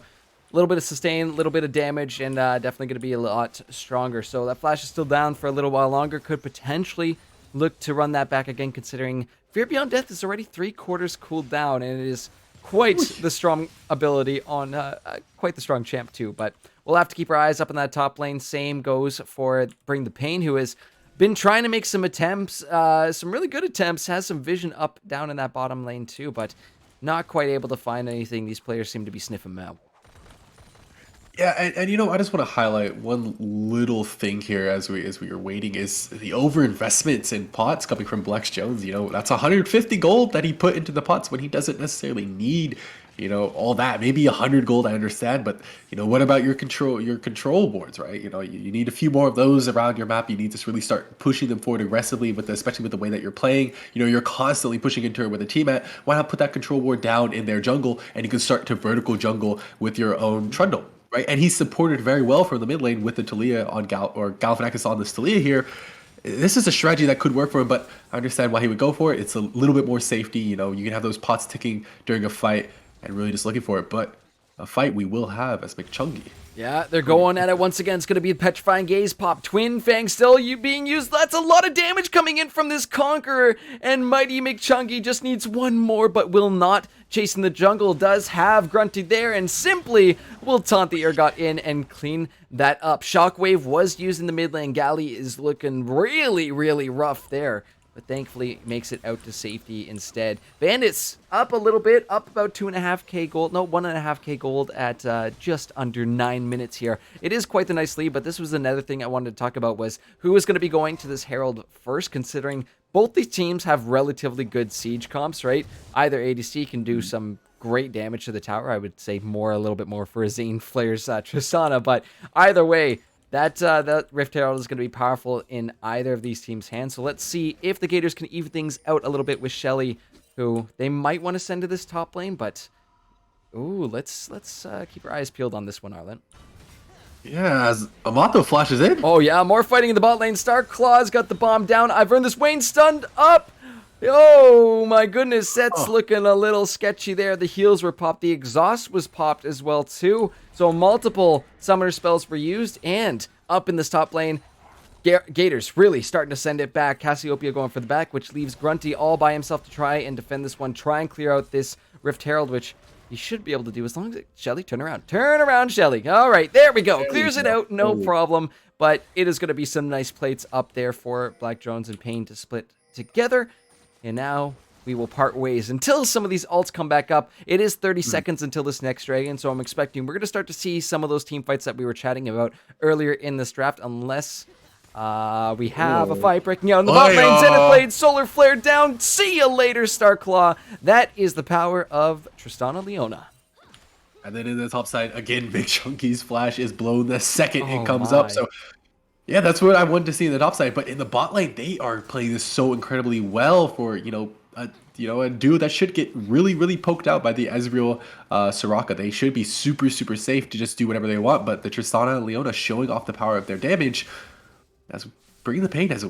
little bit of sustain, a little bit of damage, and definitely going to be a lot stronger. So that flash is still down for a little while longer. Could potentially look to run that back again, considering Fear Beyond Death is already 3/4 cooled down, and it is quite the strong ability on quite the strong champ too. But we'll have to keep our eyes up in that top lane. Same goes for Bring the Pain, who has been trying to make some attempts, some really good attempts, has some vision up down in that bottom lane too, but not quite able to find anything. These players seem to be sniffing them out. Yeah, and you know, I just want to highlight one little thing here as we are waiting is the overinvestments in pots coming from Black Jones. You know, that's 150 gold that he put into the pots when he doesn't necessarily need, you know, all that. Maybe 100 gold, I understand, but you know, what about your control boards, right? You know, you need a few more of those around your map. You need to really start pushing them forward aggressively, especially with the way that you're playing. You know, you're constantly pushing into it with a team at. Why not put that control board down in their jungle, and you can start to vertical jungle with your own Trundle. Right, and he's supported very well from the mid lane with the Talia on Galifianakis on this Talia here. This is a strategy that could work for him, but I understand why he would go for it. It's a little bit more safety. You know, you can have those pots ticking during a fight and really just looking for it. But a fight we will have as McChungy. Yeah, they're going at it once again. It's going to be a Petrifying Gaze pop. Twin Fang still being used. That's a lot of damage coming in from this Conqueror. And Mighty McChungy just needs one more, but will not. Chasing the jungle does have Grunty there and simply will taunt the Urgot in and clean that up. Shockwave was used in the mid lane. Galley is looking really, really rough there, but thankfully makes it out to safety instead. Bandits up a little bit, up about 2.5k gold. No, 1.5k gold at just under 9 minutes here. It is quite the nice lead, but this was another thing I wanted to talk about was who was going to be going to this Herald first, considering both these teams have relatively good siege comps, right? Either ADC can do some great damage to the tower. I would say a little bit more for Zane Flair's Tristana, but either way, that Rift Herald is going to be powerful in either of these teams' hands. So let's see if the Gators can even things out a little bit with Shelly, who they might want to send to this top lane, but ooh, let's keep our eyes peeled on this one, Arlen. Yeah, as Amato flashes in. Oh yeah, more fighting in the bot lane. Starclaw's got the bomb down. I've earned this. Wayne stunned up. Oh my goodness, Set's looking a little sketchy there. The heals were popped. The exhaust was popped as well too. So multiple summoner spells were used, and up in this top lane, Gators really starting to send it back. Cassiopeia going for the back, which leaves Grunty all by himself to try and defend this one. Try and clear out this Rift Herald, which he should be able to do as long as Shelly, turn around. Turn around, Shelly. All right, there we go. Clears it out, no problem. But it is going to be some nice plates up there for Black Jones and Pain to split together. And now we will part ways until some of these alts come back up. It is 30 seconds until this next dragon, so I'm expecting we're going to start to see some of those team fights that we were chatting about earlier in this draft, unless we have a fight breaking out in the bot lane. Zenith Blade, Solar Flare down. See you later, Starclaw. That is the power of Tristana Leona. And then in the top side, again, Big Chunky's flash is blown the second it comes up. So, yeah, that's what I wanted to see in the top side. But in the bot lane, they are playing this so incredibly well for, a duo that should get really, really poked out by the Ezreal Soraka. They should be super, super safe to just do whatever they want. But the Tristana and Leona showing off the power of their damage, as Bringing the Pain has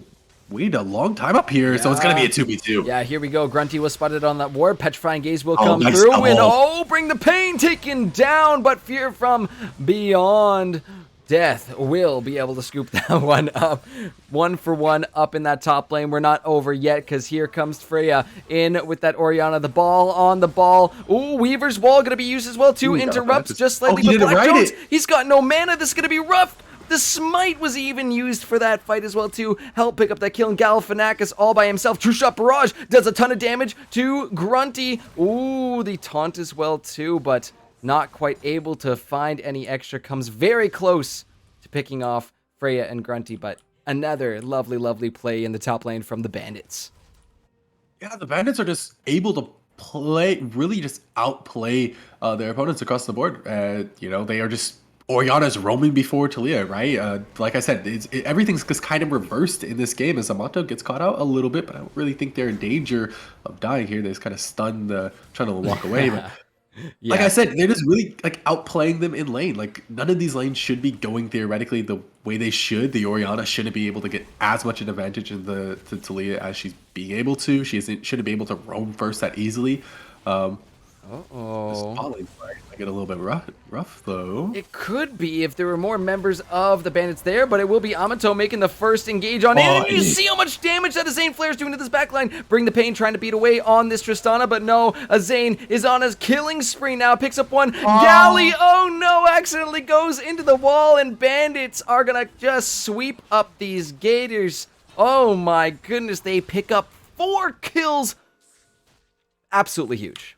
waited a long time up here, so it's going to be a 2v2. Yeah, here we go. Grunty was spotted on that ward. Petrifying Gaze will come through. And Bring the Pain taken down, but Fear from Beyond Death will be able to scoop that one up. 1-for-1 up in that top lane. We're not over yet, because here comes Freya in with that Orianna. The ball on the ball. Ooh, Weaver's Wall going to be used as well, too. Interrupts just slightly. But Black Jones, he's got no mana. This is going to be rough. The smite was even used for that fight as well to help pick up that kill. And Galifianakis all by himself. True Shot Barrage does a ton of damage to Grunty. Ooh, the taunt as well too, but not quite able to find any extra. Comes very close to picking off Freya and Grunty, but another lovely, lovely play in the top lane from the Bandits. Yeah, the Bandits are just able to really just outplay their opponents across the board. They are just... Orianna's roaming before Talia, right? Like I said, everything's just kind of reversed in this game as Amato gets caught out a little bit, but I don't really think they're in danger of dying here. They're just kind of stunned, trying to walk away. But like I said, they're just really outplaying them in lane. Like, none of these lanes should be going theoretically the way they should. The Orianna shouldn't be able to get as much an advantage in to Talia as she's being able to. She shouldn't be able to roam first that easily. I get a little bit rough though. It could be if there were more members of the Bandits there, but it will be Amato making the first engage on it. And you see how much damage that Azane Flare's doing to this backline. Bring the Pain trying to beat away on this Tristana, but no, Azane is on his killing spree now. Picks up one. Galley, oh no, accidentally goes into the wall, and Bandits are gonna just sweep up these Gators. Oh my goodness, they pick up 4 kills. Absolutely huge.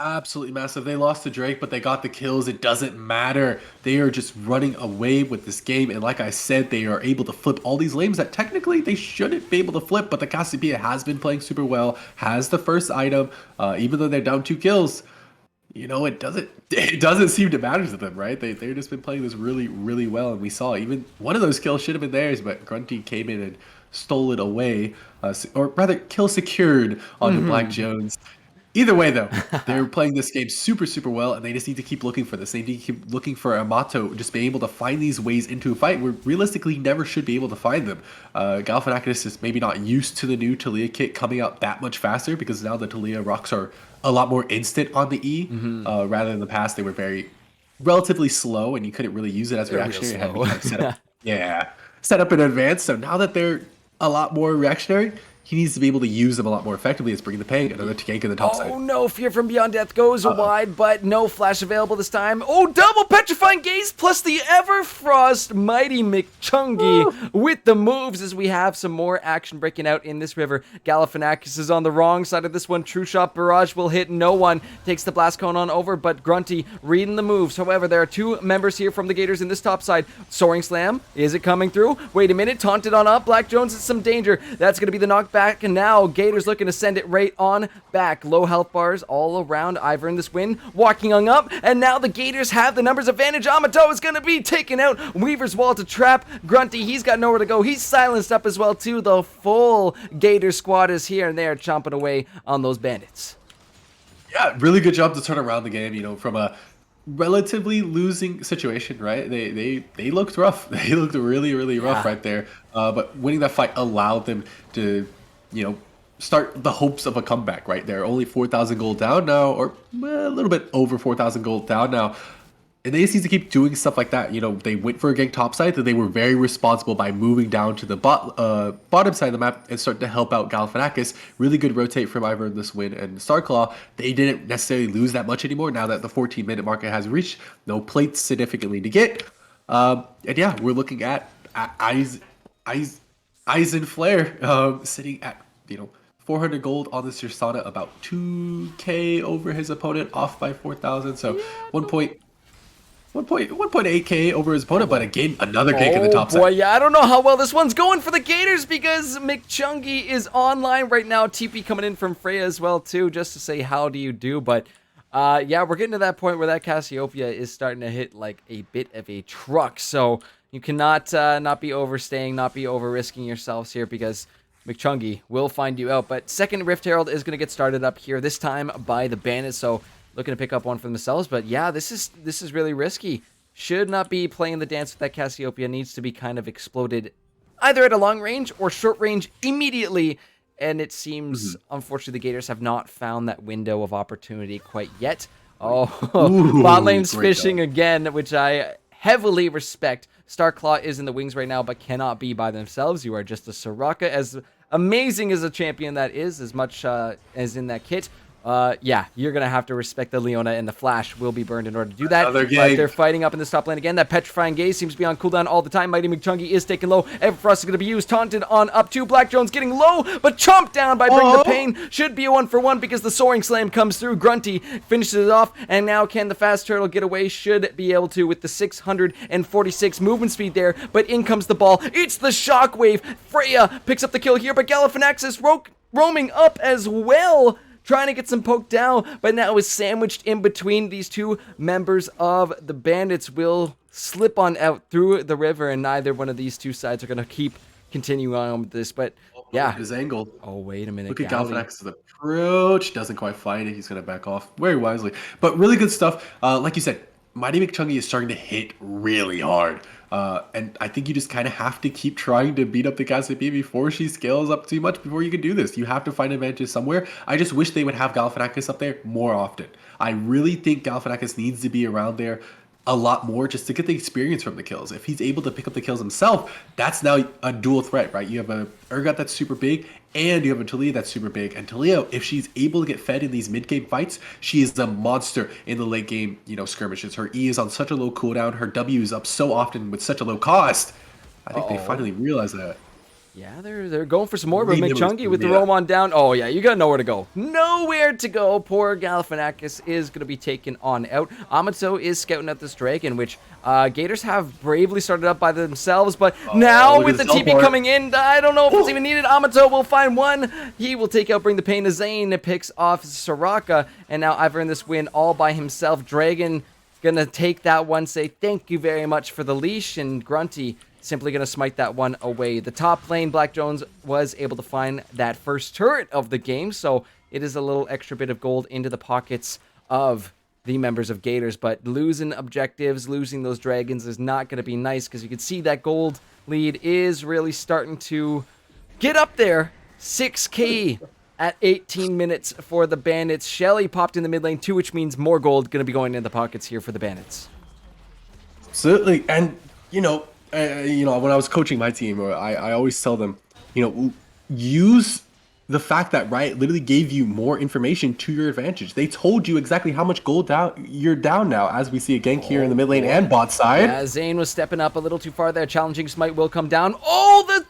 Absolutely massive. They lost to Drake, but they got the kills. It doesn't matter. They are just running away with this game. And like I said, they are able to flip all these lanes that technically they shouldn't be able to flip. But the Cassiopeia has been playing super well, has the first item, even though they're down 2 kills. It doesn't seem to matter to them, right? They've just been playing this really, really well. And we saw even one of those kills should have been theirs, but Grunty came in and stole it away, or rather kill secured onto Black Jones. Either way, though, they're playing this game super, super well, and they just need to keep looking for this. They need to keep looking for Amato just being able to find these ways into a fight where realistically never should be able to find them. Galifianakis is maybe not used to the new Talia kit coming out that much faster, because now the Talia rocks are a lot more instant on the E, rather than in the past they were relatively slow, and you couldn't really use it as reactionary. It had to be set up in advance. So now that they're a lot more reactionary, he needs to be able to use them a lot more effectively. It's Bringing the Pain, another gank in the top side. Oh no, Fear from Beyond Death goes wide, but no flash available this time. Oh, double Petrifying Gaze plus the Everfrost Mighty McChungy with the moves as we have some more action breaking out in this river. Galifianakis is on the wrong side of this one. True Shot Barrage will hit no one. Takes the Blast Cone on over, but Grunty reading the moves. However, there are 2 members here from the Gators in this top side. Soaring Slam, is it coming through? Wait a minute, taunted on up. Black Jones is some danger. That's going to be the knockback. And now Gators looking to send it right on back. Low health bars all around Ivor in this win. Walking on up. And now the Gators have the numbers advantage. Amato is going to be taken out. Weaver's Wall to trap Grunty. He's got nowhere to go. He's silenced up as well too. The full Gator squad is here and there chomping away on those Bandits. Yeah, really good job to turn around the game, from a relatively losing situation, right? They looked rough. They looked really, really rough right there. But winning that fight allowed them to start the hopes of a comeback, right? They're only 4,000 gold down now, or a little bit over 4,000 gold down now. And they just need to keep doing stuff like that. They went for a gank topside, that they were very responsible by moving down to the bottom side of the map and start to help out Galifianakis. Really good rotate from Ivor in this win. And Starclaw, they didn't necessarily lose that much anymore now that the 14-minute market has reached. No plates significantly to get. And yeah, we're looking at Eyes and Flare sitting at, 400 gold on this Ursana, about 2k over his opponent, off by 4,000. So 1.8k over his opponent, but again, another gank in the top boy, side. yeah, I don't know how well this one's going for the Gators because McChungy is online right now. TP coming in from Freya as well, too, just to say how do you do. But, yeah, we're getting to that point where that Cassiopeia is starting to hit, like, a bit of a truck. So you cannot not be overstaying, not be over-risking yourselves here because McChungy will find you out. But second Rift Herald is going to get started up here, this time by the Bandits. So looking to pick up one for themselves, but yeah, this is really risky. Should not be playing the dance with that Cassiopeia. Needs to be kind of exploded either at a long range or short range immediately. And it seems, unfortunately, the Gators have not found that window of opportunity quite yet. Oh, bot lane's fishing again, which I heavily respect. Starclaw is in the wings right now, but cannot be by themselves. You are just a Soraka, as amazing as a champion that is, as much as in that kit. Yeah, you're going to have to respect the Leona, and the Flash will be burned in order to do that. But they're fighting up in this top lane again. That Petrifying Gaze seems to be on cooldown all the time. Mighty McChungy is taken low. Everfrost is going to be used. Taunted on up to Black Jones getting low, but chomped down by Bring the Pain. Should be a 1-for-1 because the Soaring Slam comes through. Grunty finishes it off, and now can the Fast Turtle get away? Should be able to with the 646 movement speed there, but in comes the ball. It's the Shockwave. Freya picks up the kill here, but Galifianaxis roaming up as well, trying to get some poke down, but now is sandwiched in between these two members of the Bandits. Will slip on out through the river, and neither one of these two sides are going to keep continuing on with this. But yeah, his angle. Oh, wait a minute. Look at Galifianaxis' approach. Doesn't quite find it. He's going to back off very wisely. But really good stuff. Like you said, Mighty McChungy is starting to hit really hard. And I think you just kind of have to keep trying to beat up the Cassiopeia before she scales up too much before you can do this. You have to find advantages somewhere. I just wish they would have Galifianakis up there more often. I really think Galifianakis needs to be around there a lot more just to get the experience from the kills. If he's able to pick up the kills himself, that's now a dual threat, right? You have a Urgot that's super big, and you have a Taliyah that's super big. And Taliyah, if she's able to get fed in these mid-game fights, she is a monster in the late game, skirmishes. Her E is on such a low cooldown. Her W is up so often with such a low cost. I think they finally realized that. Yeah, they're going for some more, but McChungy with the roam on down. Oh, yeah, you got nowhere to go. Nowhere to go. Poor Galifianakis is going to be taken on out. Amato is scouting out this dragon, which Gators have bravely started up by themselves, but now with the TP coming in, I don't know if it's even needed. Amato will find one. He will take out Bring the Pain to Zane. It picks off Soraka, and now I've earned this win all by himself. Dragon gonna take that one, say thank you very much for the leash, and Grunty simply going to smite that one away. The top lane, Black Jones was able to find that first turret of the game, so it is a little extra bit of gold into the pockets of the members of Gators, but losing objectives, losing those dragons is not going to be nice, because you can see that gold lead is really starting to get up there. 6k at 18 minutes for the Bandits. Shelly popped in the mid lane too, which means more gold going to be going in the pockets here for the Bandits. Absolutely, and when I was coaching my team, I always tell them, use the fact that Riot literally gave you more information to your advantage. They told you exactly how much gold you're down now, as we see a gank here in the mid lane and bot side. Yeah, Zane was stepping up a little too far there. Challenging Smite will come down. Oh, the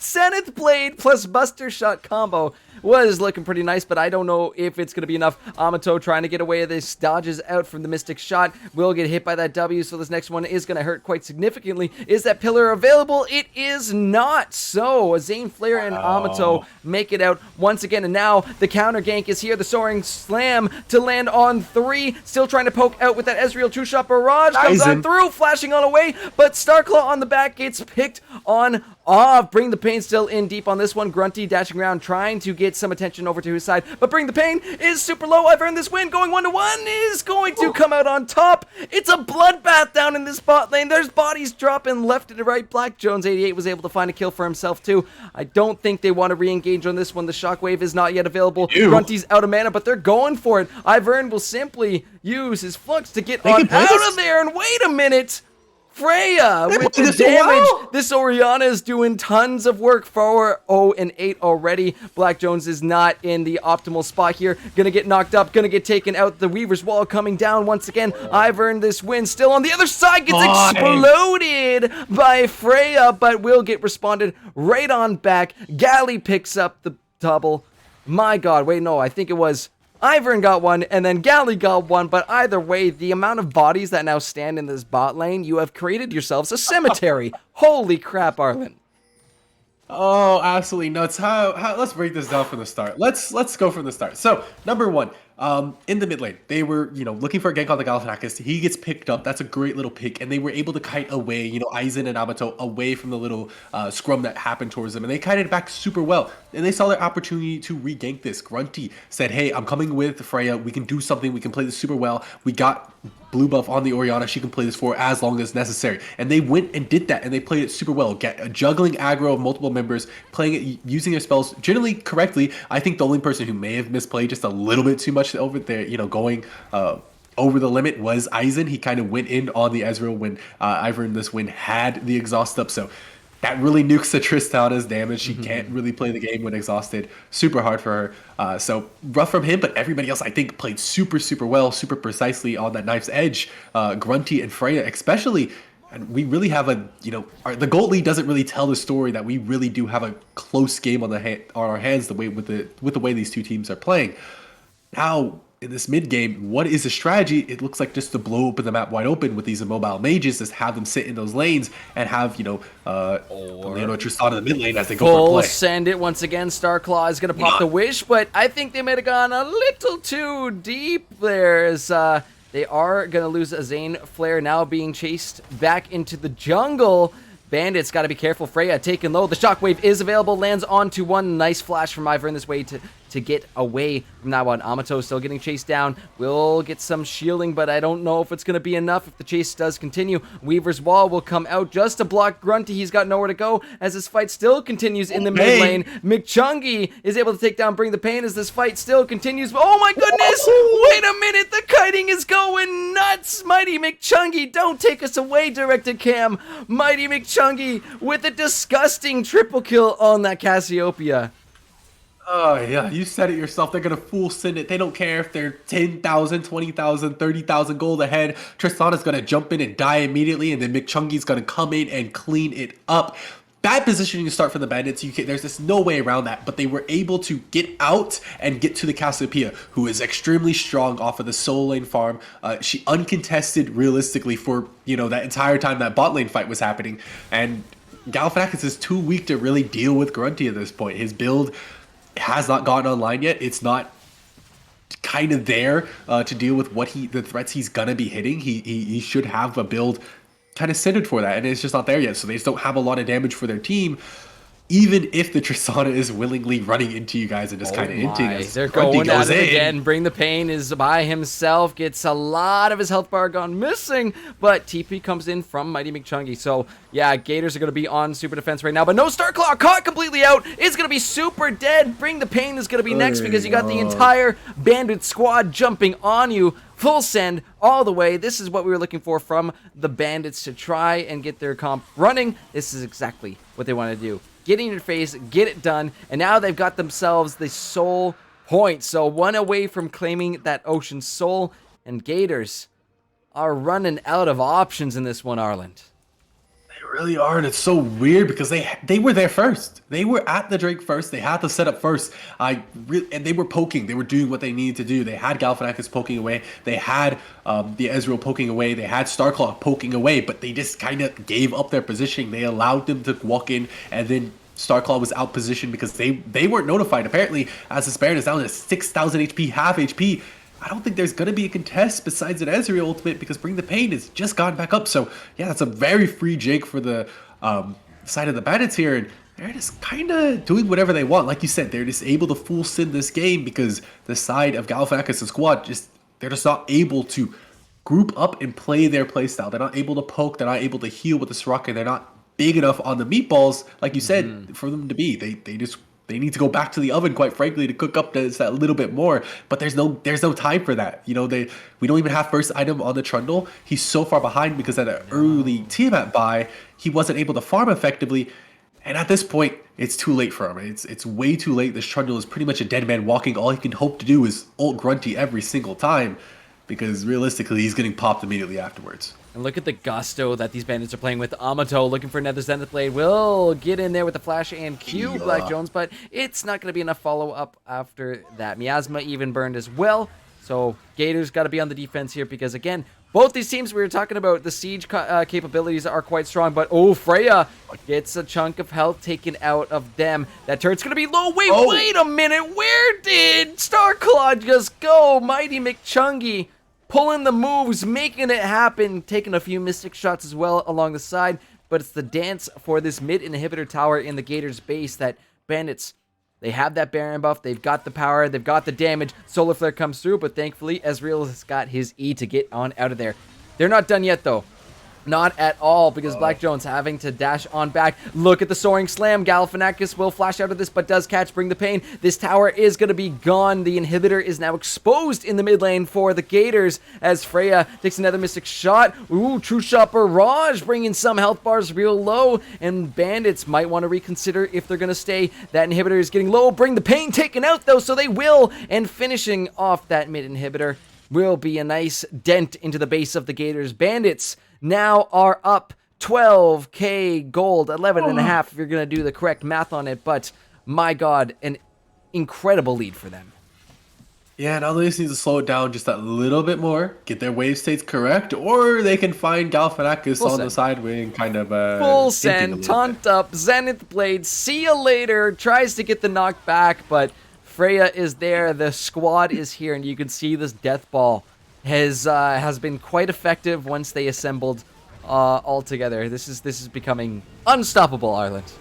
Zenith Blade plus Buster Shot combo was looking pretty nice, but I don't know if it's going to be enough. Amato trying to get away with this, dodges out from the Mystic Shot, will get hit by that W, so this next one is going to hurt quite significantly. Is that pillar available? It is not. So Zane Flare and Amato make it out once again, and now the counter gank is here. The Soaring Slam to land on 3, still trying to poke out with that Ezreal True Shot Barrage, comes on through, flashing on away, but Starclaw on the back gets picked on off. Bring the Pain still in deep on this one. Grunty dashing around, trying to get some attention over to his side, but Bring the Pain is super low. I've earned this win. Going 1-1 is going to come out on top. It's a bloodbath down in this bot lane. There's bodies dropping left and right. Black Jones 88 was able to find a kill for himself too. I don't think they want to re-engage on this one. The Shockwave is not yet available. Grunty's out of mana, but they're going for it. I've earned will simply use his flux to get on out of there, and wait a minute. Freya with the damage. This Orianna is doing tons of work for 0-8 already. Black Jones is not in the optimal spot here. Gonna get knocked up, gonna get taken out. The Weaver's Wall coming down once again. I've earned this win. Still on the other side, gets exploded by Freya, but will get responded right on back. Gally picks up the double. My God, wait, no, I think it was Ivern got one, and then Galley got one, but either way, the amount of bodies that now stand in this bot lane, you have created yourselves a cemetery. Holy crap, Arlen. Oh, absolutely nuts. How let's break this down from the start. Let's go from the start. So, number one, in the mid lane, they were, looking for a gank on the Galifianakis. He gets picked up. That's a great little pick. And they were able to kite away, Aizen and Amato away from the little scrum that happened towards them. And they kited back super well. And they saw their opportunity to re-gank this. Grunty said, hey, I'm coming with Freya. We can do something. We can play this super well. We got blue buff on the Orianna. She can play this for as long as necessary. And they went and did that. And they played it super well. Juggling aggro of multiple members, playing it, using their spells generally correctly. I think the only person who may have misplayed just a little bit too much over there, going over the limit was Aizen. He kind of went in on the Ezreal when Ivern this win had the exhaust up. So that really nukes the Tristana's damage. She can't really play the game when exhausted. Super hard for her. So rough from him, but everybody else I think played super, super well, super precisely on that knife's edge. Grunty and Freya especially. And we really have the gold lead doesn't really tell the story that we really do have a close game on our hands with the way these two teams are playing. Now, in this mid game, what is the strategy? It looks like just to blow open the map wide open with these immobile mages, just have them sit in those lanes and have, Tristana in the mid lane as they go for a play. Send it once again. Starclaw is going to pop the wish, but I think they might have gone a little too deep there as they are going to lose a Zane Flare now being chased back into the jungle. Bandits got to be careful. Freya taken low. The shockwave is available. Lands onto one. Nice flash from Ivern this way to get away from that one. Amato still getting chased down. Will get some shielding, but I don't know if it's going to be enough if the chase does continue. Weaver's Wall will come out just to block Grunty. He's got nowhere to go as this fight still continues in the mid lane. McChungy is able to take down Bring the Pain as this fight still continues. Oh my goodness! Wait a minute! The kiting is going nuts! Mighty McChungy, don't take us away, Directed Cam. Mighty McChungy with a disgusting triple kill on that Cassiopeia. Oh, yeah, you said it yourself. They're going to full send it. They don't care if they're 10,000, 20,000, 30,000 gold ahead. Tristana's going to jump in and die immediately, and then McChungy's going to come in and clean it up. Bad positioning to start for the Bandits. There's just no way around that, but they were able to get out and get to the Cassiopeia, who is extremely strong off of the soul lane farm. She uncontested realistically for, that entire time that bot lane fight was happening, and Galifianakis is too weak to really deal with Grunty at this point. His build has not gotten online yet. It's not kind of there to deal with the threats he's gonna be hitting. He should have a build kind of centered for that, and it's just not there yet. So they just don't have a lot of damage for their team, even if the Tristana is willingly running into you guys and just kind of inting. They're going at it again. Bring the Pain is by himself, gets a lot of his health bar gone missing, but TP comes in from Mighty McChungy. So yeah, Gators are going to be on super defense right now, but no, Starclaw caught completely out. Is going to be super dead. Bring the Pain is going to be next because you got the entire Bandit squad jumping on you. Full send all the way. This is what we were looking for from the Bandits to try and get their comp running. This is exactly what they want to do. Get in your face, get it done, and now they've got themselves the soul point. So one away from claiming that Ocean Soul, and Gators are running out of options in this one, Arland. They really are, and it's so weird because they were there first. They were at the Drake first. They had the setup first. And they were poking. They were doing what they needed to do. They had Galifianakis poking away. They had the Ezreal poking away. They had Starclaw poking away, but they just kind of gave up their positioning. They allowed them to walk in, and then Starclaw was out positioned because they weren't notified. Apparently, as this Baron is down to 6,000 HP, half HP, I don't think there's going to be a contest besides an Ezreal ultimate because Bring the Pain has just gone back up. So, yeah, that's a very free Jake for the side of the Bandits here. And they're just kind of doing whatever they want. Like you said, they're just able to full send this game because the side of Galifianakis' squad, they're just not able to group up and play their playstyle. They're not able to poke. They're not able to heal with the Soraka. They're not big enough on the meatballs, like you said, for them to be. They need to go back to the oven, quite frankly, to cook up that little bit more. But there's no time for that. We don't even have first item on the Trundle. He's so far behind because at an early Tiamat buy, he wasn't able to farm effectively. And at this point, it's too late for him. It's way too late. This Trundle is pretty much a dead man walking. All he can hope to do is ult Grunty every single time. because realistically, he's getting popped immediately afterwards. And look at the gusto that these bandits are playing with. Amato looking for another Zenith Blade. Will get in there with the flash and Q, Black Jones, but it's not going to be enough follow-up after that. Miasma even burned as well. So Gators got to be on the defense here because, again, both these teams we were talking about, the siege capabilities are quite strong. But, oh, Freya gets a chunk of health taken out of them. That turret's going to be low. Wait a minute. Where did Starclaw just go? Mighty McChungy pulling the moves, making it happen, taking a few mystic shots as well along the side, but it's the dance for this mid inhibitor tower in the Gators base that Bandits, they have that Baron buff, they've got the power, they've got the damage, Solar Flare comes through, but thankfully Ezreal has got his E to get on out of there. They're not done yet though. Not at all, because Black Jones having to dash on back. Look at the soaring slam. Galifianakis will flash out of this, but does catch, bring the pain. This tower is going to be gone. The inhibitor is now exposed in the mid lane for the Gators as Freya takes another mystic shot. Ooh, True Shot Barrage bringing some health bars real low, and Bandits might want to reconsider if they're going to stay. That inhibitor is getting low. Bring the pain taken out, though, so they will, and finishing off that mid inhibitor will be a nice dent into the base of the Gators. Bandits now are up 12k gold, 11.5 if you're going to do the correct math on it, but my god, an incredible lead for them. Yeah, now they just need to slow it down just a little bit more, get their wave states correct, or they can find Galifianakis on the side wing, kind of full send, taunt up, Zenith Blade, see you later, tries to get the knock back, but Freya is there, the squad is here, and you can see this death ball has been quite effective once they assembled all together. This is becoming unstoppable, Ireland.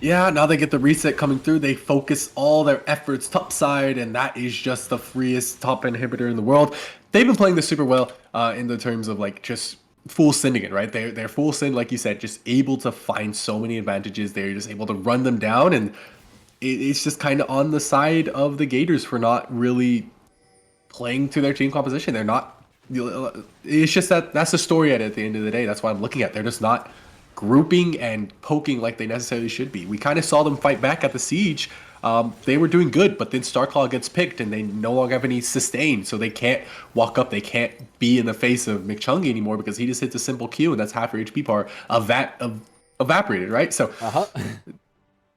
Yeah, now they get the reset coming through. They focus all their efforts topside, and that is just the freest top inhibitor in the world. They've been playing this super well in the terms of like just full sending it, right? They're full send, like you said, just able to find so many advantages. They're just able to run them down, and it's just kind of on the side of the Gators for not really playing to their team composition. They're not, it's just that's the story at the end of the day. That's what I'm looking at. They're just not grouping and poking like they necessarily should be. We kind of saw them fight back at the siege. They were doing good, but then Starclaw gets picked and they no longer have any sustain, so they can't walk up, they can't be in the face of McChungy anymore because he just hits a simple Q and that's half your HP bar evaporated, right? So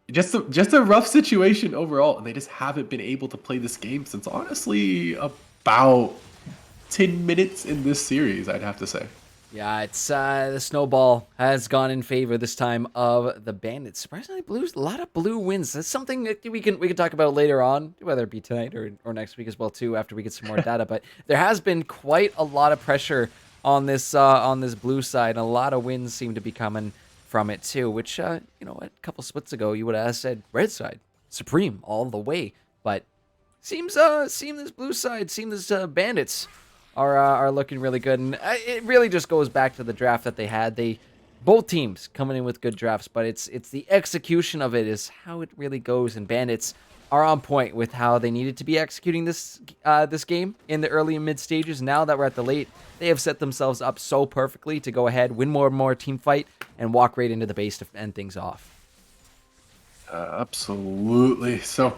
just a rough situation overall, and they just haven't been able to play this game since honestly about 10 minutes in this series, I'd have to say. Yeah, it's the snowball has gone in favor this time of the Bandits. Surprisingly, Blues, a lot of blue wins. That's something that we can talk about later on, whether it be tonight or next week as well too, after we get some more data. But there has been quite a lot of pressure on this blue side. A lot of wins seem to be coming from it too, which a couple splits ago you would have said red side supreme all the way, but seems this blue side, this Bandits are looking really good, and it really just goes back to the draft that they had. Both teams coming in with good drafts, but it's the execution of it is how it really goes, and Bandits are on point with how they needed to be executing this game in the early and mid stages. Now that we're at the late, they have set themselves up so perfectly to go ahead, win more and more team fight, and walk right into the base to end things off. Absolutely. So,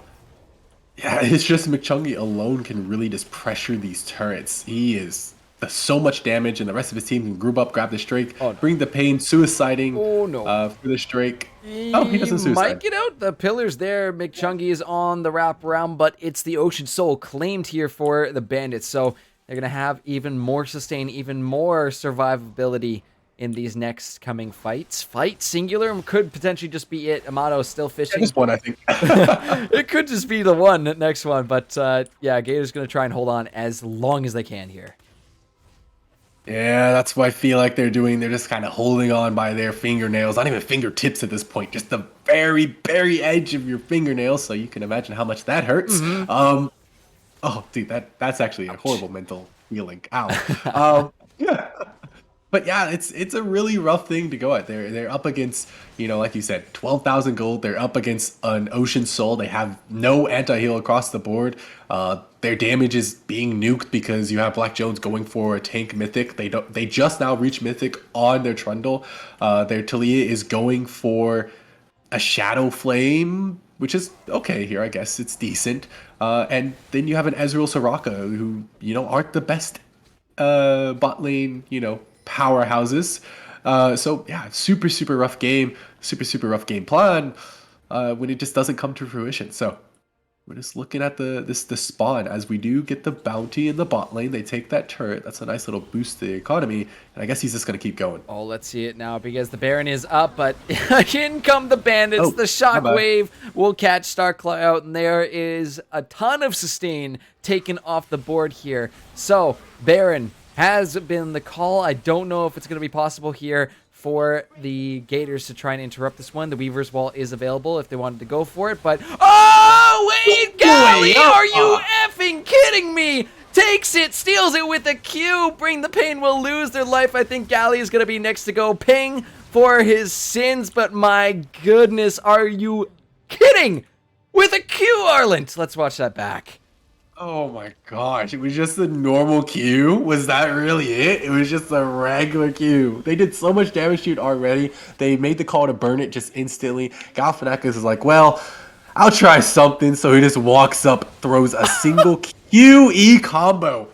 yeah, it's just McChungy alone can really just pressure these turrets. He is so much damage, and the rest of his team can group up, grab the Drake, bring the pain, suiciding for the Drake. He doesn't suicide. Might get out the pillars there. McChungy is on the wraparound, but it's the Ocean Soul claimed here for the Bandits, so they're going to have even more sustain, even more survivability in these next coming fights. Fight Singular could potentially just be it. Amato still fishing. This one, I think. It could just be the next one, but yeah, Gator's going to try and hold on as long as they can here. Yeah, that's what I feel like they're doing. They're just kind of holding on by their fingernails. Not even fingertips at this point, just the very, very edge of your fingernails. So you can imagine how much that hurts. Oh, dude, that's actually a horrible mental feeling. Ow. Yeah. But yeah, it's a really rough thing to go at. They're up against, like you said, 12,000 gold. They're up against an Ocean Soul. They have no anti-heal across the board. Their damage is being nuked because you have Black Jones going for a tank mythic. They just now reached mythic on their Trundle. Their Talia is going for a Shadow Flame which is okay here, I guess. It's decent. And then you have an Ezreal Soraka, who, aren't the best bot lane, powerhouses. So yeah, super, super rough game, super rough game plan when it just doesn't come to fruition. So we're just looking at the spawn as we do get the bounty in the bot lane. They take that turret. That's a nice little boost to the economy. And I guess he's just going to keep going. Oh, let's see it now because the Baron is up, but in come the bandits. Oh, the shockwave will catch Starclaw out, and there is a ton of sustain taken off the board here. So Baron has been the call. I don't know if it's going to be possible here for the Gators to try and interrupt this one. The Weaver's Wall is available if they wanted to go for it, but... Oh, wait, Gally, are you effing kidding me? Takes it, steals it with a Q. Bring the Pain will lose their life. I think Gally is going to be next to go. Ping for his sins, but my goodness, are you kidding? With a Q, Arlant. Let's watch that back. Oh my gosh, it was just a normal Q? Was that really it? It was just a regular Q. They did so much damage to it already. They made the call to burn it just instantly. Galifianakis is like, well, I'll try something. So he just walks up, throws a single QE combo,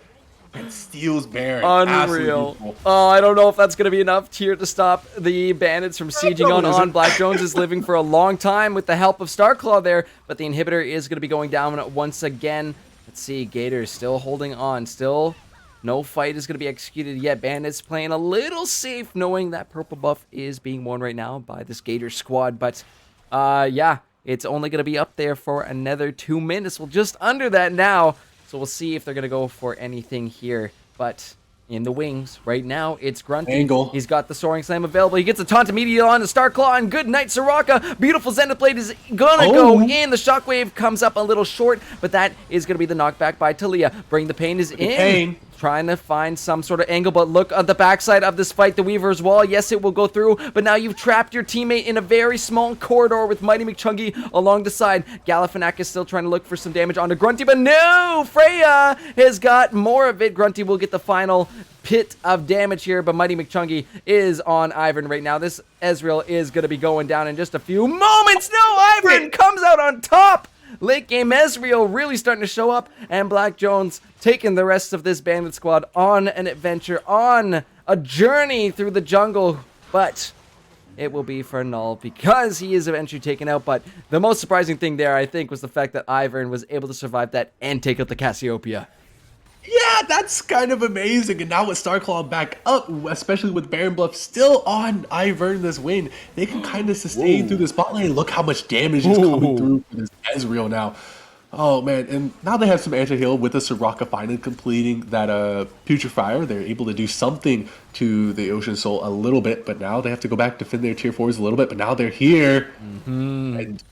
and steals Baron. Unreal. Oh, I don't know if that's going to be enough here to stop the bandits from sieging on. Black Jones is living for a long time with the help of Starclaw there, but the inhibitor is going to be going down once again. Let's see, Gators still holding on. Still, no fight is going to be executed yet. Bandits playing a little safe, knowing that purple buff is being won right now by this Gator squad. But, yeah, it's only going to be up there for another 2 minutes. Well, just under that now. So we'll see if they're going to go for anything here. But in the wings right now, it's Grunty. Angle. He's got the Soaring Slam available. He gets a taunt immediately on the Starclaw, and good night, Soraka. Beautiful Zenith Blade is gonna go in. The Shockwave comes up a little short, but that is gonna be the knockback by Talia. Bring the Pain is in. Trying to find some sort of angle, but look at the backside of this fight, the Weaver's Wall. Yes, it will go through, but now you've trapped your teammate in a very small corridor with Mighty McChungy along the side. Galifianakis still trying to look for some damage onto Grunty, but no! Freya has got more of it. Grunty will get the final pit of damage here, but Mighty McChungy is on Ivern right now. This Ezreal is going to be going down in just a few moments. No, Ivern comes out on top. Late game Ezreal really starting to show up, and Black Jones taking the rest of this bandit squad on an adventure, on a journey through the jungle, but it will be for null because he is eventually taken out. But the most surprising thing there, I think, was the fact that Ivern was able to survive that and take out the Cassiopeia. Yeah, that's kind of amazing. And now with Starclaw back up, especially with Baron Bluff still on Ivern this win, they can kind of sustain through the spotlight. Look how much damage is coming through for this Ezreal now. Oh man, and now they have some anti-heal with the Soraka finally completing that Putrefier. They're able to do something to the Ocean Soul a little bit, but now they have to go back defend their tier 4s a little bit, but now they're here. And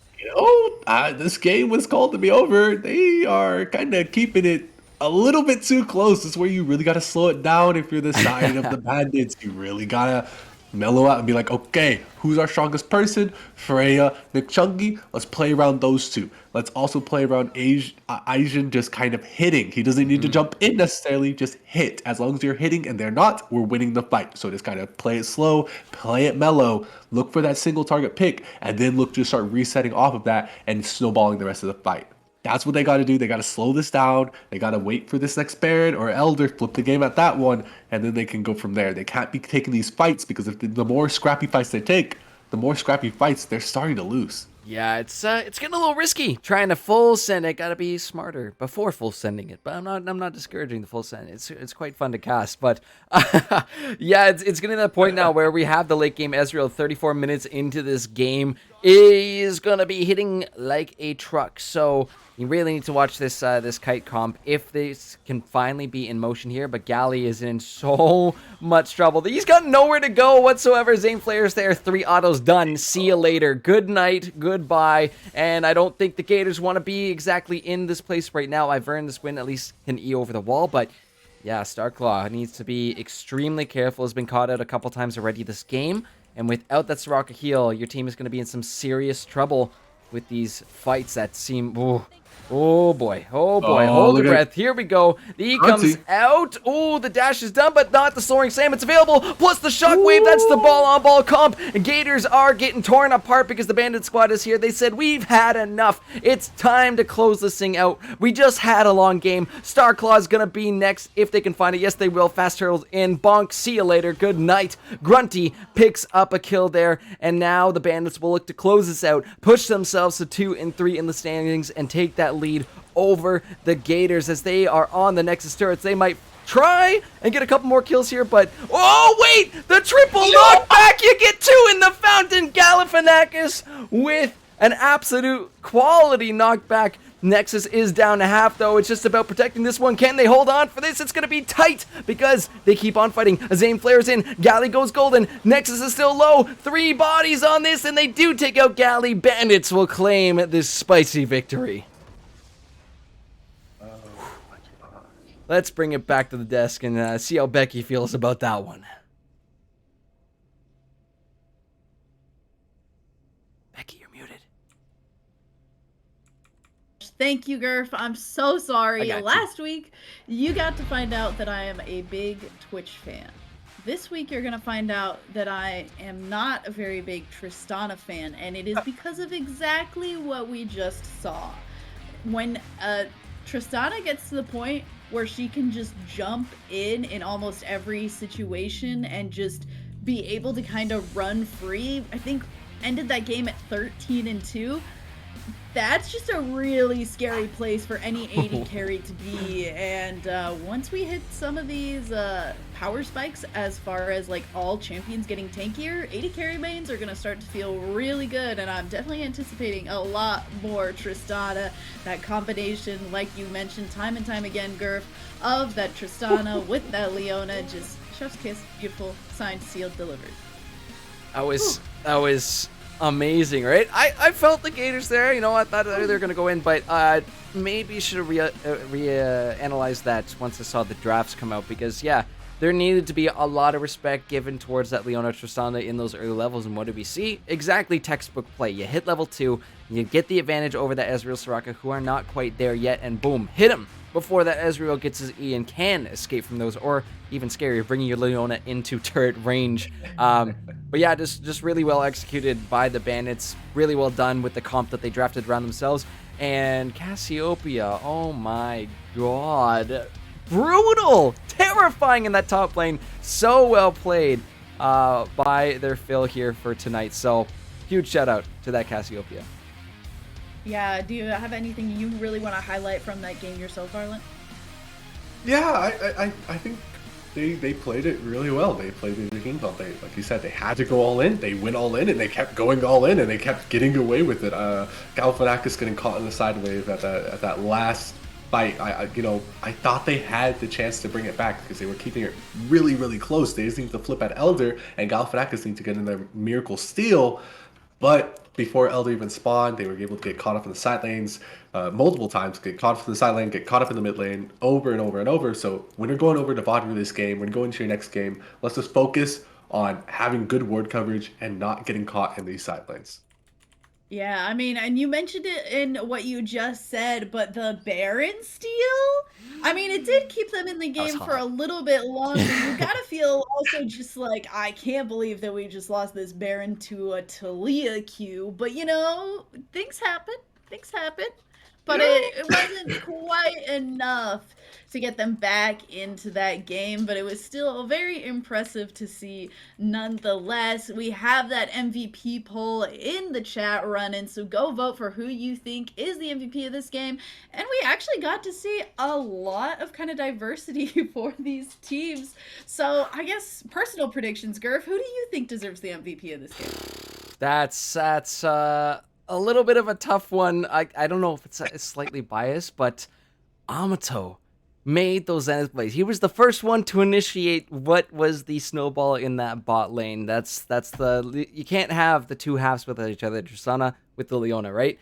this game was called to be over. They are kind of keeping it a little bit too close. This is where you really got to slow it down if you're the side of the bandits. You really got to mellow out and be like, okay, who's our strongest person? Freya, McChungy. Let's play around those two. Let's also play around Asian just kind of hitting. He doesn't need to jump in necessarily, just hit. As long as you're hitting and they're not, we're winning the fight. So just kind of play it slow, play it mellow, look for that single target pick, and then look to start resetting off of that and snowballing the rest of the fight. That's what they got to do. They got to slow this down. They got to wait for this next Baron or Elder, flip the game at that one, and then they can go from there. They can't be taking these fights because if the more scrappy fights they take, the more scrappy fights they're starting to lose. Yeah, it's getting a little risky trying to full send it. Got to be smarter before full sending it. But I'm not discouraging the full send. It's quite fun to cast. But yeah, it's getting to that point now where we have the late game Ezreal 34 minutes into this game is gonna be hitting like a truck. So you really need to watch this this kite comp if this can finally be in motion here. But Gally is in so much trouble. He's got nowhere to go whatsoever. Zane Flair's there. 3 autos done. See you later. Good night. Goodbye. And I don't think the Gators want to be exactly in this place right now. I've earned this win, at least an E over the wall. But yeah, Starclaw needs to be extremely careful. Has been caught out a couple times already this game. And without that Soraka heal, your team is going to be in some serious trouble with these fights that seem Oh boy, Oh, hold your look at breath. Here we go. The E comes Grunty. out. Oh, the dash is done, but not the soaring Sam. It's available. Plus the shockwave. That's the ball-on-ball comp. Gators are getting torn apart because the Bandit squad is here. They said, we've had enough. It's time to close this thing out. We just had a long game. Starclaw's gonna be next if they can find it. Yes, they will. Fast Turtles in. Bonk. See you later. Good night. Grunty picks up a kill there, and now the Bandits will look to close this out, push themselves to 2 and 3 in the standings, and take that lead over the Gators as they are on the Nexus turrets. They might try and get a couple more kills here, but oh wait, the triple knockback. You get 2 in the fountain. Galifianakis with an absolute quality knockback. Nexus is down to half, though. It's just about protecting this one. Can they hold on for this? It's going to be tight because they keep on fighting. Zane flares in. Galley goes golden. Nexus is still low. 3 bodies on this, and they do take out Galley. Bandits will claim this spicy victory. Let's bring it back to the desk and see how Becky feels about that one. Becky, you're muted. Thank you, Gurf. I'm so sorry. I got you. Last week, you got to find out that I am a big Twitch fan. This week, you're going to find out that I am not a very big Tristana fan, and it is because of exactly what we just saw. When Tristana gets to the point where she can just jump in almost every situation and just be able to kind of run free, I think ended that game at 13 and 2. That's just a really scary place for any AD carry to be, and once we hit some of these power spikes as far as like all champions getting tankier, AD carry mains are going to start to feel really good, and I'm definitely anticipating a lot more Tristana. That combination, like you mentioned time and time again, Gurf, of that Tristana with that Leona, just chef's kiss, beautiful, signed, sealed, delivered. That was amazing, right? I felt the Gators there. You know, I thought they were going to go in, but maybe you should have analyzed that once I saw the drafts come out, because, yeah, there needed to be a lot of respect given towards that Leona Tristana in those early levels. And what did we see? Exactly textbook play. You hit level 2, you get the advantage over that Ezreal Soraka, who are not quite there yet, and boom, hit him before that Ezreal gets his E and can escape from those, or even scarier, bringing your Leona into turret range. But yeah, just really well executed by the Bandits. Really well done with the comp that they drafted around themselves. And Cassiopeia, oh my god. Brutal! Terrifying in that top lane. So well played by their Phil here for tonight. So, huge shout out to that Cassiopeia. Yeah, do you have anything you really want to highlight from that game yourself, Arlen? Yeah, I think they played it really well. They played the game well. They, like you said, they had to go all in. They went all in, and they kept going all in, and they kept getting away with it. Galifianakis getting caught in the side wave at that last fight. I thought they had the chance to bring it back because they were keeping it really, really close. They just need to flip at Elder, and Galifianakis need to get in their Miracle Steal. But before Elder even spawned, they were able to get caught up in the side lanes multiple times, get caught up in the side lane, get caught up in the mid lane over and over and over. So when you're going over to bottom of this game, when you're going to your next game, let's just focus on having good ward coverage and not getting caught in these side lanes. Yeah, I mean, and you mentioned it in what you just said, but the Baron steal? I mean, it did keep them in the game for a little bit longer. You gotta feel also just like, I can't believe that we just lost this Baron to a Talia queue. But, you know, things happen. Things happen. But it wasn't quite enough to get them back into that game, but it was still very impressive to see nonetheless. We have that MVP poll in the chat running, so go vote for who you think is the MVP of this game. And we actually got to see a lot of kind of diversity for these teams. So I guess personal predictions, Gurf, who do you think deserves the MVP of this game? That's a little bit of a tough one. I don't know if it's slightly biased, but Amato made those end plays. He was the first one to initiate what was the snowball in that bot lane. That's you can't have the two halves with each other. Tristana with the Leona, right?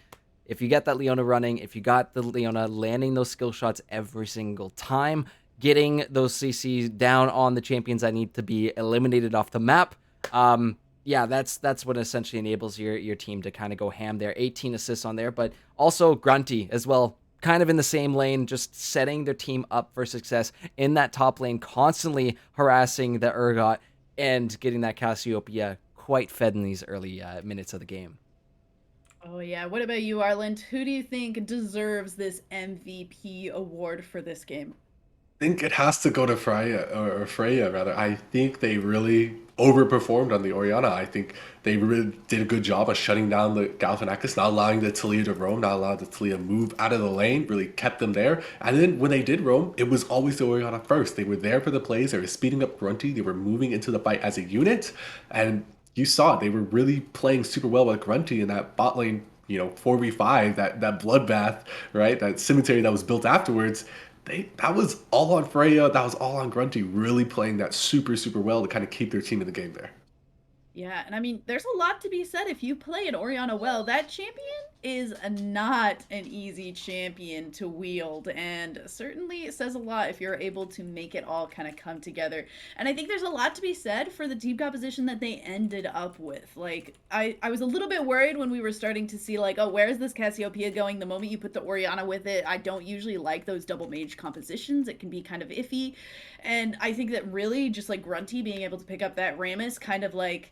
If you got that Leona running, if you got the Leona landing those skill shots every single time, getting those CCs down on the champions that need to be eliminated off the map, yeah, that's what essentially enables your team to kind of go ham there. 18 assists on there, but also Grunty as well. kind of in the same lane, just setting their team up for success in that top lane, constantly harassing the Urgot and getting that Cassiopeia quite fed in these early minutes of the game. Oh yeah, what about you, Arland? Who do you think deserves this MVP award for this game? Think it has to go to Freya rather. I think they really overperformed on the Orianna. I think they really did a good job of shutting down the Galifianakis, not allowing the Talia to roam, not allowing the Talia move out of the lane, really kept them there. And then when they did roam, it was always the Orianna first. They were there for the plays, they were speeding up Grunty, they were moving into the fight as a unit, and you saw it. They were really playing super well with Grunty in that bot lane, 4v5, that bloodbath, right? That cemetery that was built afterwards. That was all on Freya. That was all on Grunty, really playing that super, super well to kind of keep their team in the game there. Yeah, and I mean, there's a lot to be said. If you play an Orianna well, that champion is not an easy champion to wield, and certainly it says a lot if you're able to make it all kind of come together. And I think there's a lot to be said for the team composition that they ended up with. Like, I was a little bit worried when we were starting to see, like, oh, where is this Cassiopeia going? The moment you put the Orianna with it, I don't usually like those double mage compositions. It can be kind of iffy. And I think that really just, like, Grunty being able to pick up that Rammus kind of, like,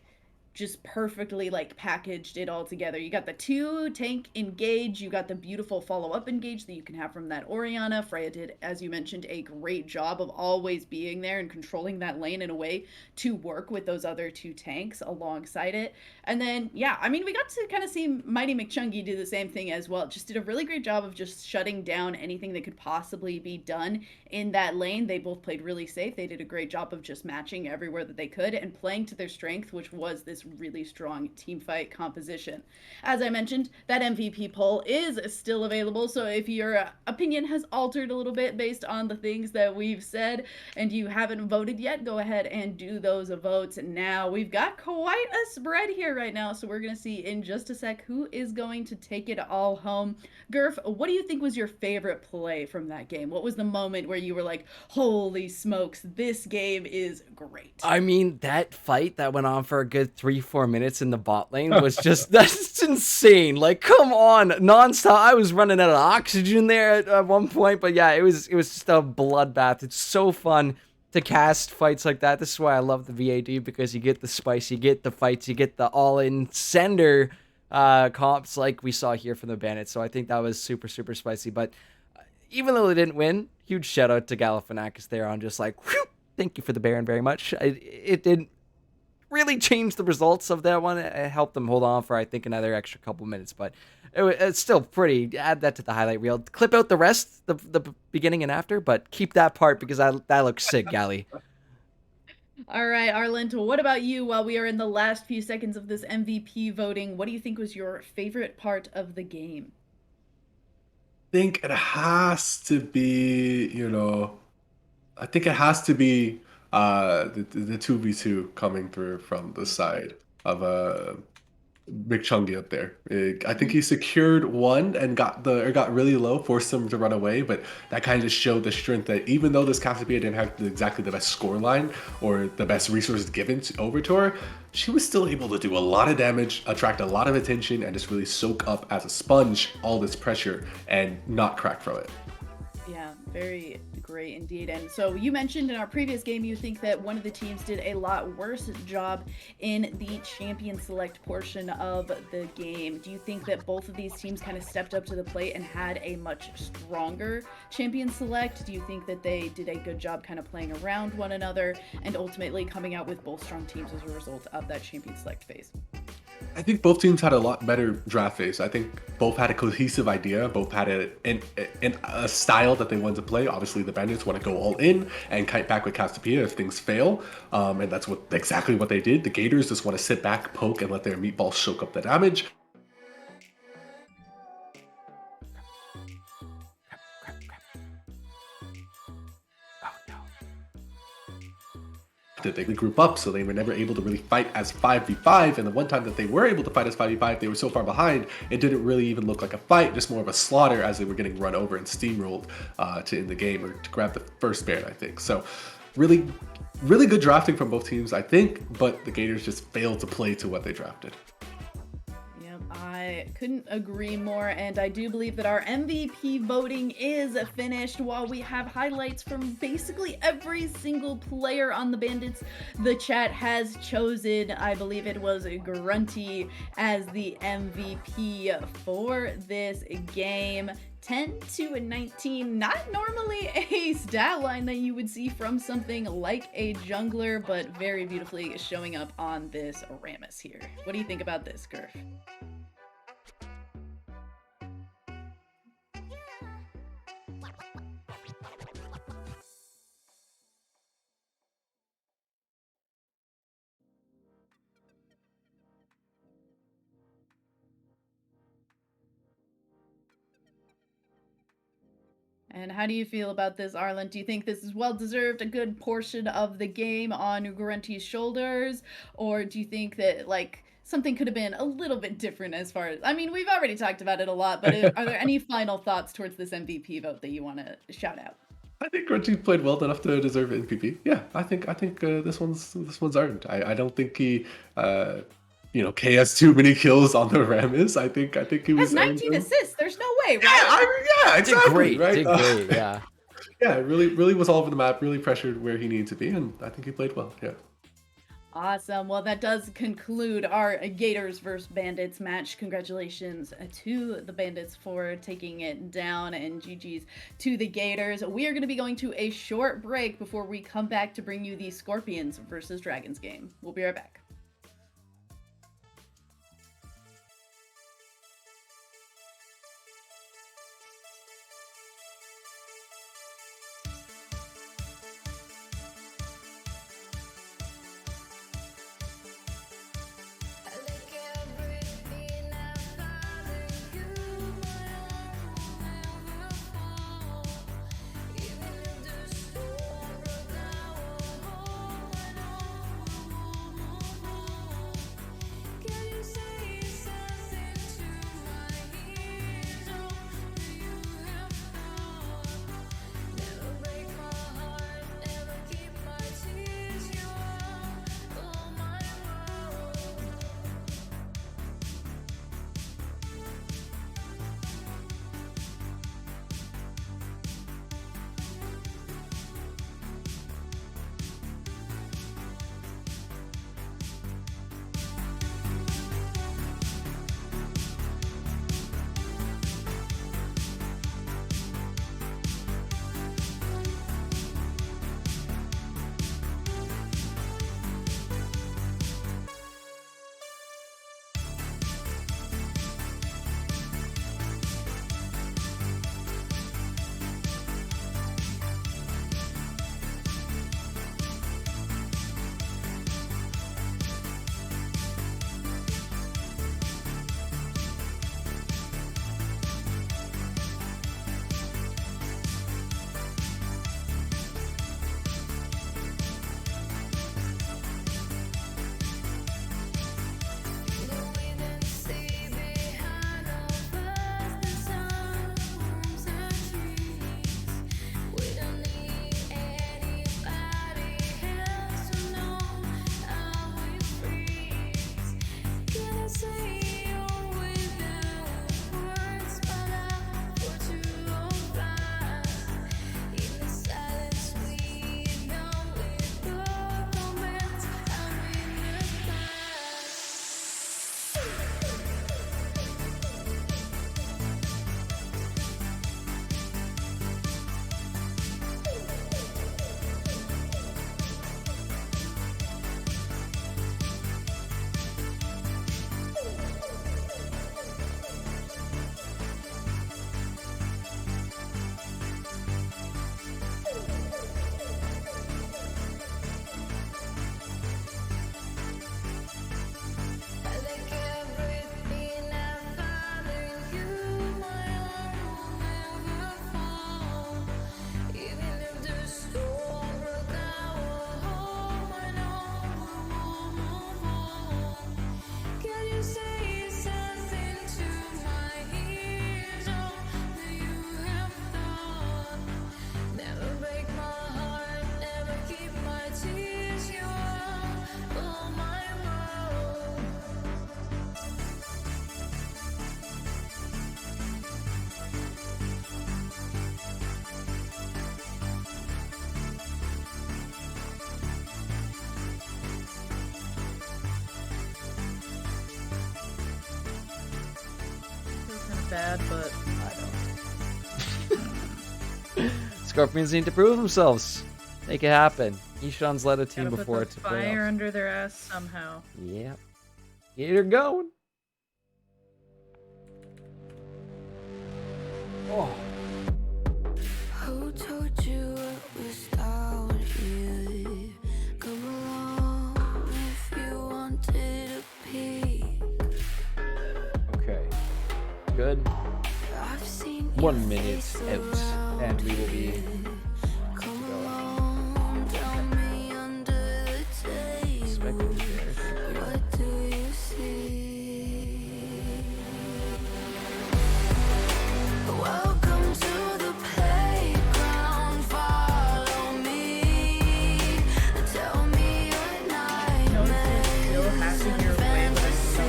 just perfectly like packaged it all together. You got the 2 tank engage, you got the beautiful follow-up engage that you can have from that Orianna. Freya did, as you mentioned, a great job of always being there and controlling that lane in a way to work with those other 2 tanks alongside it. And then, yeah, I mean, we got to kind of see Mighty McChungy do the same thing as well. Just did a really great job of just shutting down anything that could possibly be done in that lane. They both played really safe. They did a great job of just matching everywhere that they could and playing to their strength, which was this really strong team fight composition. As I mentioned, that MVP poll is still available, so if your opinion has altered a little bit based on the things that we've said and you haven't voted yet, go ahead and do those votes now. We've got quite a spread here right now, so we're going to see in just a sec who is going to take it all home. Gurf, what do you think was your favorite play from that game? What was the moment where you were like, holy smokes, this game is great? I mean, that fight that went on for a good 3-4 minutes in the bot lane was just, that's insane. Like, come on, nonstop. I was running out of oxygen there at one point, but yeah, it was just a bloodbath. It's so fun to cast fights like that. This is why I love the VAD, because you get the spice, you get the fights, you get the all-in sender comps like we saw here from the Bandits. So I think that was super, super spicy. But even though they didn't win, huge shout out to Galifianakis there on just like, whew, thank you for the Baron very much. It didn't really change the results of that one. It helped them hold on for, I think, another extra couple minutes, but it's still pretty. Add that to the highlight reel. Clip out the rest, the beginning and after, but keep that part because that looks sick, Gally. All right, Arland, what about you? While we are in the last few seconds of this MVP voting, what do you think was your favorite part of the game? I think it has to be, I think it has to be the 2v2 coming through from the side of Big Chungy up there. I think he secured one and got really low, forced him to run away, but that kind of just showed the strength that even though this Cassiopeia didn't have exactly the best score line or the best resources given over to her, she was still able to do a lot of damage, attract a lot of attention, and just really soak up as a sponge all this pressure and not crack from it. Yeah, very great indeed. And so you mentioned in our previous game you think that one of the teams did a lot worse job in the champion select portion of the game. Do you think that both of these teams kind of stepped up to the plate and had a much stronger champion select? Do you think that they did a good job kind of playing around one another and ultimately coming out with both strong teams as a result of that champion select phase? I think both teams had a lot better draft phase. I think both had a cohesive idea. Both had a style that they wanted to play. Obviously, the Bandits want to go all in and kite back with Cassiopeia if things fail, and that's exactly what they did. The Gators just want to sit back, poke, and let their meatballs soak up the damage. They group up, so they were never able to really fight as 5v5, and the one time that they were able to fight as 5v5, they were so far behind, it didn't really even look like a fight, just more of a slaughter as they were getting run over and steamrolled to end the game, or to grab the first Baron, I think. So really, really good drafting from both teams, I think, but the Gators just failed to play to what they drafted. I I couldn't agree more, and I do believe that our MVP voting is finished. While we have highlights from basically every single player on the Bandits, the chat has chosen, I believe it was Grunty, as the MVP for this game. 10-19, not normally a stat line that you would see from something like a jungler, but very beautifully showing up on this Rammus here. What do you think about this, Gurf? And how do you feel about this, Arlen? Do you think this is well-deserved, a good portion of the game on Grunty's shoulders? Or do you think that, like, something could have been a little bit different as far as... I mean, we've already talked about it a lot, but are there any final thoughts towards this MVP vote that you want to shout out? I think Grunty played well enough to deserve MVP. Yeah, I think this one's earned. I don't think he KS too many kills on the Rammus. I think he was has 19 assists. There's no way, right? Yeah, exactly. Did great, right? did great, yeah. Yeah, really was all over the map. Really pressured where he needed to be, and I think he played well. Yeah. Awesome. Well, that does conclude our Gators versus Bandits match. Congratulations to the Bandits for taking it down, and GG's to the Gators. We are going to be going to a short break before we come back to bring you the Scorpions versus Dragons game. We'll be right back. bad, but I know. Scorpions need to prove themselves. Make it happen. Ishan's led a team gotta before put the to fire playoffs. under their ass somehow. Yep. Get her going. Oh. Who told you it was down here? Come along if you wanted a peek. Okay. Good. I've seen 1 minute out, and we will be. Come along, tell me under the table. What do you see? Welcome to the playground. Follow me. Tell me your nightmares. Still hacking your way, but I'm so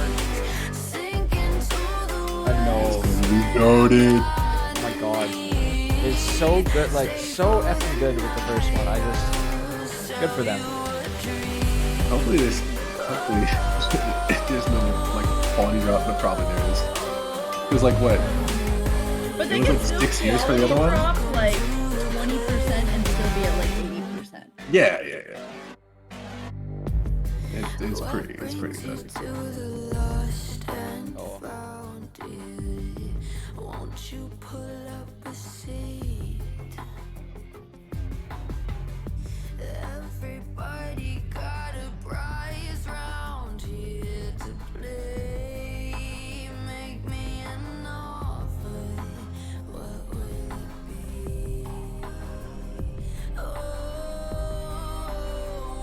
excited. Sink into the I know. Reloaded. Oh my god. It's so good, like, so effing good with the first one. Good for them. Hopefully if there's no like body drop, but probably there is. It was like what? But they It was can like still 6 years for the other one? drop like 20% and still be at like 80%. Yeah. It's pretty good. to the lost and Oh. found, dear. Won't you pull up a seat? Everybody got a prize round here to play. Make me an offer. What will it be? Oh,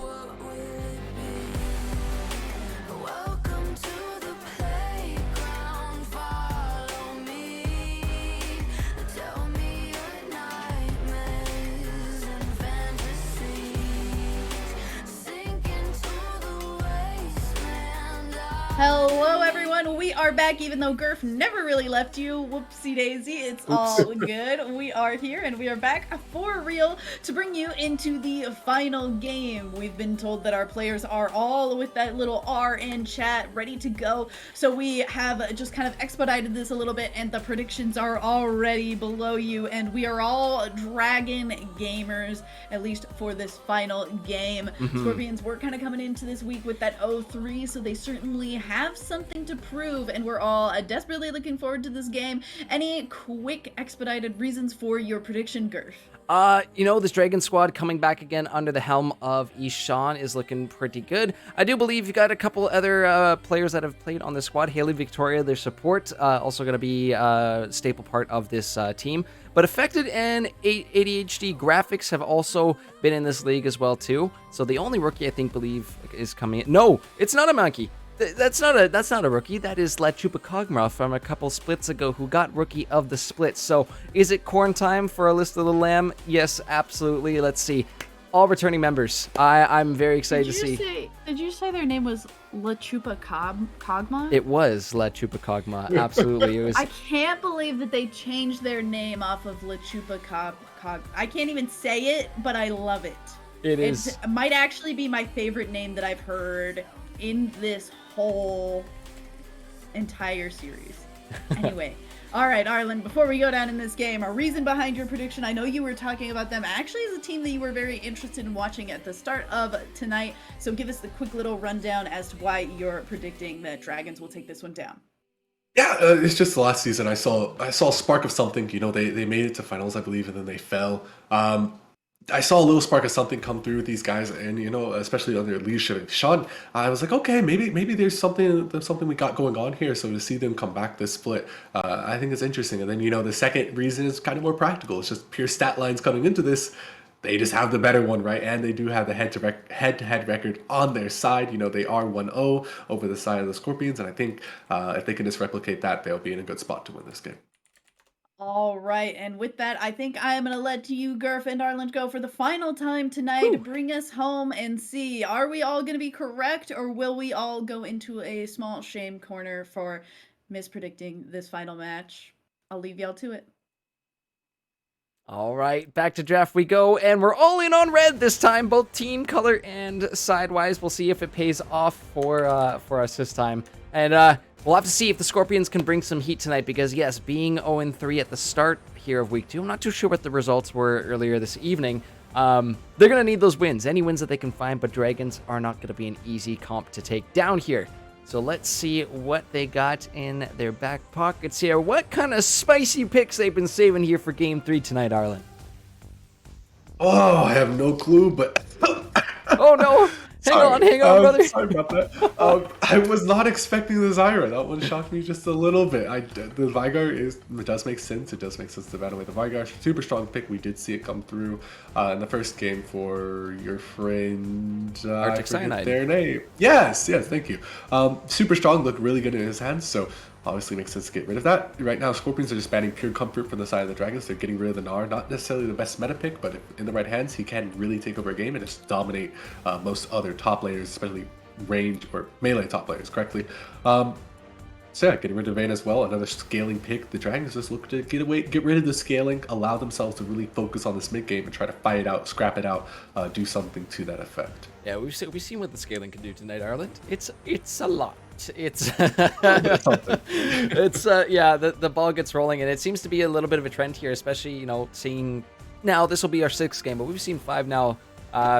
what will it be? Welcome to the playground. Follow me. Tell me your nightmares and fantasies. Sink into the wasteland. Hello, everyone. We are back, even though Gurf never really left you. Whoopsie daisy. It's all good. We are here, and we are back for real to bring you into the final game. We've been told that our players are all with that little R in chat, ready to go. So we have just kind of expedited this a little bit, and the predictions are already below you, and we are all Dragon gamers, at least for this final game. Scorpions, we're kind of coming into this week with that 0-3, so they certainly have something to prove, and we're all desperately looking forward to this game. Any quick expedited reasons for your prediction, Gurf? This Dragon squad coming back again under the helm of Ishan is looking pretty good. I do believe you got a couple other players that have played on the squad. Haley, Victoria, their support, also going to be a staple part of this team. But Affected and ADHD Graphics have also been in this league as well too. So the only rookie I believe is coming in. No, it's not a monkey. That's not a rookie. That is La Chupacabra from a couple splits ago, who got rookie of the split. So is it corn time for a list of the lamb? Yes, absolutely. Let's see. All returning members. I'm very excited to see. Did you say their name was La Chupacabra? It was La Chupacabra. Absolutely. It was. I can't believe that they changed their name off of La Chupacabra. I can't even say it, but I love it. It is. It might actually be my favorite name that I've heard in this whole entire series. Anyway, all right, Arlen, before we go down in this game, a reason behind your prediction. I know you were talking about them actually as a team that you were very interested in watching at the start of tonight. So give us the quick little rundown as to why you're predicting that Dragons will take this one down. Yeah, it's just the last season I saw a spark of something. They made it to finals, I believe, and then they fell. I saw a little spark of something come through with these guys, and especially under leadership of Sean, I was like, okay, maybe there's something we got going on here. So to see them come back this split, I think it's interesting. And then the second reason is kind of more practical. It's just pure stat lines coming into this. They just have the better one, right? And they do have the head-to-head record on their side. They are 1-0 over the side of the Scorpions, and I think if they can just replicate that, they'll be in a good spot to win this game. All right, and with that, I think I am going to let you, Gurf, and Arlen go for the final time tonight. Woo. Bring us home and see, are we all going to be correct, or will we all go into a small shame corner for mispredicting this final match? I'll leave y'all to it. All right, back to draft we go, and we're all in on red this time, both team color and sidewise. We'll see if it pays off for us this time, and we'll have to see if the Scorpions can bring some heat tonight. Because yes, being 0-3 at the start here of week 2, I'm not too sure what the results were earlier this evening. They're gonna need those wins, any wins that they can find. But Dragons are not gonna be an easy comp to take down here. So let's see what they got in their back pockets here. What kind of spicy picks they've been saving here for Game 3 tonight, Arlen? Oh, I have no clue, but... Oh, no. Hang on, brother. Sorry about that. I was not expecting the Zyra. That one shocked me just a little bit. The Vygar does make sense. It does make sense to ban away the Vygar. Super strong pick. We did see it come through in the first game for your friend. Arctic Cyanide. Their name. Yes, thank you. Super strong. Looked really good in his hands. So obviously makes sense to get rid of that. Right now, Scorpions are just banning Pure Comfort from the side of the Dragons. They're getting rid of the Gnar. Not necessarily the best meta pick, but in the right hands, he can really take over a game and just dominate most other top players, especially range or melee top players, correctly. So yeah, getting rid of Vayne as well. Another scaling pick. The Dragons just look to get rid of the scaling, allow themselves to really focus on this mid game and try to fight it out, scrap it out, do something to that effect. Yeah, we've seen what the scaling can do tonight, Ireland. It's a lot. It's the ball gets rolling, and it seems to be a little bit of a trend here, especially seeing now this will be our 6th game, but we've seen 5 now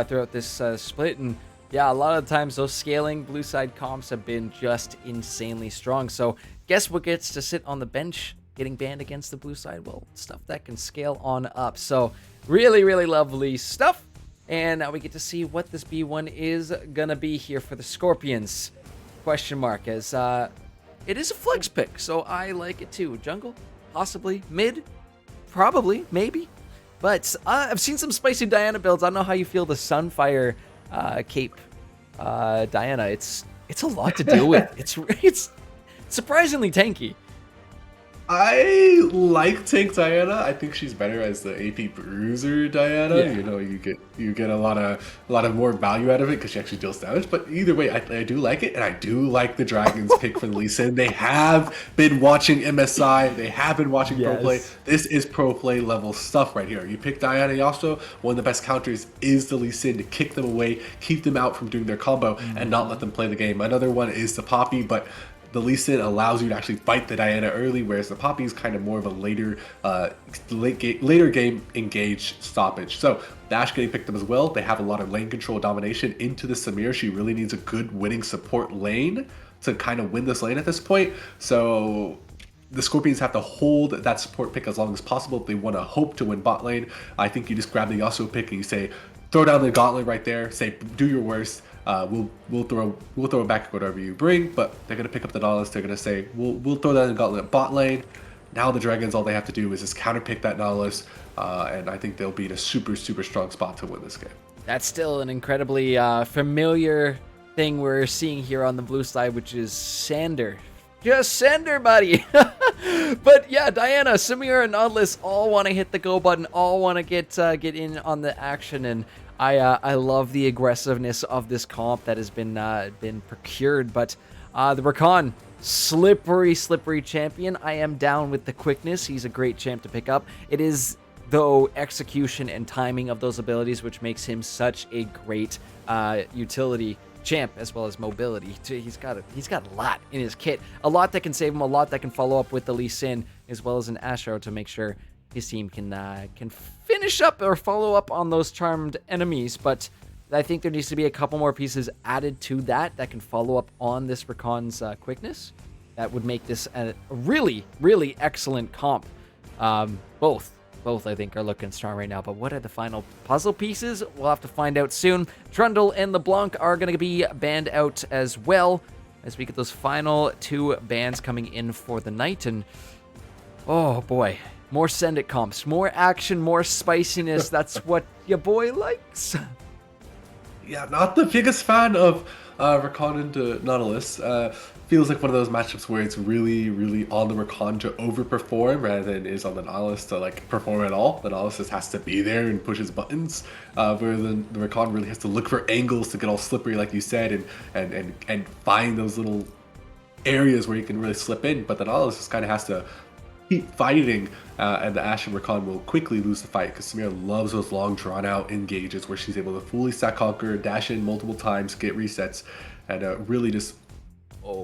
throughout this split, and yeah, a lot of the times those scaling blue side comps have been just insanely strong. So guess what gets to sit on the bench getting banned against the blue side? Well, stuff that can scale on up. So really, really lovely stuff. And now we get to see what this B1 is gonna be here for the Scorpions. Question mark, as it is a flex pick, so I like it too. Jungle, possibly. Mid, probably, maybe. But I've seen some spicy Diana builds. I don't know how you feel the Sunfire cape Diana. It's a lot to deal with. It's surprisingly tanky. I like Tank Diana. I think she's better as the AP Bruiser Diana. Yeah. You get a lot of more value out of it because she actually deals damage. But either way, I do like it, and I do like the Dragons pick for the Lee Sin. They have been watching MSI. They have been watching Pro Play. This is Pro Play level stuff right here. You pick Diana Yasuo. One of the best counters is the Lee Sin to kick them away, keep them out from doing their combo, and not let them play the game. Another one is the Poppy, but the Lee Sin allows you to actually fight the Diana early, whereas the Poppy is kind of more of a later game engage stoppage. So Dash getting picked up as well. They have a lot of lane control domination into the Samir. She really needs a good winning support lane to kind of win this lane at this point. So the Scorpions have to hold that support pick as long as possible if they want to hope to win bot lane. I think you just grab the Yasuo pick and you say, throw down the gauntlet right there, say, do your worst. We'll throw it back whatever you bring, but they're gonna pick up the Nautilus. They're gonna say we'll throw that in the gauntlet bot lane. Now the Dragons, all they have to do is just counter pick that Nautilus, and I think they'll be in a super strong spot to win this game. That's still an incredibly familiar thing we're seeing here on the blue side, which is Sander. Just Sander, buddy. But yeah, Diana, Samir, and Nautilus all want to hit the go button, all want to get in on the action, and I love the aggressiveness of this comp that has been procured. But the Rakan, slippery champion. I am down with the quickness. He's a great champ to pick up. It is, though, execution and timing of those abilities which makes him such a great utility champ, as well as mobility. He's got a lot in his kit, a lot that can save him, a lot that can follow up with the Lee Sin, as well as an Asher to make sure his team can finish up or follow up on those charmed enemies. But I think there needs to be a couple more pieces added to that can follow up on this Rakan's quickness. That would make this a really excellent comp. Both I think are looking strong right now, but what are the final puzzle pieces? We'll have to find out soon. Trundle and LeBlanc are going to be banned out as well, as we get those final 2 bans coming in for the night. And oh boy, more Send It comps, more action, more spiciness. That's what your boy likes. Yeah, not the biggest fan of Rakan into Nautilus. Feels like one of those matchups where it's really on the Rakan to overperform rather than is on the Nautilus to perform at all. The Nautilus just has to be there and push his buttons, where the Rakan really has to look for angles to get all slippery, like you said, and find those little areas where you can really slip in. But the Nautilus just kind of has to keep fighting, and the Ashe and Rakan will quickly lose the fight because Samira loves those long, drawn-out engages where she's able to fully stack conquer, dash in multiple times, get resets, and really just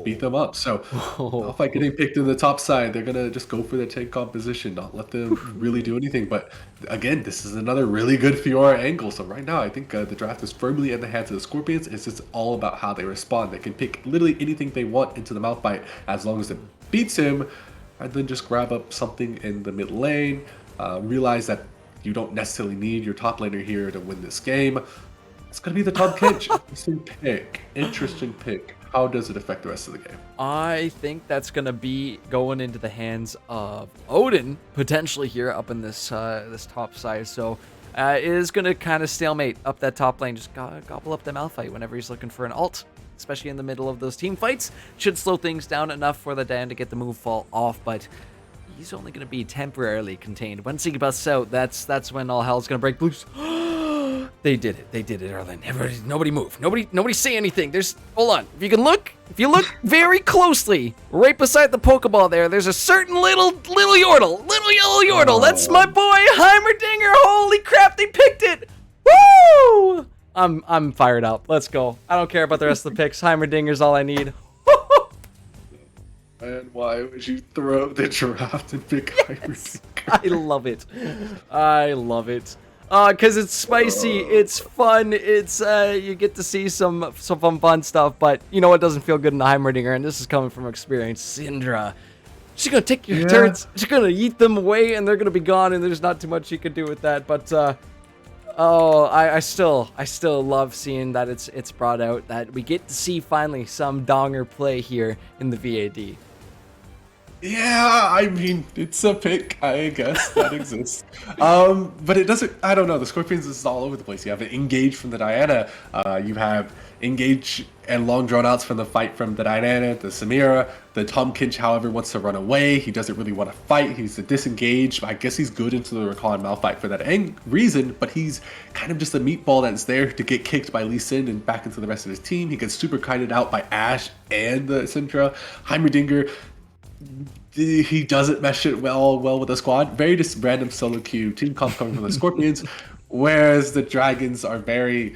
beat them up. So Malphite getting picked in the top side, they're gonna just go for the tank composition, not let them really do anything. But again, this is another really good Fiora angle. So right now, I think the draft is firmly in the hands of the Scorpions. It's just all about how they respond. They can pick literally anything they want into the Malphite as long as it beats him, and then just grab up something in the mid lane. Realize that you don't necessarily need your top laner here to win this game. It's gonna be the Tom Kinch. Interesting pick. How does it affect the rest of the game? I think that's going to be going into the hands of Odin, potentially here up in this this top side. So it is going to kind of stalemate up that top lane. Just gobble up the Malphite whenever he's looking for an ult, especially in the middle of those team fights. Should slow things down enough for the Dan to get the move fall off, but he's only going to be temporarily contained. Once he busts out, that's when all hell's going to break loose. They did it, Erlen. Nobody move. Nobody say anything. Hold on. If you look very closely, right beside the Pokeball there's a certain little Yordle. Little yellow Yordle. That's my boy, Heimerdinger. Holy crap, they picked it. Woo! I'm fired up. Let's go. I don't care about the rest of the picks. Heimerdinger's all I need. And why would you throw the draft and pick Heimerdinger? I love it. I love it. Cause it's spicy, it's fun, it's you get to see some fun stuff, but you know what doesn't feel good in the Heimerdinger, and this is coming from experience. Syndra, she's gonna take your turrets, she's gonna eat them away, and they're gonna be gone, and there's not too much she could do with that. But I still love seeing that it's brought out, that we get to see finally some Donger play here in the VAD. Yeah, I mean, it's a pick, I guess, that exists. But it doesn't, I don't know, the Scorpions is all over the place. You have an engage from the Diana, you have engage and long drawn outs from the fight from the Diana, the Samira, the Tom Kinch, however, wants to run away. He doesn't really want to fight, he's a disengaged. I guess he's good into the Rakan Malphite for that reason, but he's kind of just a meatball that's there to get kicked by Lee Sin and back into the rest of his team. He gets super kited out by Ashe and the Syndra. Heimerdinger, he doesn't mesh it well with the squad. Very just random solo queue team comp coming from the Scorpions, whereas the Dragons are very.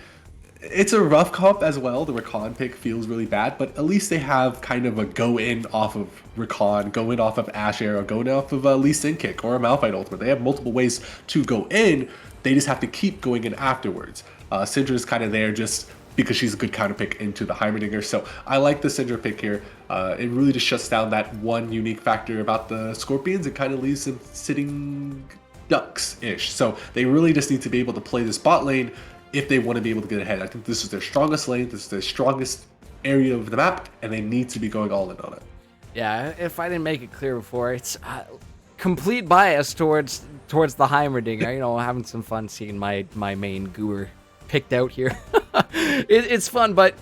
It's a rough comp as well. The Rakan pick feels really bad, but at least they have kind of a go in off of Rakan, go in off of Ashe Arrow, go in off of a Lee Sin kick or a Malphite ultimate. They have multiple ways to go in. They just have to keep going in afterwards. Syndra is kind of there just because she's a good counter pick into the Heimerdinger. So I like the Syndra pick here. It really just shuts down that one unique factor about the Scorpions. It kind of leaves them sitting ducks-ish. So they really just need to be able to play this bot lane if they want to be able to get ahead. I think this is their strongest lane. This is their strongest area of the map, and they need to be going all in on it. Yeah, if I didn't make it clear before, it's complete bias towards the Heimerdinger. You know, having some fun seeing my main gooer picked out here. It's fun, but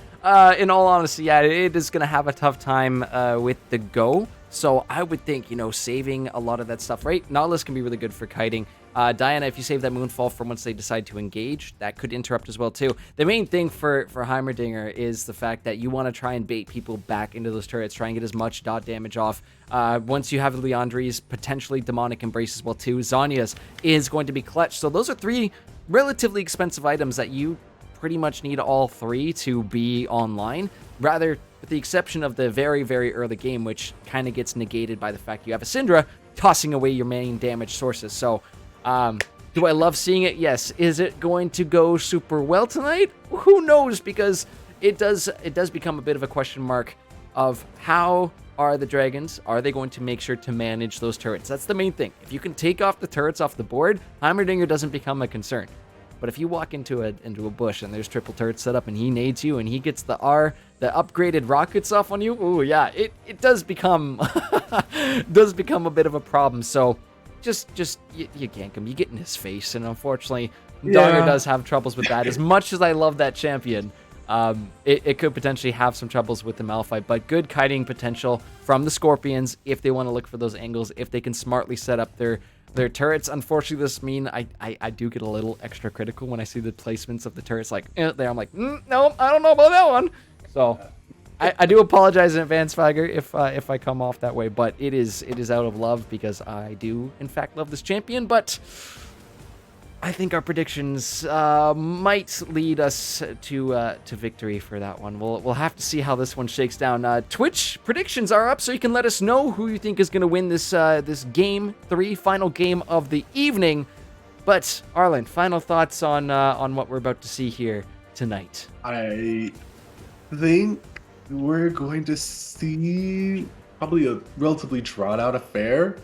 in all honesty, yeah, it is going to have a tough time with the go. So I would think, you know, saving a lot of that stuff, right? Nautilus can be really good for kiting. Diana, if you save that Moonfall for once they decide to engage, that could interrupt as well too. The main thing for Heimerdinger is the fact that you want to try and bait people back into those turrets, try and get as much dot damage off. Once you have Leandri's, potentially Demonic Embrace as well too. Zhonya's is going to be clutch. So those are three relatively expensive items that you pretty much need all three to be online. Rather, with the exception of the very, very early game, which kind of gets negated by the fact you have a Syndra tossing away your main damage sources. So, do I love seeing it? Yes. Is it going to go super well tonight? Who knows? Because it does become a bit of a question mark of how are the Dragons, are they going to make sure to manage those turrets? That's the main thing. If you can take off the turrets off the board, Heimerdinger doesn't become a concern. But if you walk into a bush and there's triple turrets set up and he nades you and he gets the upgraded rockets off on you, ooh yeah, it does become a bit of a problem. So just you gank him, you get in his face, and unfortunately Donger does have troubles with that. As much as I love that champion, it could potentially have some troubles with the Malphite, but good kiting potential from the Scorpions if they want to look for those angles, if they can smartly set up their turrets. Unfortunately, this mean I do get a little extra critical when I see the placements of the turrets like there. I'm like, no, I don't know about that one. So I do apologize in advance, Fagger, if I come off that way, but it is out of love because I do in fact love this champion. But I think our predictions might lead us to victory for that one. We'll have to see how this one shakes down. Twitch predictions are up, so you can let us know who you think is going to win this this game 3, final game of the evening. But Arlen, final thoughts on what we're about to see here tonight. I think we're going to see probably a relatively drawn out affair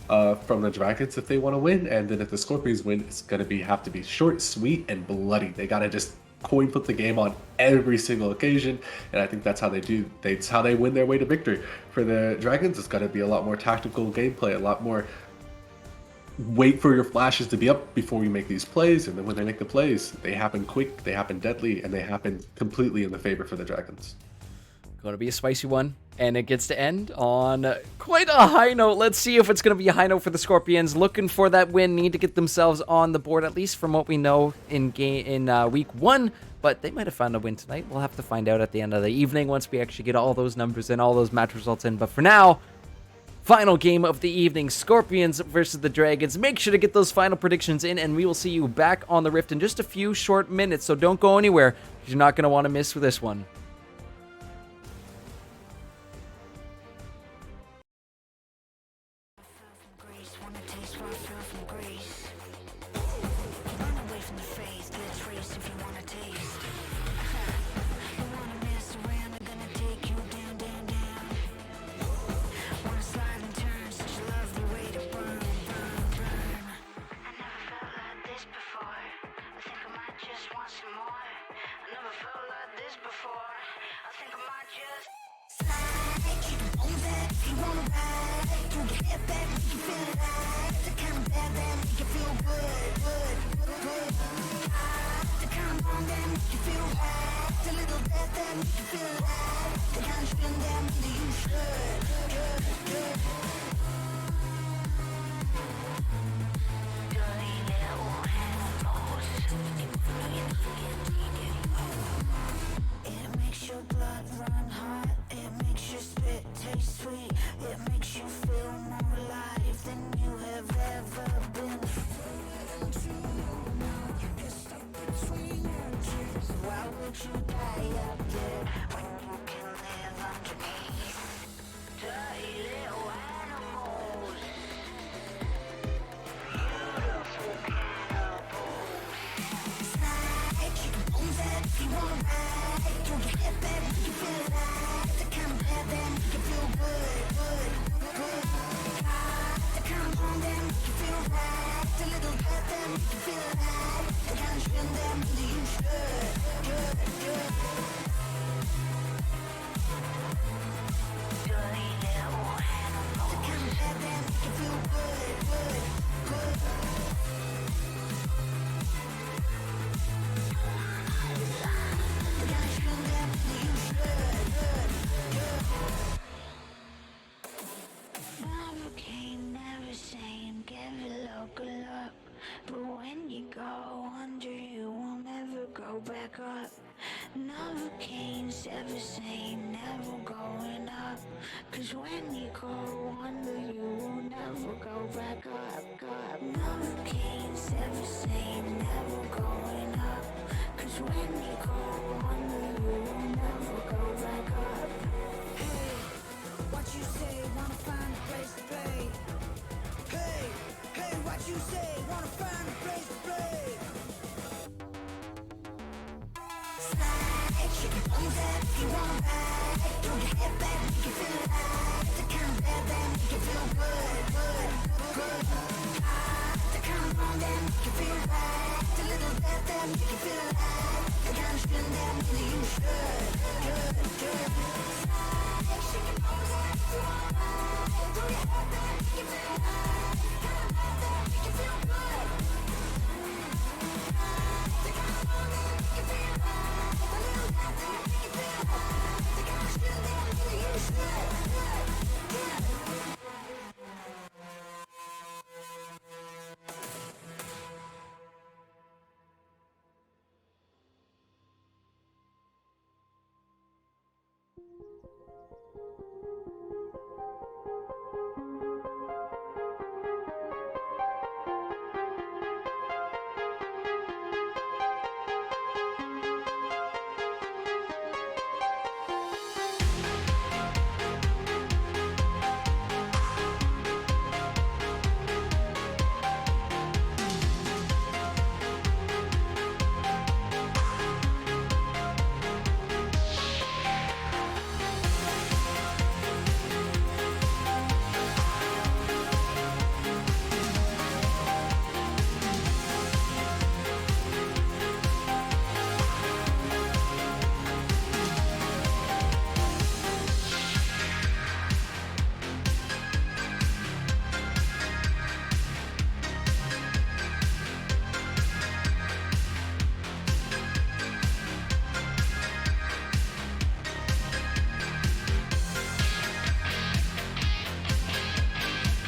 from the Dragons if they want to win, and then if the Scorpions win, it's going to have to be short, sweet, and bloody. They got to just coin flip the game on every single occasion, and I think that's how they do. That's how they win their way to victory. For the Dragons, it's got to be a lot more tactical gameplay, a lot more wait for your flashes to be up before you make these plays, and then when they make the plays, they happen quick, they happen deadly, and they happen completely in the favor for the Dragons. Going to be a spicy one, and it gets to end on quite a high note. Let's see if it's going to be a high note for the Scorpions. Looking for that win, need to get themselves on the board, at least from what we know in week 1. But they might have found a win tonight. We'll have to find out at the end of the evening once we actually get all those numbers and all those match results in. But for now, final game of the evening, Scorpions versus the Dragons. Make sure to get those final predictions in, and we will see you back on the Rift in just a few short minutes. So don't go anywhere, because you're not going to want to miss this one.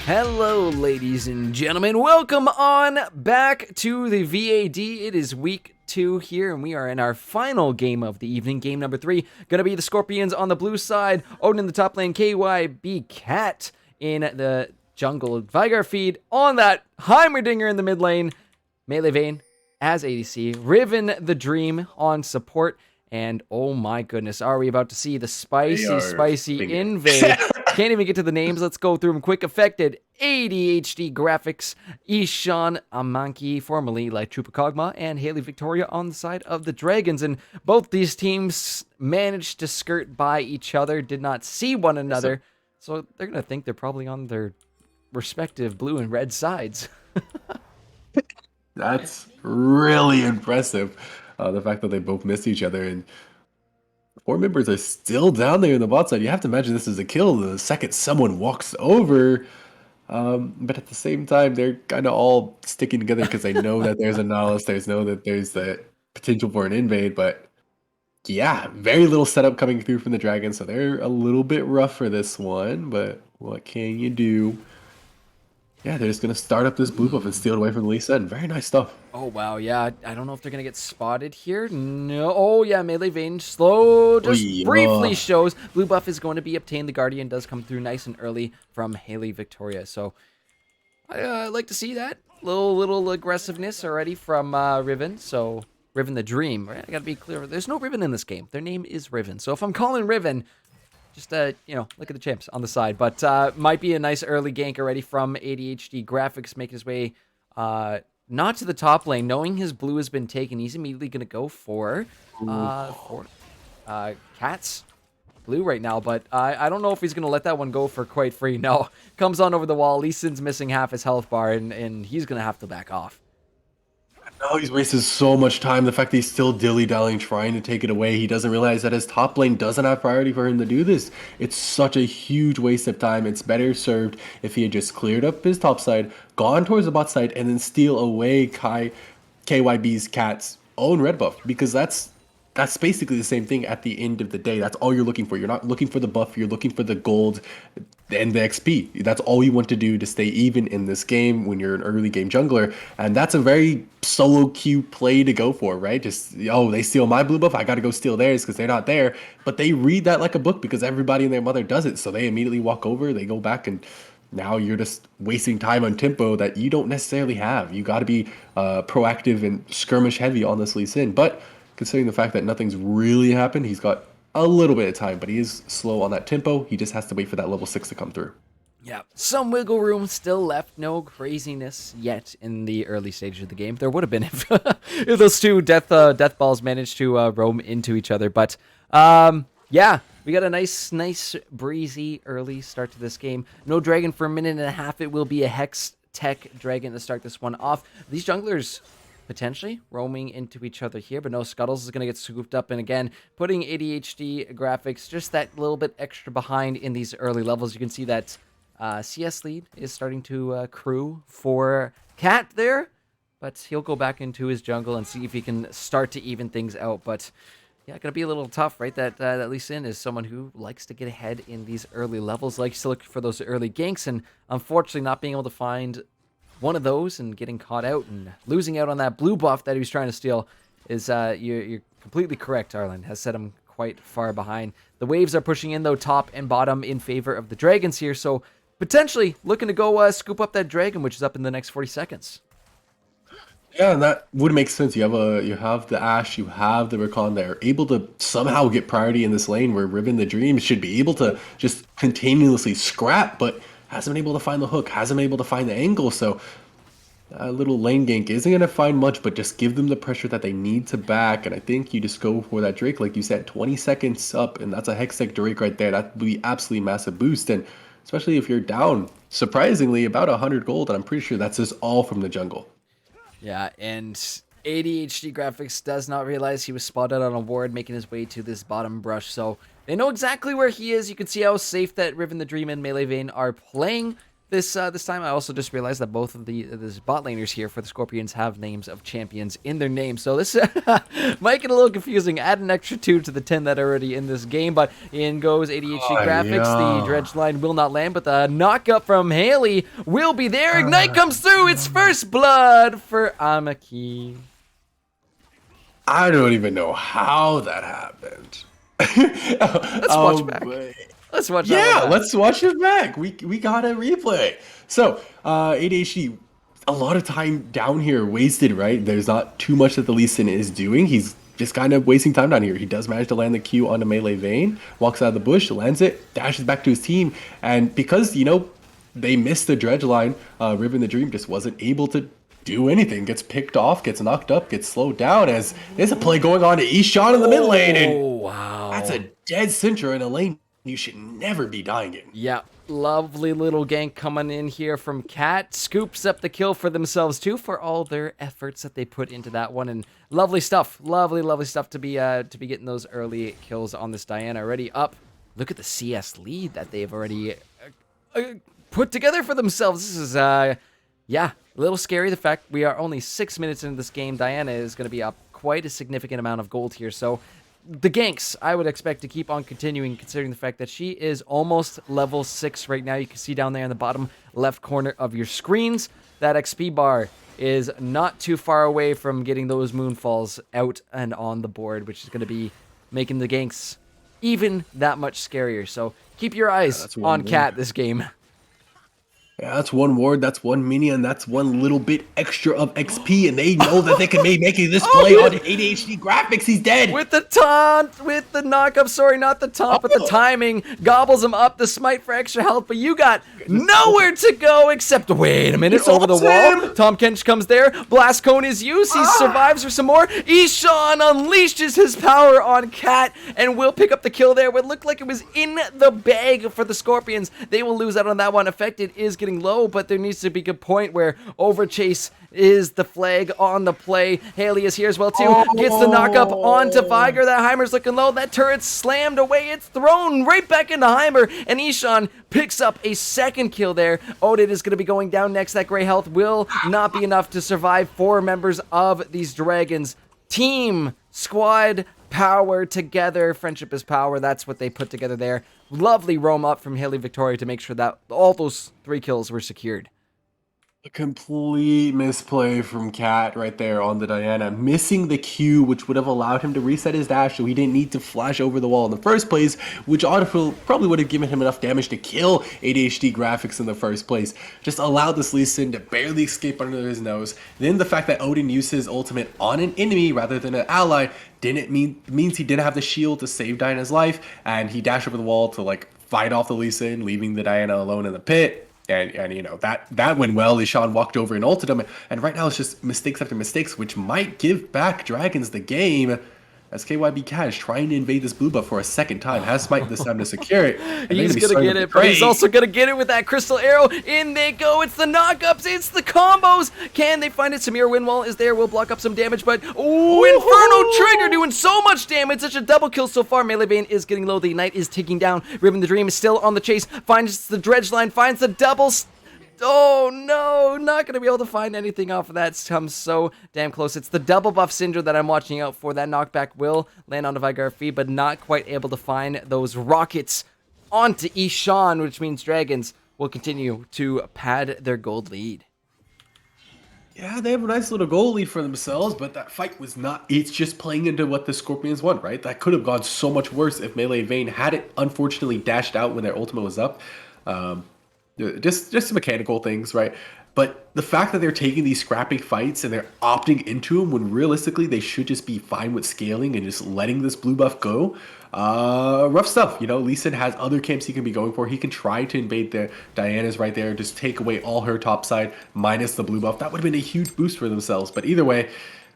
Hello, ladies and gentlemen. Welcome on back to the VAD. It is week 2 here, and we are in our final game of the evening. Game number 3. Gonna be the Scorpions on the blue side, Odin in the top lane, KYB Cat in the jungle, Vigar feed on that Heimerdinger in the mid lane, Melee Vayne as ADC, Riven the Dream on support, and oh my goodness, are we about to see the spicy invade? Can't even get to the names. Let's go through them quick. Affected, ADHD Graphics, Ishan Amanki, formerly like Chupacogma, and Haley Victoria on the side of the Dragons. And both these teams managed to skirt by each other, did not see one another. So they're going to think they're probably on their respective blue and red sides. That's really impressive. The fact that they both missed each other, and 4 members are still down there in the bot side. You have to imagine this is a kill the second someone walks over. But at the same time, they're kind of all sticking together because they know that there's a Nautilus. They know that there's the potential for an invade. But yeah, very little setup coming through from the Dragons. So they're a little bit rough for this one. But what can you do? Yeah, they're just going to start up this blue buff and steal it away from the Lee Sin. Very nice stuff. Oh, wow, yeah. I don't know if they're going to get spotted here. No. Oh, yeah, Melee Vayne slow. Just briefly shows. Blue buff is going to be obtained. The Guardian does come through nice and early from Haley Victoria. So I like to see that. Little aggressiveness already from Riven. So Riven the Dream, right? I got to be clear. There's no Riven in this game. Their name is Riven. So if I'm calling Riven, just, look at the champs on the side. But might be a nice early gank already from ADHD Graphics, making his way not to the top lane. Knowing his blue has been taken, he's immediately going to go for Cat's blue right now. But I don't know if he's going to let that one go for quite free. No, comes on over the wall. Lee Sin's missing half his health bar, and he's going to have to back off. No, he's wasted so much time. The fact that he's still dilly-dallying, trying to take it away. He doesn't realize that his top lane doesn't have priority for him to do this. It's such a huge waste of time. It's better served if he had just cleared up his top side, gone towards the bot side, and then steal away KYB's Cat's own red buff. Because that's basically the same thing at the end of the day. That's all you're looking for. You're not looking for the buff. You're looking for the gold and the XP. That's all you want to do to stay even in this game when you're an early game jungler. And that's a very solo queue play to go for, right? Just, oh, they steal my blue buff, I got to go steal theirs because they're not there. But they read that like a book because everybody and their mother does it. So they immediately walk over, they go back, and now you're just wasting time on tempo that you don't necessarily have. You got to be proactive and skirmish heavy on this Lee Sin. But considering the fact that nothing's really happened, he's got a little bit of time, but he is slow on that tempo. He just has to wait for that level 6 to come through. Yeah, some wiggle room still left. No craziness yet in the early stages of the game. There would have been if those two death balls managed to roam into each other. But yeah, we got a nice breezy early start to this game. No dragon for a minute and a half. It will be a Hex Tech dragon to start this one off. These junglers potentially roaming into each other here, but no, Scuttles is going to get scooped up, and again, putting ADHD Graphics just that little bit extra behind in these early levels. You can see that CS lead is starting to accrue for Cat there, but he'll go back into his jungle and see if he can start to even things out. But yeah, gonna be a little tough, right? That Lee Sin is someone who likes to get ahead in these early levels, likes to look for those early ganks, and unfortunately not being able to find one of those and getting caught out and losing out on that blue buff that he was trying to steal is, you're completely correct, Arlen, has set him quite far behind. The waves are pushing in, though, top and bottom in favor of the Dragons here, so potentially looking to go scoop up that dragon, which is up in the next 40 seconds. Yeah, and that would make sense. You have the Ashe, you have the Rakan there, able to somehow get priority in this lane where Riven the Dream should be able to just continuously scrap, but hasn't been able to find the hook, hasn't been able to find the angle. So a little lane gank isn't going to find much, but just give them the pressure that they need to back. And I think you just go for that Drake, like you said, 20 seconds up, and that's a Hextech Drake right there. That would be absolutely massive boost, and especially if you're down, surprisingly, about 100 gold, and I'm pretty sure that's just all from the jungle. Yeah, and ADHD Graphics does not realize he was spotted on a ward making his way to this bottom brush, so they know exactly where he is. You can see how safe that Riven the Dream and Melee Vayne are playing. This time, I also just realized that both of the bot laners here for the Scorpions have names of champions in their names. So this might get a little confusing. Add an extra 2 to the 10 that are already in this game. But in goes ADHD Graphics. Yeah. The dredge line will not land, but the knockup from Haley will be there. Ignite comes through. It's first blood for Amaki. I don't even know how that happened. Let's watch back. Let's watch that. Yeah, one back. let's watch it back. We got a replay. So, ADHD, a lot of time down here wasted, right? There's not too much that the Lee Sin is doing. He's just kind of wasting time down here. He does manage to land the Q on the melee vein, walks out of the bush, lands it, dashes back to his team. And because, they missed the dredge line, Ribbon the Dream just wasn't able to do anything. Gets picked off, gets knocked up, gets slowed down as there's a play going on to Ishan in the mid lane. And Oh, wow. that's a dead Cintra in a lane you should never be dying in. Yeah, lovely little gank coming in here from Cat. Scoops up the kill for themselves too for all their efforts that they put into that one, and lovely stuff. Lovely stuff to be getting those early kills on this Diana already up. Look at the CS lead that they've already put together for themselves. This is yeah, a little scary. The fact we are only 6 minutes into this game. Diana is going to be up quite a significant amount of gold here, so the ganks, I would expect to keep on continuing, considering the fact that she is almost level 6 right now. You can see down there in the bottom left corner of your screens, that XP bar is not too far away from getting those moonfalls out and on the board, which is going to be making the ganks even that much scarier. So keep your eyes on Cat this game. Yeah, that's one ward, that's one minion, that's one little bit extra of XP, and they know that they can be making this play on ADHD Graphics. He's dead. With the taunt, with the knockup, sorry, not the taunt, but the timing, gobbles him up, the smite for extra health, but you got nowhere to go except, wait a minute, over the wall. Tom Kench comes there, Blast Cone is used, he survives for some more. Ishan unleashes his power on Cat, and will pick up the kill there. What looked like it was in the bag for the Scorpions. They will lose out on that one. Affected is getting low, but there needs to be a point where Overchase is the flag on the play. Haley is here as well too. Gets the knockup onto Viger. That Heimer's looking low. That turret's slammed away. It's thrown right back into Heimer, and Ishan picks up a second kill there. Odin is going to be going down next. That gray health will not be enough to survive 4 members of these Dragons. Team, squad, power together. Friendship is power. That's what they put together there. Lovely roam up from Haley Victoria to make sure that all those 3 kills were secured. A complete misplay from Cat right there on the Diana, missing the Q, which would have allowed him to reset his dash, so he didn't need to flash over the wall in the first place, which probably would have given him enough damage to kill ADHD Graphics in the first place. Just allowed this Lee Sin to barely escape under his nose. Then the fact that Odin used his ultimate on an enemy rather than an ally means he didn't have the shield to save Diana's life, and he dashed over the wall to fight off the Lee Sin, leaving the Diana alone in the pit. And that went well. Ishan walked over and ulted him, and right now it's just mistakes after mistakes, which might give back Dragons the game. As KYB Cat is trying to invade this blue buff for a second time, has smite this time to secure it. He's gonna get it, but he's also gonna get it with that crystal arrow. In they go. It's the knockups. It's the combos. Can they find it? Samir Winwall is there. Will block up some damage, but Inferno Trigger doing so much damage. Such a double kill so far. Melee Vein is getting low. The Ignite is taking down. Ribbon the Dream is still on the chase. Finds the dredge line. Finds the double. Oh no, not going to be able to find anything off of that. Comes so damn close. It's the double buff Syndra that I'm watching out for. That knockback will land on the Vigar feed, but not quite able to find those rockets onto Ishan, which means Dragons will continue to pad their gold lead. Yeah, they have a nice little goal lead for themselves, but that fight was not... It's just playing into what the Scorpions want, right? That could have gone so much worse if Melee Vein had it unfortunately dashed out when their ultimate was up. Just mechanical things, right? But the fact that they're taking these scrappy fights and they're opting into them when realistically they should just be fine with scaling and just letting this blue buff go, rough stuff. Lee Sin has other camps he can be going for. He can try to invade the Diana's right there, just take away all her top side minus the blue buff. That would have been a huge boost for themselves. But either way,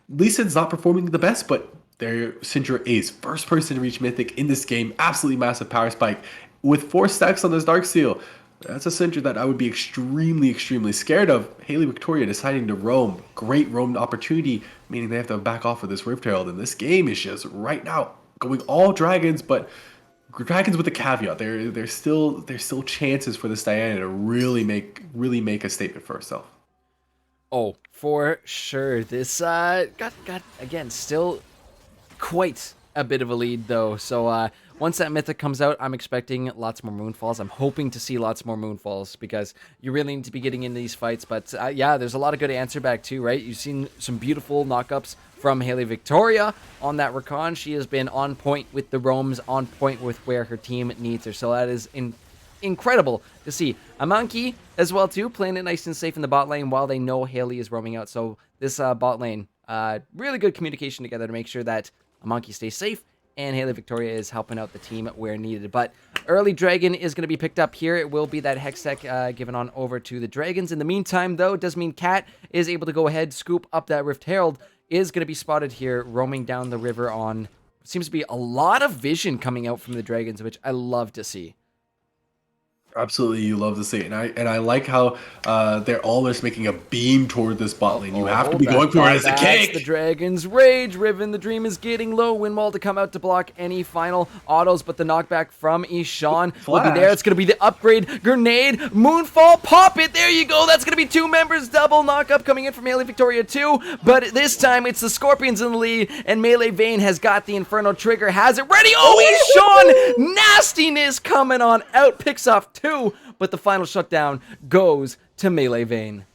Lee Sin's not performing the best, but their Syndra is first person to reach Mythic in this game. Absolutely massive power spike with 4 stacks on this Dark Seal. That's a Syndra that I would be extremely scared of. Haley Victoria deciding to roam. Great roam opportunity, meaning they have to back off of this Rift Herald. And this game is just right now going all Dragons, but Dragons with a caveat. There's still chances for this Diana to really make a statement for herself. Oh, for sure. This got again still quite a bit of a lead though. So once that mythic comes out, I'm expecting lots more moonfalls. I'm hoping to see lots more moonfalls because you really need to be getting into these fights. But yeah, there's a lot of good answer back too, right? You've seen some beautiful knockups from Haley Victoria on that recon. She has been on point with the roams, on point with where her team needs her. So that is incredible to see. A monkey as well too, playing it nice and safe in the bot lane while they know Haley is roaming out. So this bot lane, really good communication together to make sure that a monkey stays safe and Haley Victoria is helping out the team where needed. But early dragon is going to be picked up here. It will be that Hextech given on over to the dragons. In the meantime, though, it does mean Cat is able to go ahead, scoop up that Rift Herald. Is going to be spotted here roaming down the river on seems to be a lot of vision coming out from the dragons, which I love to see. Absolutely, you love to see it, and I like how they're almost making a beam toward this bot lane. You have to be going for it as a kick. The Dragon's Rage. Riven, the dream is getting low. Windwall to come out to block any final autos, but the knockback from Ishan will be there. It's going to be the upgrade. Grenade. Moonfall. Pop it. There you go. That's going to be 2 members. Double knockup coming in from Haley Victoria too, but this time it's the Scorpions in the lead, and Melee Vayne has got the Inferno trigger. Has it ready. Oh, Ishan. Nastiness coming on out. Picks off 2, but the final shutdown goes to Melee Vayne.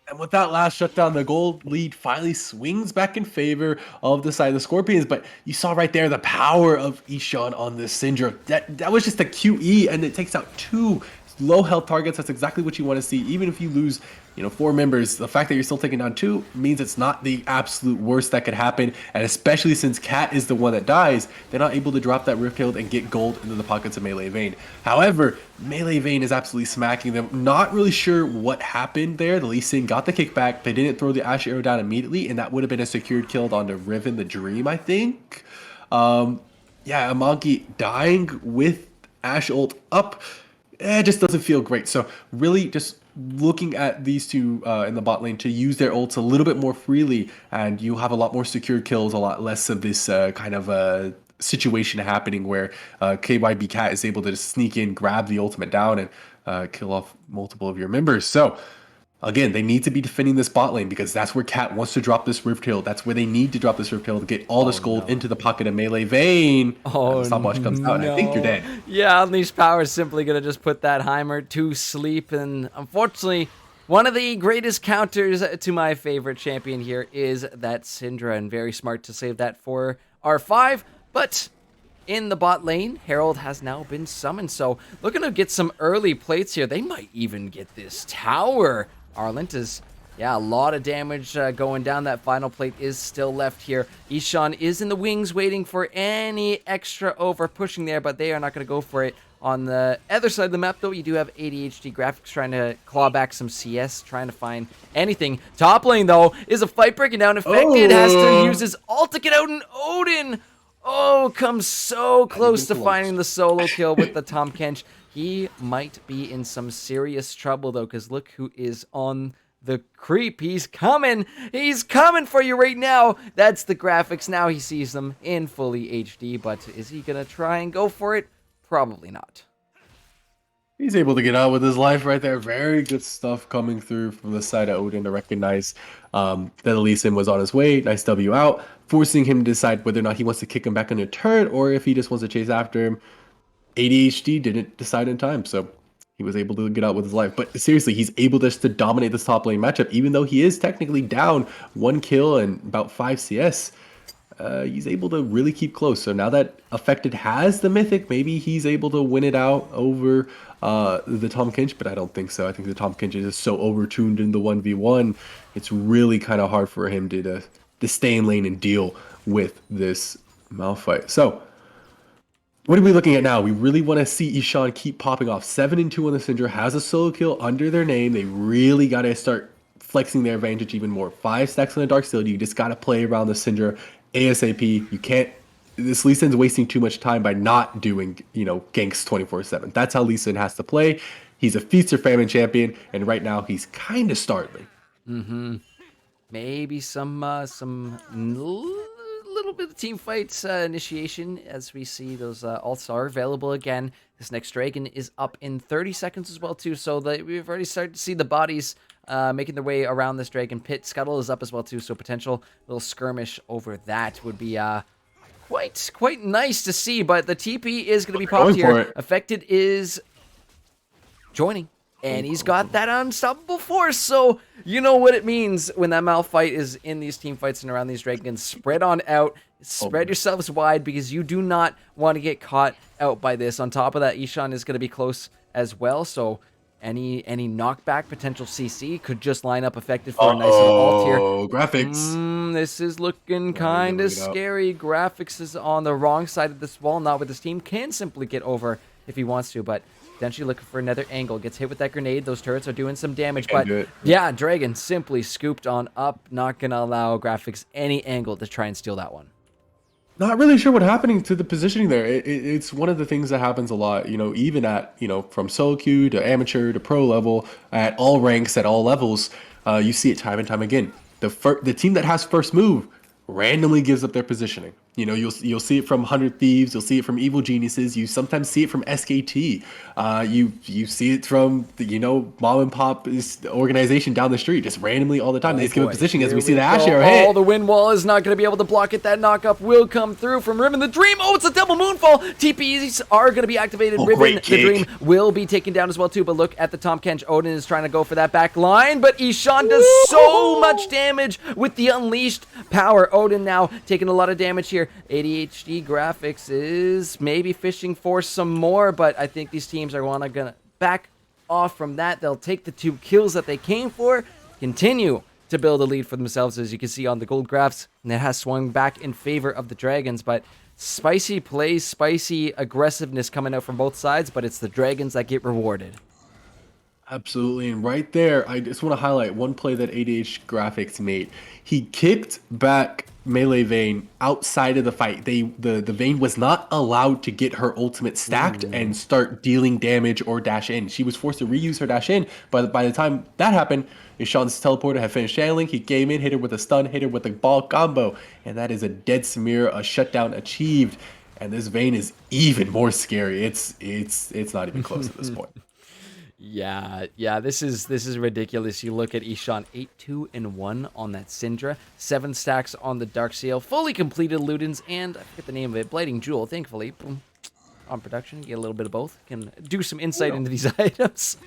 And with that last shutdown, the gold lead finally swings back in favor of the side of the Scorpions. But you saw right there the power of Ishan on this Syndra. That was just a QE, and it takes out 2 low health targets. That's exactly what you want to see. Even if you lose, 4 members, the fact that you're still taking down 2 means it's not the absolute worst that could happen. And especially since Cat is the one that dies, they're not able to drop that Rift Herald and get gold into the pockets of Melee Vayne. However, Melee Vayne is absolutely smacking them. Not really sure what happened there. The Lee Sin got the kickback. They didn't throw the Ash Arrow down immediately, and that would have been a secured kill onto Riven the Dream, I think. Yeah, a monkey dying with Ash ult up. It just doesn't feel great. So really just looking at these two in the bot lane to use their ults a little bit more freely, and you have a lot more secured kills, a lot less of this kind of situation happening where KYB Cat is able to just sneak in, grab the ultimate down, and kill off multiple of your members. So again, they need to be defending this bot lane because that's where Cat wants to drop this Rift Herald. That's where they need to drop this Rift Herald to get all this gold into the pocket of Melee Vayne. Oh, the stopwatch comes out, and I think you're dead. Yeah, Unleashed Power is simply going to just put that Heimer to sleep. And unfortunately, one of the greatest counters to my favorite champion here is that Syndra, and very smart to save that for R5. But in the bot lane, Herald has now been summoned. So looking to get some early plates here. They might even get this tower. Arlent is, yeah, a lot of damage going down. That final plate is still left here. Ishan is in the wings waiting for any extra over pushing there, but they are not going to go for it. On the other side of the map, though, you do have ADHD Graphics trying to claw back some CS, trying to find anything. Top lane, though, is a fight breaking down. Infected has to use his ult to get out, and Odin, comes so close to finding the solo kill with the Tom Kench. He might be in some serious trouble, though, because look who is on the creep. He's coming. He's coming for you right now. That's the graphics. Now he sees them in fully HD, but is he going to try and go for it? Probably not. He's able to get out with his life right there. Very good stuff coming through from the side of Odin to recognize that Lee Sin was on his way. Nice W out, forcing him to decide whether or not he wants to kick him back on a turret or if he just wants to chase after him. ADHD didn't decide in time, so he was able to get out with his life. But seriously, he's able just to dominate this top lane matchup, even though he is technically down 1 kill and about 5 CS. He's able to really keep close. So now that Affected has the Mythic, maybe he's able to win it out over the Tom Kench, but I don't think so. I think the Tom Kench is so overtuned in the 1v1, it's really kind of hard for him to stay in lane and deal with this Malphite. So what are we looking at now? We really want to see Ishan keep popping off. 7-2 on the Syndra, has a solo kill under their name. They really got to start flexing their advantage even more. 5 stacks on the Dark Steel. You just got to play around the Syndra ASAP. You can't. This Lee Sin's wasting too much time by not doing, ganks 24/7. That's how Lee Sin has to play. He's a feast or famine champion, and right now he's kind of starving. Maybe some little little bit of team fights initiation as we see those alts are available again. This next dragon is up in 30 seconds as well too, so we've already started to see the bodies making their way around this dragon pit. Scuttle is up as well too, so potential little skirmish over that would be quite nice to see. But the TP is going to be popped here. Affected is joining. And he's got that unstoppable force, so you know what it means when that Malphite is in these team fights and around these dragons. Spread on out, spread yourselves wide, because you do not want to get caught out by this. On top of that, Ishan is going to be close as well, so any knockback potential CC could just line up Affected for a nice little ult here. Graphics. This is looking kind of scary. Graphics is on the wrong side of this wall, not with his team. Can simply get over if he wants to, but potentially looking for another angle. Gets hit with that grenade. Those turrets are doing some damage, but yeah, Dragon simply scooped on up. Not going to allow Graphics any angle to try and steal that one. Not really sure what happening to the positioning there. It's one of the things that happens a lot, even at, from solo queue to amateur to pro level, at all ranks, at all levels. You see it time and time again. The team that has first move randomly gives up their positioning. You'll see it from 100 Thieves, you'll see it from Evil Geniuses, you sometimes see it from SKT, you see it from the, mom and pop organization down the street, just randomly all the time. They just give up positioning as we see the Ash arrow hit. Oh, the wind wall is not going to be able to block it. That knockup will come through from Riven the Dream. Oh, it's a double moonfall. TPs are going to be activated. Riven the Dream will be taken down as well too, but look at the Tom Kench. Odin is trying to go for that back line, but Ishan does so much damage with the unleashed power. Odin now taking a lot of damage here. ADHD Graphics is maybe fishing for some more, but I think these teams are gonna back off from that. They'll take the 2 kills that they came for, continue to build a lead for themselves, as you can see on the gold graphs, and it has swung back in favor of the Dragons. But spicy plays, spicy aggressiveness coming out from both sides, but it's the Dragons that get rewarded. Absolutely, and right there, I just want to highlight one play that ADH Graphics made. He kicked back Melee Vayne outside of the fight. The Vayne was not allowed to get her ultimate stacked and start dealing damage or dash in. She was forced to reuse her dash in, but by the time that happened, Ishan's teleporter had finished channeling. He came in, hit her with a stun, hit her with a ball combo, and that is a dead Samira, a shutdown achieved. And this Vayne is even more scary. It's not even close at this point. Yeah, this is ridiculous. You look at Ishan, 8-2-1 on that Syndra, 7 stacks on the Darkseal, fully completed Ludens, and I forget the name of it, Blighting Jewel, thankfully. Boom. On production, you get a little bit of both. Can do some insight into these items.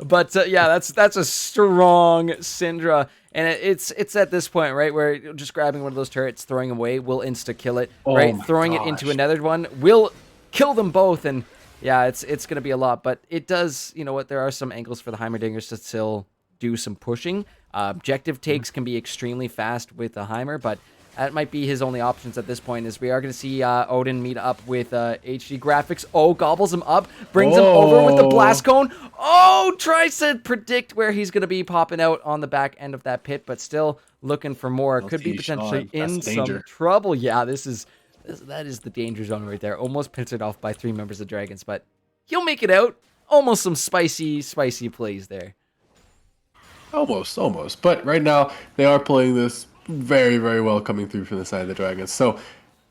But yeah, that's a strong Syndra. And it's at this point, right, where just grabbing one of those turrets, throwing away, will insta-kill it, right? Throwing it into another one will kill them both, and yeah, it's going to be a lot, but it does, there are some angles for the Heimerdingers to still do some pushing. Objective takes can be extremely fast with the Heimer, but that might be his only options at this point, is we are going to see Odin meet up with HD Graphics. Oh, gobbles him up, brings him over with the Blast Cone. Oh, tries to predict where he's going to be popping out on the back end of that pit, but still looking for more. Could be potentially in some trouble. Yeah, that is the danger zone right there. Almost pincered off by 3 members of Dragons, but he'll make it out. Almost some spicy plays there. Almost. But right now, they are playing this very, very well coming through from the side of the Dragons. So,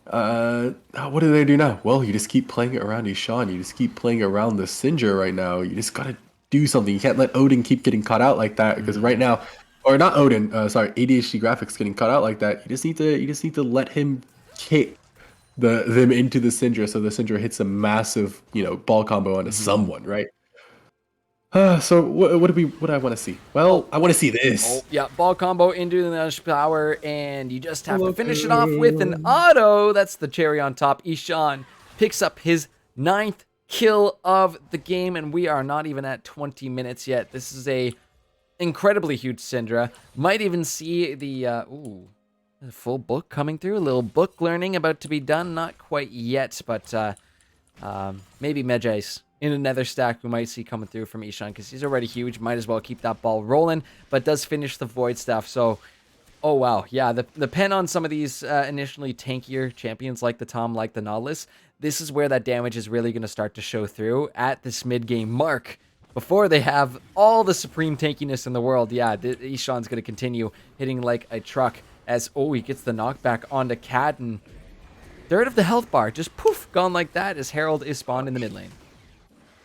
what do they do now? Well, you just keep playing it around Ishan. You just keep playing around the Syndra right now. You just got to do something. You can't let Odin keep getting caught out like that, because right now, or not Odin, ADHD Graphics getting caught out like that. You just need to let him kick them into the Syndra, so the Syndra hits a massive, ball combo onto someone, right? So what do I want to see? Well, I want to see this. Oh, yeah, ball combo into the Nudge Power, and you just have to finish it off with an auto. That's the cherry on top. Ishan picks up his 9th kill of the game, and we are not even at 20 minutes yet. This is a incredibly huge Syndra. Might even see the a full book coming through. A little book learning about to be done. Not quite yet, but maybe Medjay's in another stack we might see coming through from Ishan, because he's already huge. Might as well keep that ball rolling, but does finish the Void stuff. So, oh wow, yeah, the pen on some of these initially tankier champions like the Tom, like the Nautilus, this is where that damage is really going to start to show through at this mid-game mark. Before they have all the supreme tankiness in the world, yeah, Ishan's going to continue hitting like a truck as, he gets the knockback onto Cat, and third of the health bar just poof gone like that as Herald is spawned in the mid lane.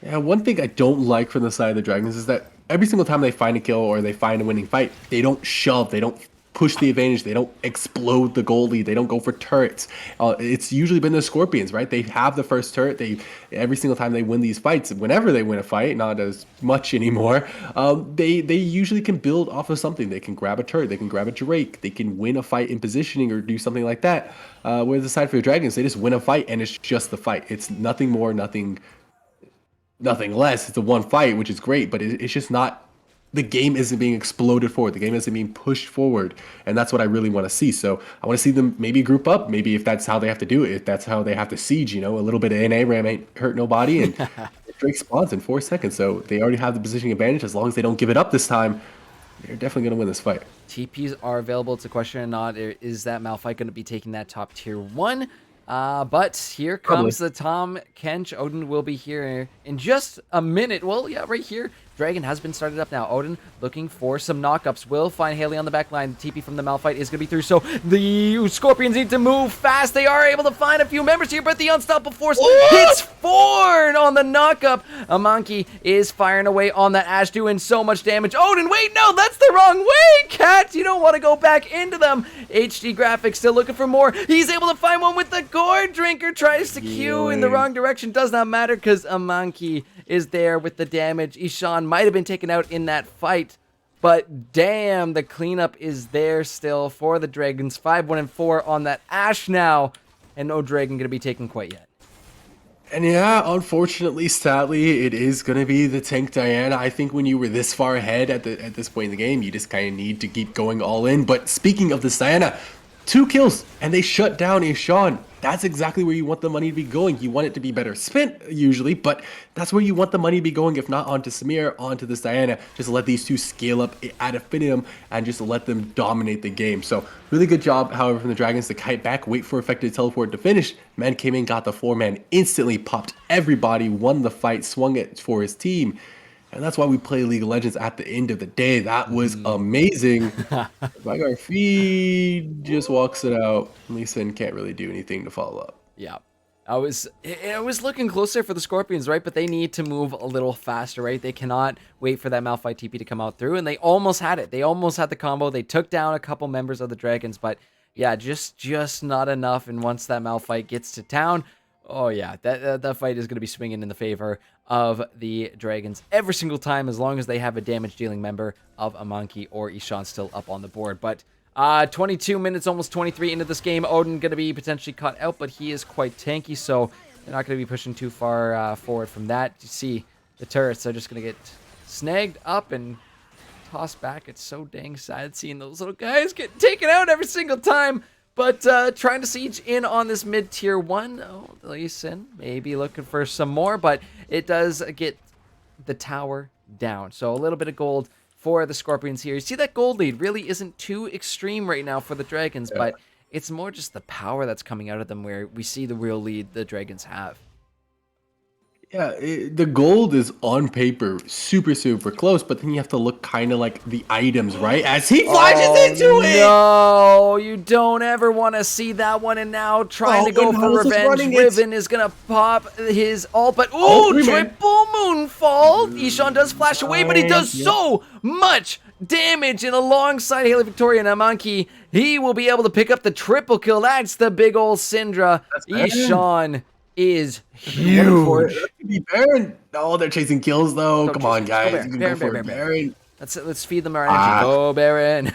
Yeah, one thing I don't like from the side of the Dragons is that every single time they find a kill or they find a winning fight, they don't shove, they don't push the advantage, they don't explode the goal lead, they don't go for turrets. It's usually been the Scorpions, right? They have the first turret. Every single time they win these fights, whenever they win a fight, not as much anymore, they usually can build off of something. They can grab a turret, they can grab a Drake, they can win a fight in positioning or do something like that. Whereas the side for the Dragons, they just win a fight and it's just the fight. It's nothing more, nothing less. It's a one fight, which is great, but it's just not, the game isn't being exploded forward. The game isn't being pushed forward. And that's what I really want to see. So I want to see them maybe group up. Maybe if that's how they have to do it, if that's how they have to siege, a little bit of NA ram ain't hurt nobody. And Drake spawns in 4 seconds. So they already have the positioning advantage. As long as they don't give it up this time, they're definitely going to win this fight. TPs are available. It's a question or not. Is that Malphite going to be taking that top tier 1? But here comes the Tom Kench. Odin will be here in just a minute. Well, yeah, right here. Dragon has been started up now. Odin looking for some knockups. Will find Haley on the back line. The TP from the Malphite is going to be through. So the Scorpions need to move fast. They are able to find a few members here, but the Unstoppable Force hits Forn on the knockup. A monkey is firing away on that Ash, doing so much damage. Odin, wait, no, that's the wrong way, Cat. You don't want to go back into them. HD Graphics still looking for more. He's able to find one with the Gourd Drinker. Tries to Q in the wrong direction. Does not matter because a monkey is there with the damage. Ishan might have been taken out in that fight, but damn, the cleanup is there still for the Dragons. 5-1-4 on that Ash now, and no Dragon going to be taken quite yet. And yeah, unfortunately, sadly, it is going to be the tank Diana. I think when you were this far ahead at this point in the game, you just kind of need to keep going all in. But speaking of this Diana, 2 kills, and they shut down Ishan. That's exactly where you want the money to be going. You want it to be better spent, usually, but that's where you want the money to be going, if not onto Samir, onto this Diana. Just let these two scale up ad infinitum and just let them dominate the game. So really good job, however, from the Dragons to kite back, wait for effective teleport to finish. Man came in, got the 4-man, instantly popped everybody, won the fight, swung it for his team. And that's why we play League of Legends at the end of the day. That was amazing. Vygar feed just walks it out. Lee Sin can't really do anything to follow up. Yeah. I was looking closer for the Scorpions, right? But they need to move a little faster, right? They cannot wait for that Malphite TP to come out through. And they almost had it. They almost had the combo. They took down a couple members of the Dragons. But yeah, just not enough. And once that Malphite gets to town, oh yeah, that fight is going to be swinging in the favor of the Dragons every single time, as long as they have a damage-dealing member of a monkey or Ishan still up on the board. But 22 minutes, almost 23 into this game. Odin going to be potentially caught out, but he is quite tanky, so they're not going to be pushing too far forward from that. You see the turrets are just going to get snagged up and tossed back. It's so dang sad seeing those little guys get taken out every single time. But trying to siege in on this mid-tier 1. Oh, Lee Sin maybe looking for some more, but it does get the tower down. So a little bit of gold for the Scorpions here. You see that gold lead really isn't too extreme right now for the Dragons, but it's more just the power that's coming out of them where we see the real lead the Dragons have. Yeah, the gold is on paper super, super close, but then you have to look kind of like the items, right? As he flashes into it! No, you don't ever want to see that one. And now trying to go for revenge. Riven is going to pop his ult, but triple moonfall. Ishan does flash away, but he does so much damage. And alongside Haley Victoria and a monkey, he will be able to pick up the triple kill. That's the big old Syndra. Ishan is huge. Baron. Oh, they're chasing kills though. Come on, guys. Baron. Let's feed them our energy. Go, Baron.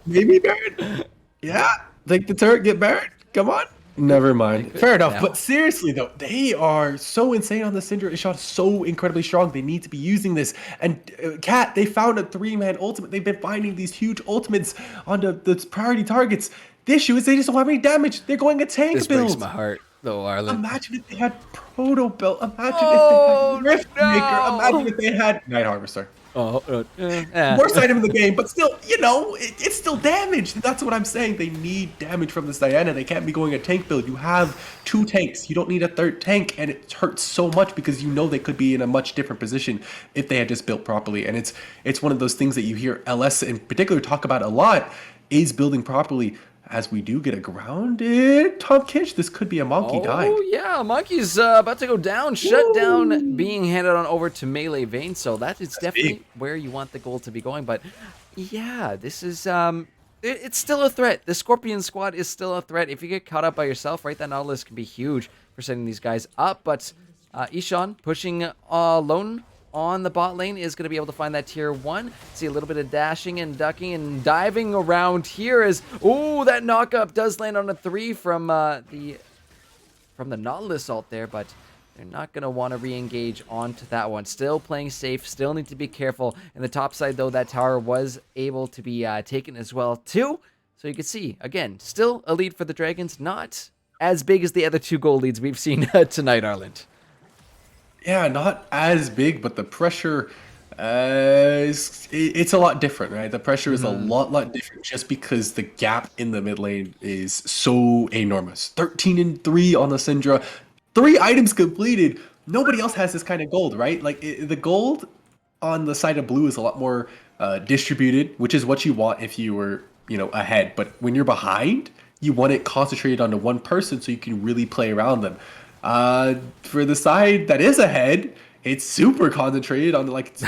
Maybe Baron. Yeah. Take the turret, get Baron. Come on. Never mind. Fair enough. But seriously though, they are so insane on the Syndra. It's shot so incredibly strong. They need to be using this. And Cat, they found a 3-man ultimate. They've been finding these huge ultimates on the priority targets. The issue is they just don't have any damage. They're going a tank build. This breaks my heart. Imagine if they had Proto Belt. Imagine if they had Riftmaker. Imagine if they had Night Harvester. Worst item in the game, but still, it's still damage. That's what I'm saying. They need damage from this Diana. They can't be going a tank build. You have 2 tanks. You don't need a 3rd tank, and it hurts so much because they could be in a much different position if they had just built properly. And it's one of those things that you hear LS in particular talk about a lot, is building properly. as we do get a grounded Tom Kinch. This could be a monkey dive. Oh, yeah, Monkey's about to go down. Shut down being handed on over to Melee Vane, so that is definitely big. where you want the goal to be going. But, yeah, this is... it's still a threat. The Scorpion squad is still a threat. If you get caught up by yourself, right, that Nautilus can be huge for setting these guys up. But Ishan pushing alone on the bot lane is going to be able to find that tier 1. See a little bit of dashing and ducking and diving around here as... Oh, that knock-up does land on a 3 from the Nautilus ult there, but they're not going to want to re-engage onto that one. Still playing safe, still need to be careful. And the top side, though, that tower was able to be taken as well, too. So you can see, again, still a lead for the Dragons. Not as big as the other 2 goal leads we've seen tonight, Arland. Yeah, not as big, but the pressure it's a lot different, right? The pressure is a lot different just because the gap in the mid lane is so enormous. 13-3 on the Syndra, 3 items completed. Nobody else has this kind of gold, right? Like the gold on the side of blue is a lot more distributed, which is what you want if you were, ahead. But when you're behind, you want it concentrated onto one person so you can really play around them. For the side that is ahead, it's super concentrated on like 2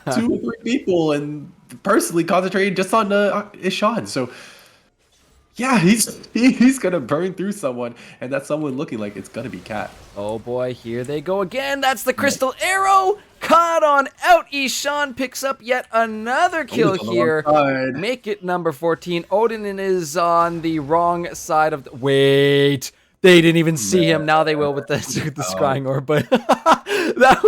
or 3 people, and personally concentrated just on Ishan. So yeah, he's gonna burn through someone, and that's someone looking like it's gonna be Cat. Oh boy, here they go again. That's the crystal arrow. Caught on out. Ishan picks up yet another kill here. Make it number 14. Odin is on the wrong side of the... Wait. They didn't even see him. Now they will with the scrying orb, but that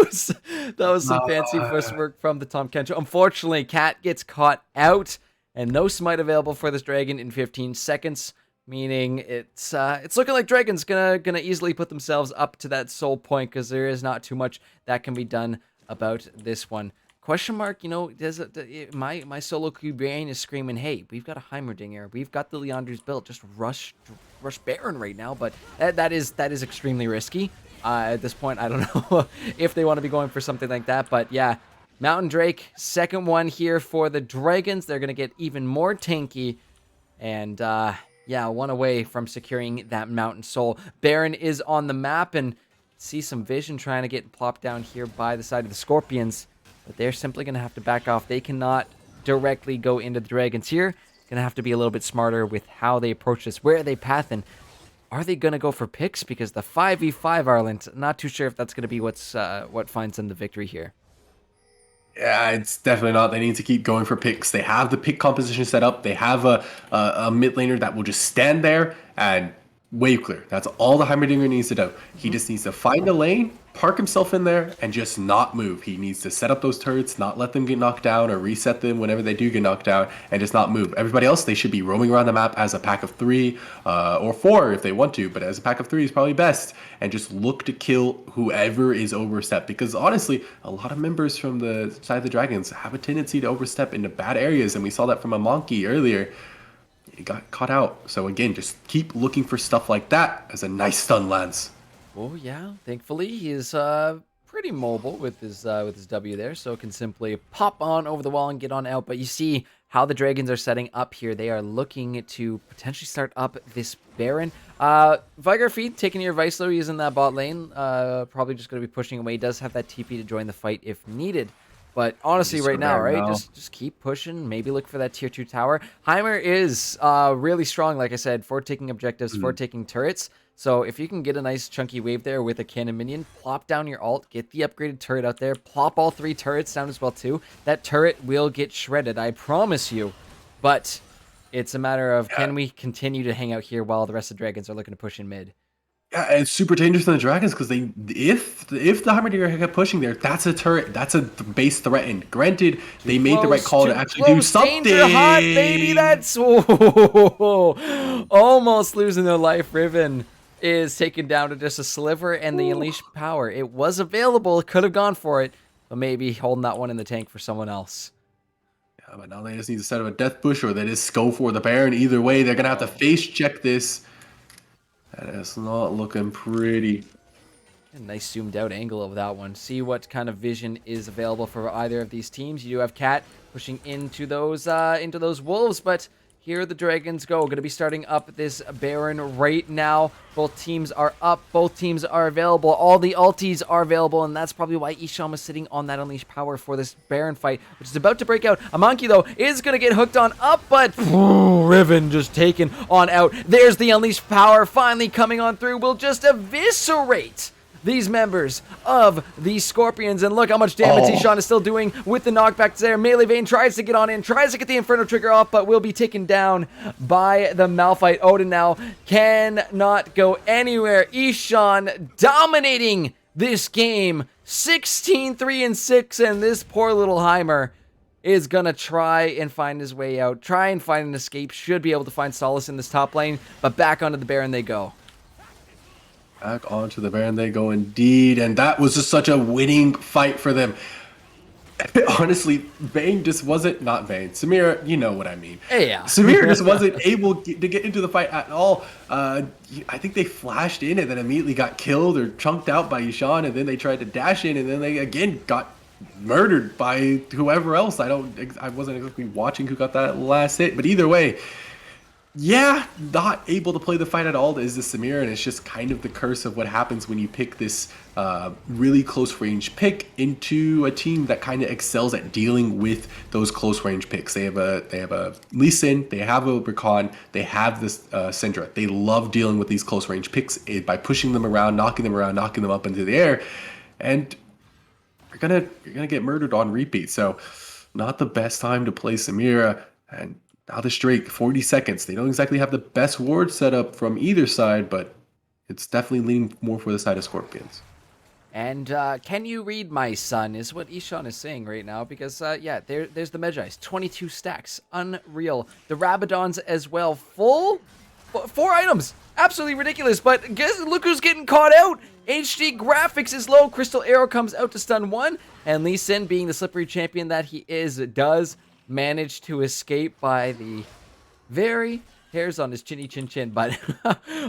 was some fancy footwork from the Tom Kencho. Unfortunately, Cat gets caught out, and no smite available for this dragon in 15 seconds, meaning it's looking like Dragon's gonna easily put themselves up to that soul point because there is not too much that can be done about this one. Question mark, my solo queue brain is screaming, hey, we've got a Heimerdinger, we've got the Leandri's build, just rush Baron right now, but that is extremely risky. At this point, I don't know if they want to be going for something like that, but yeah, Mountain Drake, second one here for the Dragons. They're going to get even more tanky, and yeah, one away from securing that Mountain Soul. Baron is on the map, and see some vision trying to get plopped down here by the side of the Scorpions. But they're simply going to have to back off. They cannot directly go into the Dragons here. Going to have to be a little bit smarter with how they approach this. Where are they pathing? Are they going to go for picks? Because the 5v5 Ireland, not too sure if that's going to be what finds them the victory here. Yeah, it's definitely not. They need to keep going for picks. They have the pick composition set up. They have a mid laner that will just stand there and wave clear. That's all the Heimerdinger needs to do. He just needs to find a lane, park himself in there, and just not move. He needs to set up those turrets, not let them get knocked down, or reset them whenever they do get knocked down, and just not move. Everybody else, they should be roaming around the map as a pack of 3 or 4 if they want to, but as a pack of 3 is probably best, and just look to kill whoever is overstepped. Because honestly, a lot of members from the side of the Dragons have a tendency to overstep into bad areas, and we saw that from a Monkey earlier. He got caught out. So again, just keep looking for stuff like that as a nice stun lands. Oh yeah, thankfully he is pretty mobile with his W there, so can simply pop on over the wall and get on out. But you see how the Dragons are setting up here. They are looking to potentially start up this Baron. Vigar Feed taking your advice though. He's in that bot lane. Probably just going to be pushing away. He does have that TP to join the fight if needed. But honestly, right now, right, just keep pushing. Maybe look for that tier 2 tower. Heimer is really strong, like I said, for taking objectives, for taking turrets. So if you can get a nice chunky wave there with a cannon minion, plop down your ult, get the upgraded turret out there, plop all 3 turrets down as well too. That turret will get shredded, I promise you. But it's a matter of can we continue to hang out here while the rest of the Dragons are looking to push in mid. Yeah, it's super dangerous on the Dragons because if the Heimerdinger kept pushing there, that's a turret, that's a base threatened. Granted, they made the right call to actually do something. Danger hot, baby, that's almost losing their life. Riven is taken down to just a sliver, and the unleashed power. It was available, could have gone for it, but maybe holding that one in the tank for someone else. Yeah, but now they just need to set up a death push, or they just go for the Baron. Either way, they're gonna have to face check this. And it's not looking pretty. A nice zoomed out angle of that one. See what kind of vision is available for either of these teams. You do have Cat pushing into those wolves, but here the Dragons go. Going to be starting up this Baron right now. Both teams are up. Both teams are available. All the ultis are available, and that's probably why Ishan was sitting on that Unleashed Power for this Baron fight, which is about to break out. A monkey, though, is going to get hooked on up, but Riven just taken on out. There's the Unleashed Power finally coming on through. Will just eviscerate these members of the Scorpions, and look how much damage Ishan is still doing with the knockbacks there. Melee Vein tries to get on in, tries to get the Inferno trigger off, but will be taken down by the Malphite. Odin now cannot go anywhere. Ishan dominating this game, 16-3-6, and this poor little Heimer is gonna try and find his way out, try and find an escape, should be able to find solace in this top lane, but back onto the Baron they go. Back onto the Baron they go indeed, and that was just such a winning fight for them. Honestly, Vayne just wasn't, not Vayne, Samira, you know what I mean. Yeah. Samira just wasn't able to get into the fight at all. I think they flashed in and then immediately got killed or chunked out by Ishan, and then they tried to dash in, and then they again got murdered by whoever else. I wasn't exactly watching who got that last hit, but either way, yeah, not able to play the fight at all is the Samira, and it's just kind of the curse of what happens when you pick this really close range pick into a team that kind of excels at dealing with those close range picks. They have a Lee Sin, they have a Rakan, they have this Syndra. They love dealing with these close range picks by pushing them around, knocking them up into the air, and you're gonna get murdered on repeat. So not the best time to play Samira. And now this Drake, 40 seconds. They don't exactly have the best ward setup from either side, but it's definitely leaning more for the side of Scorpions. And can you read my son is what Ishan is saying right now, because yeah, there's the Medjais, 22 stacks, unreal. The Rabadons as well, full 4 items, absolutely ridiculous. But look who's getting caught out. HD graphics is low. Crystal Arrow comes out to stun 1, and Lee Sin, being the slippery champion that he is, does manage to escape by the very hairs on his chinny chin chin, but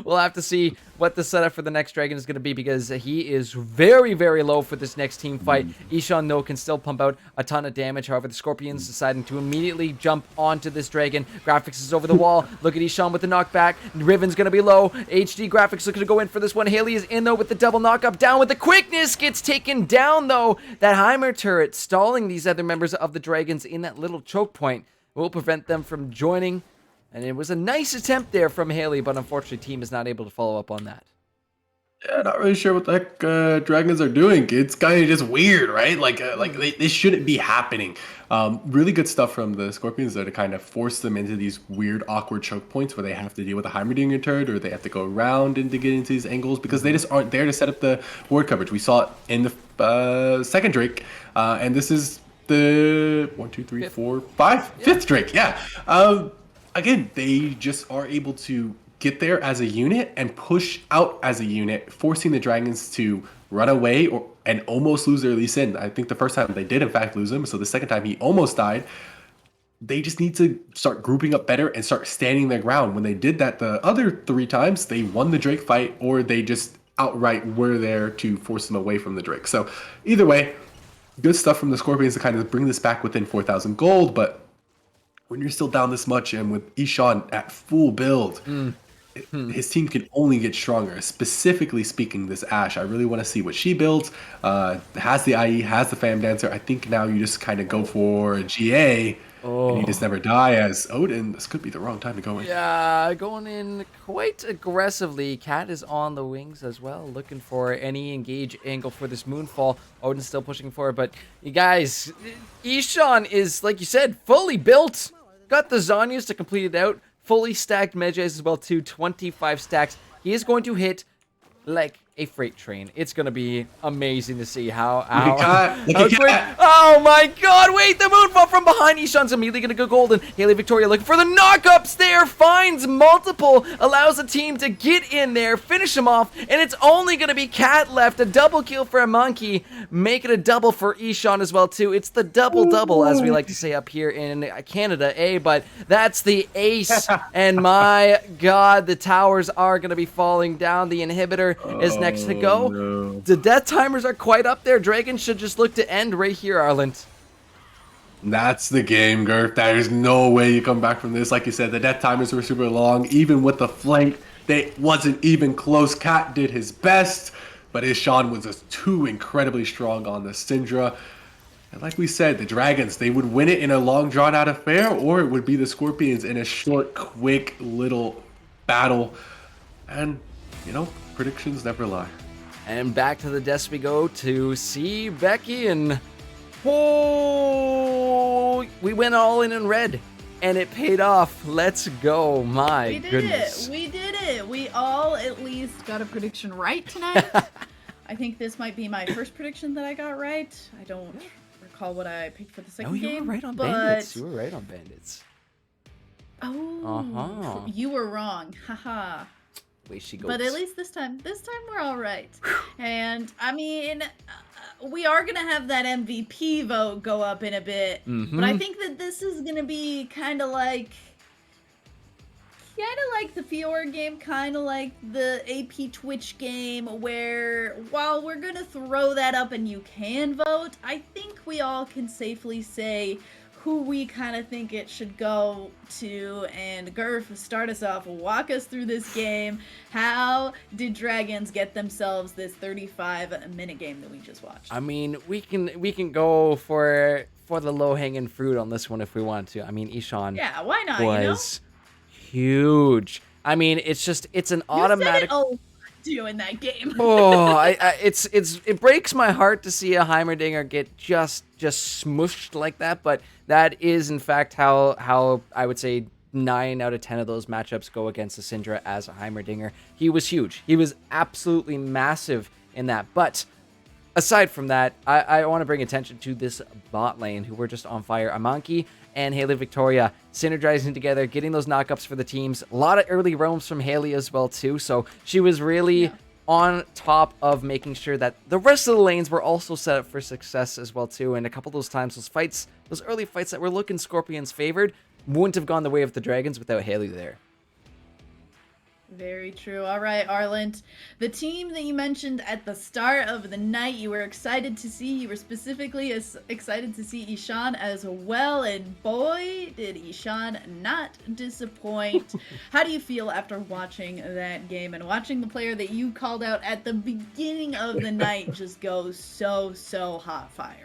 we'll have to see what the setup for the next dragon is going to be, because he is very, very low for this next team fight. Ishan, though, can still pump out a ton of damage. However, the Scorpions deciding to immediately jump onto this dragon. Graphics is over the wall. Look at Ishan with the knockback. Riven's going to be low. HD graphics looking to go in for this one. Haley is in, though, with the double knockup. Down with the quickness. Gets taken down, though. That Heimer turret stalling these other members of the dragons in that little choke point will prevent them from joining. And it was a nice attempt there from Haley, but unfortunately, team is not able to follow up on that. Yeah, not really sure what the heck Dragons are doing. It's kind of just weird, right? Like this shouldn't be happening. Really good stuff from the Scorpions, though, to kind of force them into these weird, awkward choke points where they have to deal with a Heimerdinger turret, or they have to go around and to get into these angles, because they just aren't there to set up the ward coverage. We saw it in the second Drake, and this is the 1, 2, 3, 4, 5, fifth Drake. Yeah. Again, they just are able to get there as a unit and push out as a unit, forcing the Dragons to run away and almost lose their Lee Sin. I think the first time they did, in fact, lose him. So the second time he almost died. They just need to start grouping up better and start standing their ground. When they did that the other 3 times, they won the Drake fight, or they just outright were there to force them away from the Drake. So either way, good stuff from the Scorpions to kind of bring this back within 4,000 gold, but when you're still down this much, and with Ishan at full build, his team can only get stronger. Specifically speaking, this Ashe, I really want to see what she builds. Has the IE, has the Fam Dancer. I think now you just kind of go for a GA, and you just never die as Odin. This could be the wrong time to go in. Yeah, going in quite aggressively. Cat is on the wings as well, looking for any engage angle for this Moonfall. Odin's still pushing for it, but you guys, Ishan is, like you said, fully built. Got the Zanyas to complete it out. Fully stacked Medjais as well too. 25 stacks. He is going to hit like a freight train. It's going to be amazing to see how quick. Oh my god, wait, the Moonfall from behind. Ishan's immediately going to go golden. Haley Victoria looking for the knockups there. Finds multiple. Allows the team to get in there, finish him off. And it's only going to be Cat left. A double kill for a monkey. Make it a double for Ishan as well too. It's the double-double, as we like to say up here in Canada, but that's the ace. And my god, the towers are going to be falling down. The inhibitor is next to go. No. The death timers are quite up there. Dragons should just look to end right here, Arland. That's the game, Gurf. There's no way you come back from this. Like you said, the death timers were super long. Even with the flank, they wasn't even close. Cat did his best, but Ishan was just too incredibly strong on the Syndra. And like we said, the Dragons, they would win it in a long drawn out affair, or it would be the Scorpions in a short, quick little battle. And, predictions never lie. And back to the desk we go to see Becky, and oh, we went all in red, and it paid off. Let's go. My goodness. We did it. We all at least got a prediction right tonight. I think this might be my first prediction that I got right. I don't recall what I picked for the second game. You were right on Bandits. You were right on Bandits. Oh, you were wrong. Haha. Way she goes. But at least this time we're all right. And I mean, we are gonna have that MVP vote go up in a bit, but I think that this is gonna be kind of like the Fiora game, kind of like the AP Twitch game, where while we're gonna throw that up and you can vote, I think we all can safely say who we kind of think it should go to. And Gurf, start us off, walk us through this game. How did Dragons get themselves this 35-minute game that we just watched? I mean, we can go for the low-hanging fruit on this one if we want to. I mean, Ishan why not, was huge. I mean, it's an automatic. You said it in that game. It breaks my heart to see a Heimerdinger get just smushed like that, but that is in fact how I would say 9 out of 10 of those matchups go against the Syndra as a Heimerdinger. He was huge. He was absolutely massive in that. But aside from that, I want to bring attention to this bot lane who were just on fire. Amanki and Haley Victoria synergizing together, getting those knockups for the teams. A lot of early roams from Haley as well too. So she was really on top of making sure that the rest of the lanes were also set up for success as well too. And a couple of those times, those early fights that were looking Scorpions favored wouldn't have gone the way of the Dragons without Haley there. Very true. All right, Arland. The team that you mentioned at the start of the night, you were excited to see. You were specifically excited to see Ishan as well. And boy, did Ishan not disappoint. How do you feel after watching that game and watching the player that you called out at the beginning of the night just go so hot fire?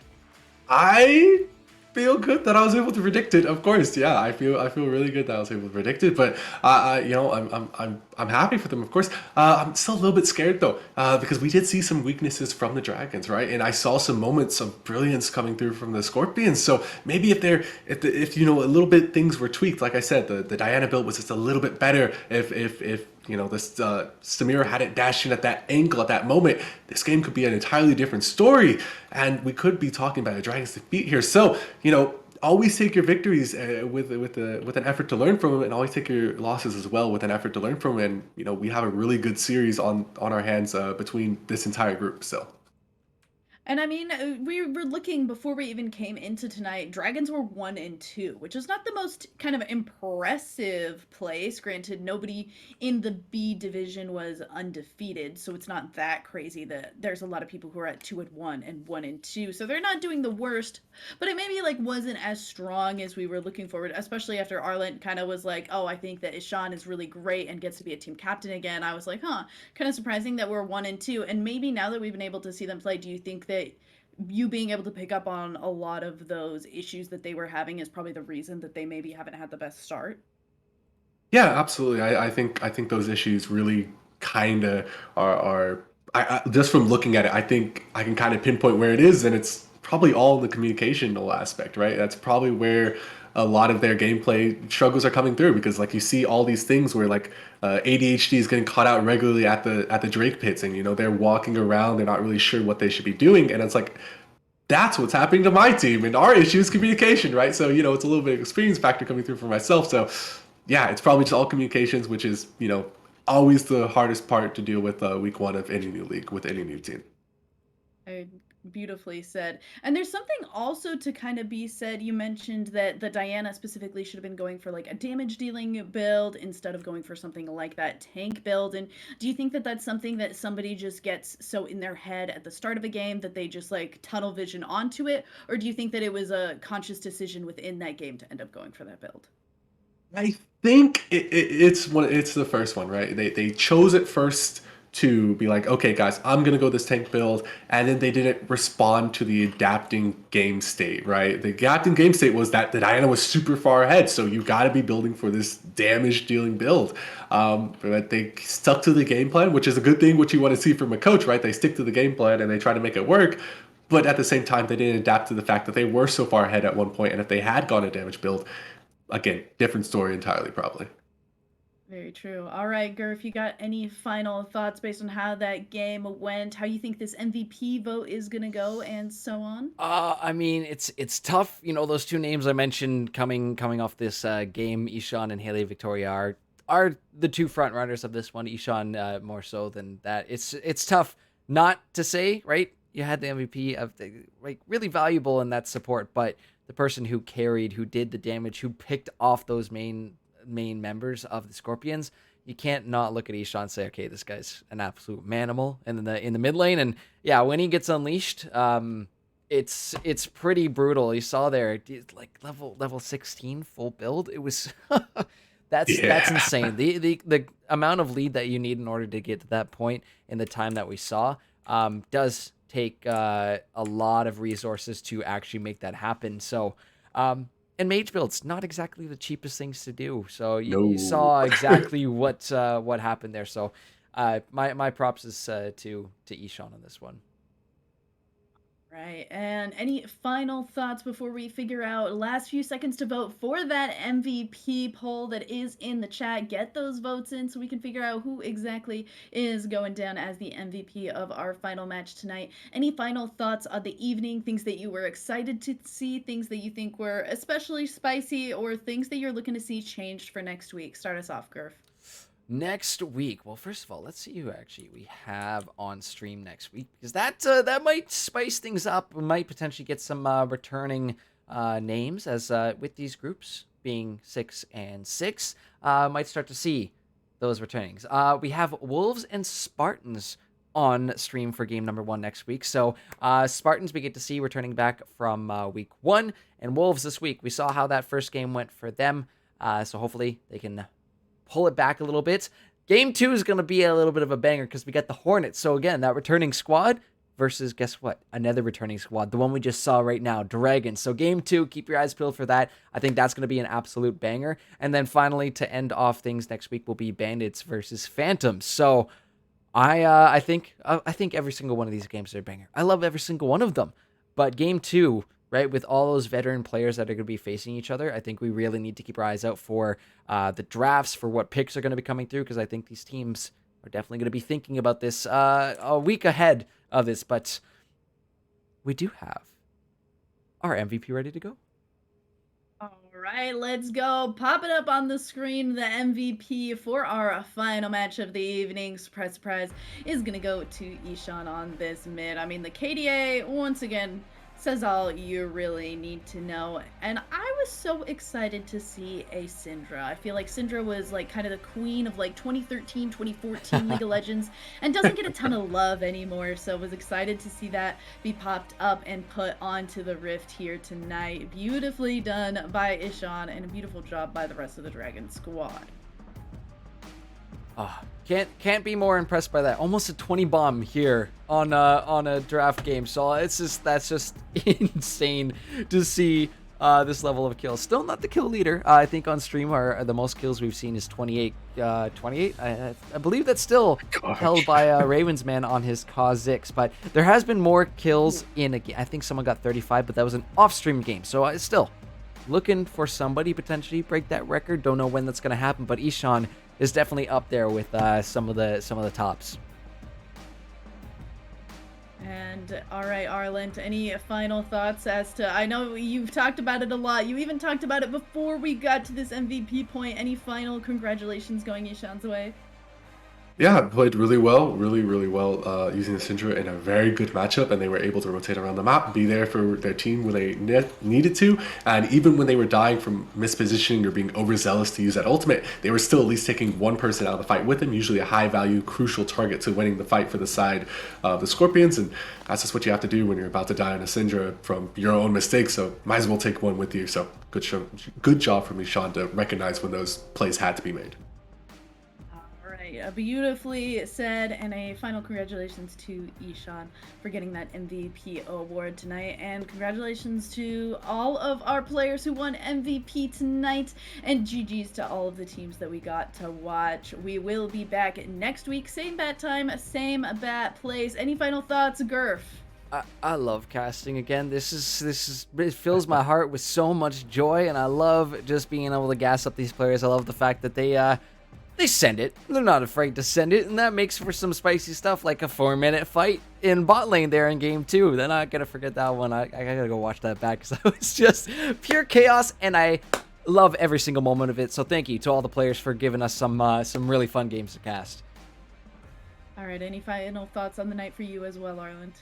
I feel good that I was able to predict it. Of course, yeah, I feel really good that I was able to predict it. But I'm happy for them. Of course, I'm still a little bit scared though, because we did see some weaknesses from the Dragons, right? And I saw some moments of brilliance coming through from the Scorpions. So maybe if a little bit things were tweaked, like I said, the Diana build was just a little bit better. If this Samira hadn't dashed in at that angle at that moment, this game could be an entirely different story, and we could be talking about a Dragon's defeat here. So, always take your victories with an effort to learn from them, and always take your losses as well with an effort to learn from them. And we have a really good series on our hands between this entire group. So. And I mean, we were looking before we even came into tonight. Dragons were 1-2, which is not the most kind of impressive place. Granted, nobody in the B division was undefeated, so it's not that crazy that there's a lot of people who are at 2-1 and 1-2. So they're not doing the worst, but it maybe wasn't as strong as we were looking forward, especially after Arlen kind of was like, oh, I think that Ishan is really great and gets to be a team captain again. I was like, kind of surprising that we're 1-2. And maybe now that we've been able to see them play, do you think that you being able to pick up on a lot of those issues that they were having is probably the reason that they maybe haven't had the best start? Yeah, absolutely. I think those issues really kind of are just from looking at it, I think I can kind of pinpoint where it is, and it's probably all in the communicational aspect, right? That's probably where a lot of their gameplay struggles are coming through, because you see all these things where ADHD is getting caught out regularly at the Drake pits, and they're walking around, they're not really sure what they should be doing, and it's that's what's happening to my team, and our issue is communication, right? So it's a little bit of experience factor coming through for myself. So yeah, it's probably just all communications, which is always the hardest part to deal with week one of any new league with any new team. I Beautifully said. And there's something also to kind of be said. You mentioned that the Diana specifically should have been going for like a damage dealing build instead of going for something like that tank build. And do you think that that's something that somebody just gets so in their head at the start of a game that they just like tunnel vision onto it? Or do you think that it was a conscious decision within that game to end up going for that build? I think it's the first one, right? They chose it first to be like, okay, guys, I'm gonna go this tank build, and then they didn't respond to the adapting game state, right? The adapting game state was that the Diana was super far ahead, so you got to be building for this damage dealing build. But they stuck to the game plan, which is a good thing, which you want to see from a coach, right? They stick to the game plan and they try to make it work. But at the same time, they didn't adapt to the fact that they were so far ahead at one point, and if they had gone a damage build, again, different story entirely, probably. Very true. All right, Gurf, you got any final thoughts based on how that game went, how you think this MVP vote is going to go, and so on? I mean, it's tough. You know, those two names I mentioned coming off this game, Ishan and Haley Victoria are the two front runners of this one. Ishan more so than that. It's tough not to say, right? You had the MVP of the, like, really valuable in that support, but the person who carried, who did the damage, who picked off those main members of the Scorpions, you can't not look at Ishan and say, okay, this guy's an absolute manimal in the mid lane. And yeah, when he gets unleashed, it's pretty brutal. You saw there, like level 16 full build. It was that's insane. The amount of lead that you need in order to get to that point in the time that we saw does take a lot of resources to actually make that happen. So and mage builds, not exactly the cheapest things to do. So you saw exactly what happened there. So my props is to Ishan on this one. Right. And any final thoughts before we figure out last few seconds to vote for that MVP poll that is in the chat? Get those votes in so we can figure out who exactly is going down as the MVP of our final match tonight. Any final thoughts on the evening? Things that you were excited to see, things that you think were especially spicy, or things that you're looking to see changed for next week? Start us off, Gurf. Next week, well, first of all, let's see who actually we have on stream next week, because that might spice things up. We might potentially get some returning names, as with these groups being 6 and 6, might start to see those returnings. We have Wolves and Spartans on stream for game number 1 next week. So Spartans we get to see returning back from week 1, and Wolves this week. We saw how that first game went for them, so hopefully they can pull it back a little bit. Game 2 is going to be a little bit of a banger because we got the Hornets. So again, that returning squad versus, guess what? Another returning squad. The one we just saw right now, Dragons. So game 2, keep your eyes peeled for that. I think that's going to be an absolute banger. And then finally, to end off things next week, will be Bandits versus Phantoms. So I think every single one of these games are a banger. I love every single one of them. But game 2, right, with all those veteran players that are going to be facing each other, I think we really need to keep our eyes out for the drafts, for what picks are going to be coming through, because I think these teams are definitely going to be thinking about this a week ahead of this. But we do have our MVP ready to go. All right, let's go. Pop it up on the screen. The MVP for our final match of the evening, surprise, surprise, is going to go to Ishan on this mid. I mean, the KDA, once again, says all you really need to know. And I was so excited to see a Syndra. I feel like Syndra was like kind of the queen of like 2013, 2014 League of Legends and doesn't get a ton of love anymore. So was excited to see that be popped up and put onto the Rift here tonight. Beautifully done by Ishan and a beautiful job by the rest of the Dragon squad. Oh, can't be more impressed by that. Almost a 20 bomb here on a draft game. So that's just insane to see this level of kills. Still not the kill leader. I think on stream the most kills we've seen is 28. 28. I believe that's still held by Raven's Man on his Kha'Zix. But there has been more kills in a game. I think someone got 35, but that was an off-stream game. So it's still looking for somebody potentially break that record. Don't know when that's going to happen, but Ishan is definitely up there with some of the tops. And all right, Arlen, any final thoughts as to, I know you've talked about it a lot. You even talked about it before we got to this MVP point. Any final congratulations going Ishan's way? Yeah, played really well, really well, using the Syndra in a very good matchup, and they were able to rotate around the map, be there for their team when they needed to, and even when they were dying from mispositioning or being overzealous to use that ultimate, they were still at least taking one person out of the fight with them, usually a high value, crucial target to winning the fight for the side of the Scorpions, and that's just what you have to do when you're about to die on a Syndra from your own mistakes, so might as well take one with you, so good job from Ishan to recognize when those plays had to be made. Beautifully said, and a final congratulations to Ishan for getting that MVP award tonight, and congratulations to all of our players who won MVP tonight, and GG's to all of the teams that we got to watch. We will be back next week, same bat time, same bat place. Any final thoughts, Gurf? I love casting again. This is it fills my heart with so much joy, and I love just being able to gas up these players. I love the fact that they send it. They're not afraid to send it, and that makes for some spicy stuff, like a 4-minute fight in bot lane there in game 2. They're not gonna forget that one. I gotta go watch that back, because that was just pure chaos, and I love every single moment of it. So thank you to all the players for giving us some really fun games to cast. All right, any final thoughts on the night for you as well, Arland?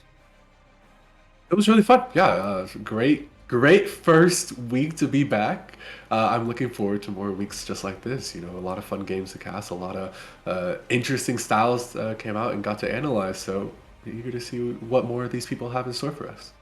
It was really fun. Yeah, great first week to be back. I'm looking forward to more weeks just like this. You know, a lot of fun games to cast, a lot of interesting styles came out and got to analyze. So eager to see what more of these people have in store for us.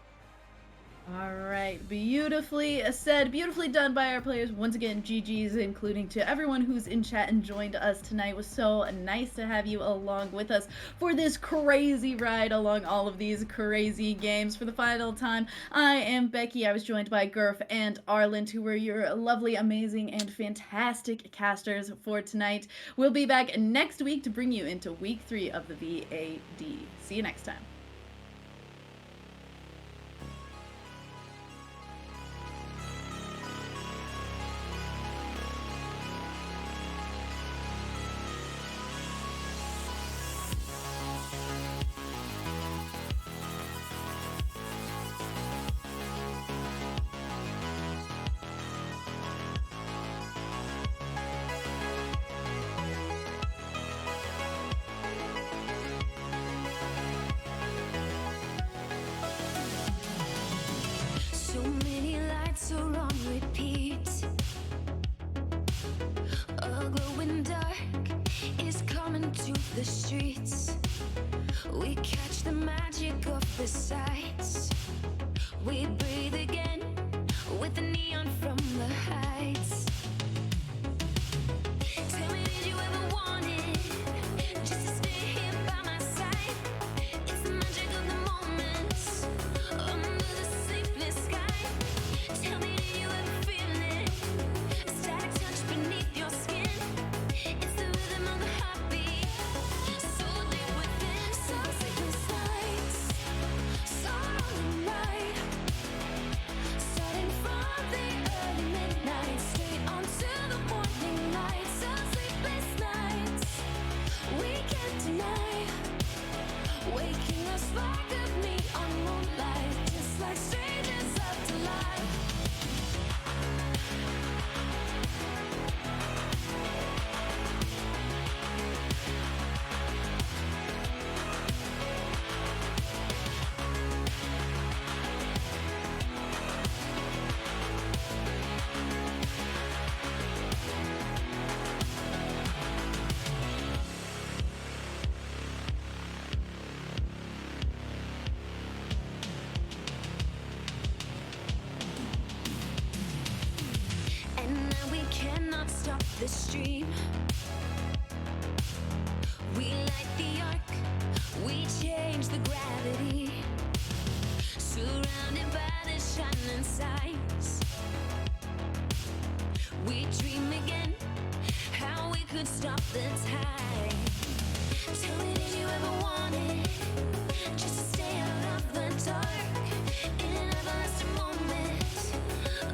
All right, beautifully said, beautifully done by our players. Once again, GG's, including to everyone who's in chat and joined us tonight. It was so nice to have you along with us for this crazy ride along all of these crazy games. For the final time, I am Becky. I was joined by Gurf and Arland, who were your lovely, amazing, and fantastic casters for tonight. We'll be back next week to bring you into week 3 of the VAD. See you next time. So many lights are on repeat. A glowing dark is coming to the streets. We catch the magic of the sights. We breathe again with the neon from the heights. Tell me, did you ever want it? Just to stay here by my side. It's the magic of the moments under the sleepless sky. Tell me, did you ever feel it? A static touch beneath your skin. It's the rhythm of the heartbeat. So deep within, some sleepless nights. Sun on the right. Starting from the early midnight, straight on to the morning light. Some sleepless nights we can't deny. Waking us spark of neon moonlight, just like strangers up to life. And now we cannot stop the stream. We light the arc, we change the gravity. Surrounded by the shining signs. We dream again how we could stop the tide. Tell me, did you ever want it? Just to stay out of the dark in an everlasting moment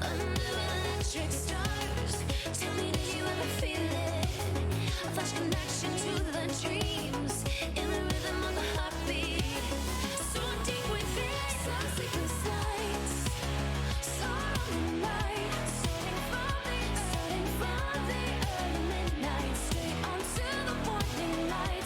under electric stars. Tell me, did you ever feel it? A flash connection to the dreams in the rhythm of the heartbeat. So deep within, some sleepless nights. Sun on the right, starting from the early midnight, straight on to the morning light.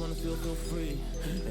wanna feel free,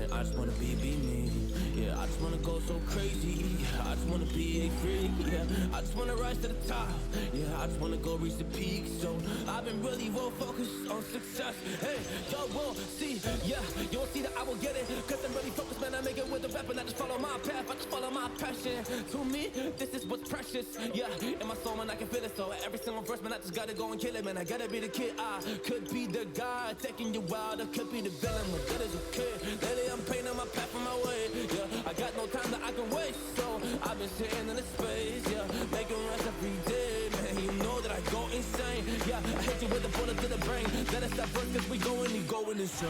and I just wanna be me. Yeah, I just wanna go so crazy. I just wanna be a freak. Yeah, I just wanna rise to the top. Yeah, I just wanna go reach the peak. So I've been really well focused on success. Hey, y'all will see. Yeah, you'll see that I will get it. Cause I'm really focused, man. I make it with the rap and I just follow my path. I just follow my passion. To me, this is what's precious. Yeah, in my soul, man, I can feel it. So every single verse, man, I just gotta go and kill it, man. I gotta be the kid. I could be the guy taking you wild. I could be the villain, but that is okay. Lately, I'm painting my path on my way. Yeah, I got no time that I can waste. So I've been sitting in the space. Yeah, making rest every day, man. You know that I go insane. Yeah, I hit you with a bullet to the brain. Let us stop first, cause we going insane.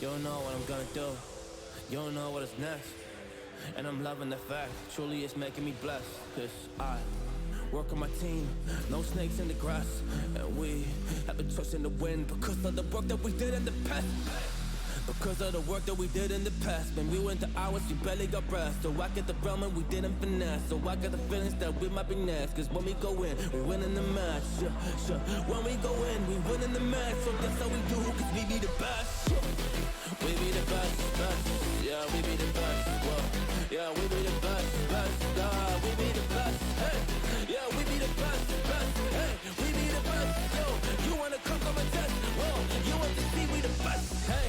You don't know what I'm gonna do. You don't know what is next. And I'm loving the fact, truly it's making me blessed. Cause I work on my team, no snakes in the grass. And we have a trust in the wind because of the work that we did in the past. Because of the work that we did in the past. When we went to hours, we barely got rest. So I get the realm and we didn't finesse. So I got the feelings that we might be next. Cause when we go in, we win in the match. Sure. When we go in, we win in the match. So that's how we do, cause we be the best. We be the best, best. Yeah, we be the best. Whoa. Yeah, we be the best, best. We be the best. Hey. Yeah, we be the best, best. Hey, we be the best. Yo, you wanna come and test? Whoa, you want to see we the best? Hey,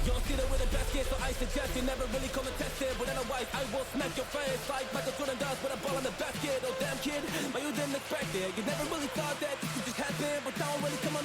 you don't see that we're the best kid, so I suggest you never really come and test it. But otherwise, I will smack your face like Michael Jordan does with a ball in the basket. Oh damn kid, but you didn't expect it. You never really thought that this could just happen, but I don't really come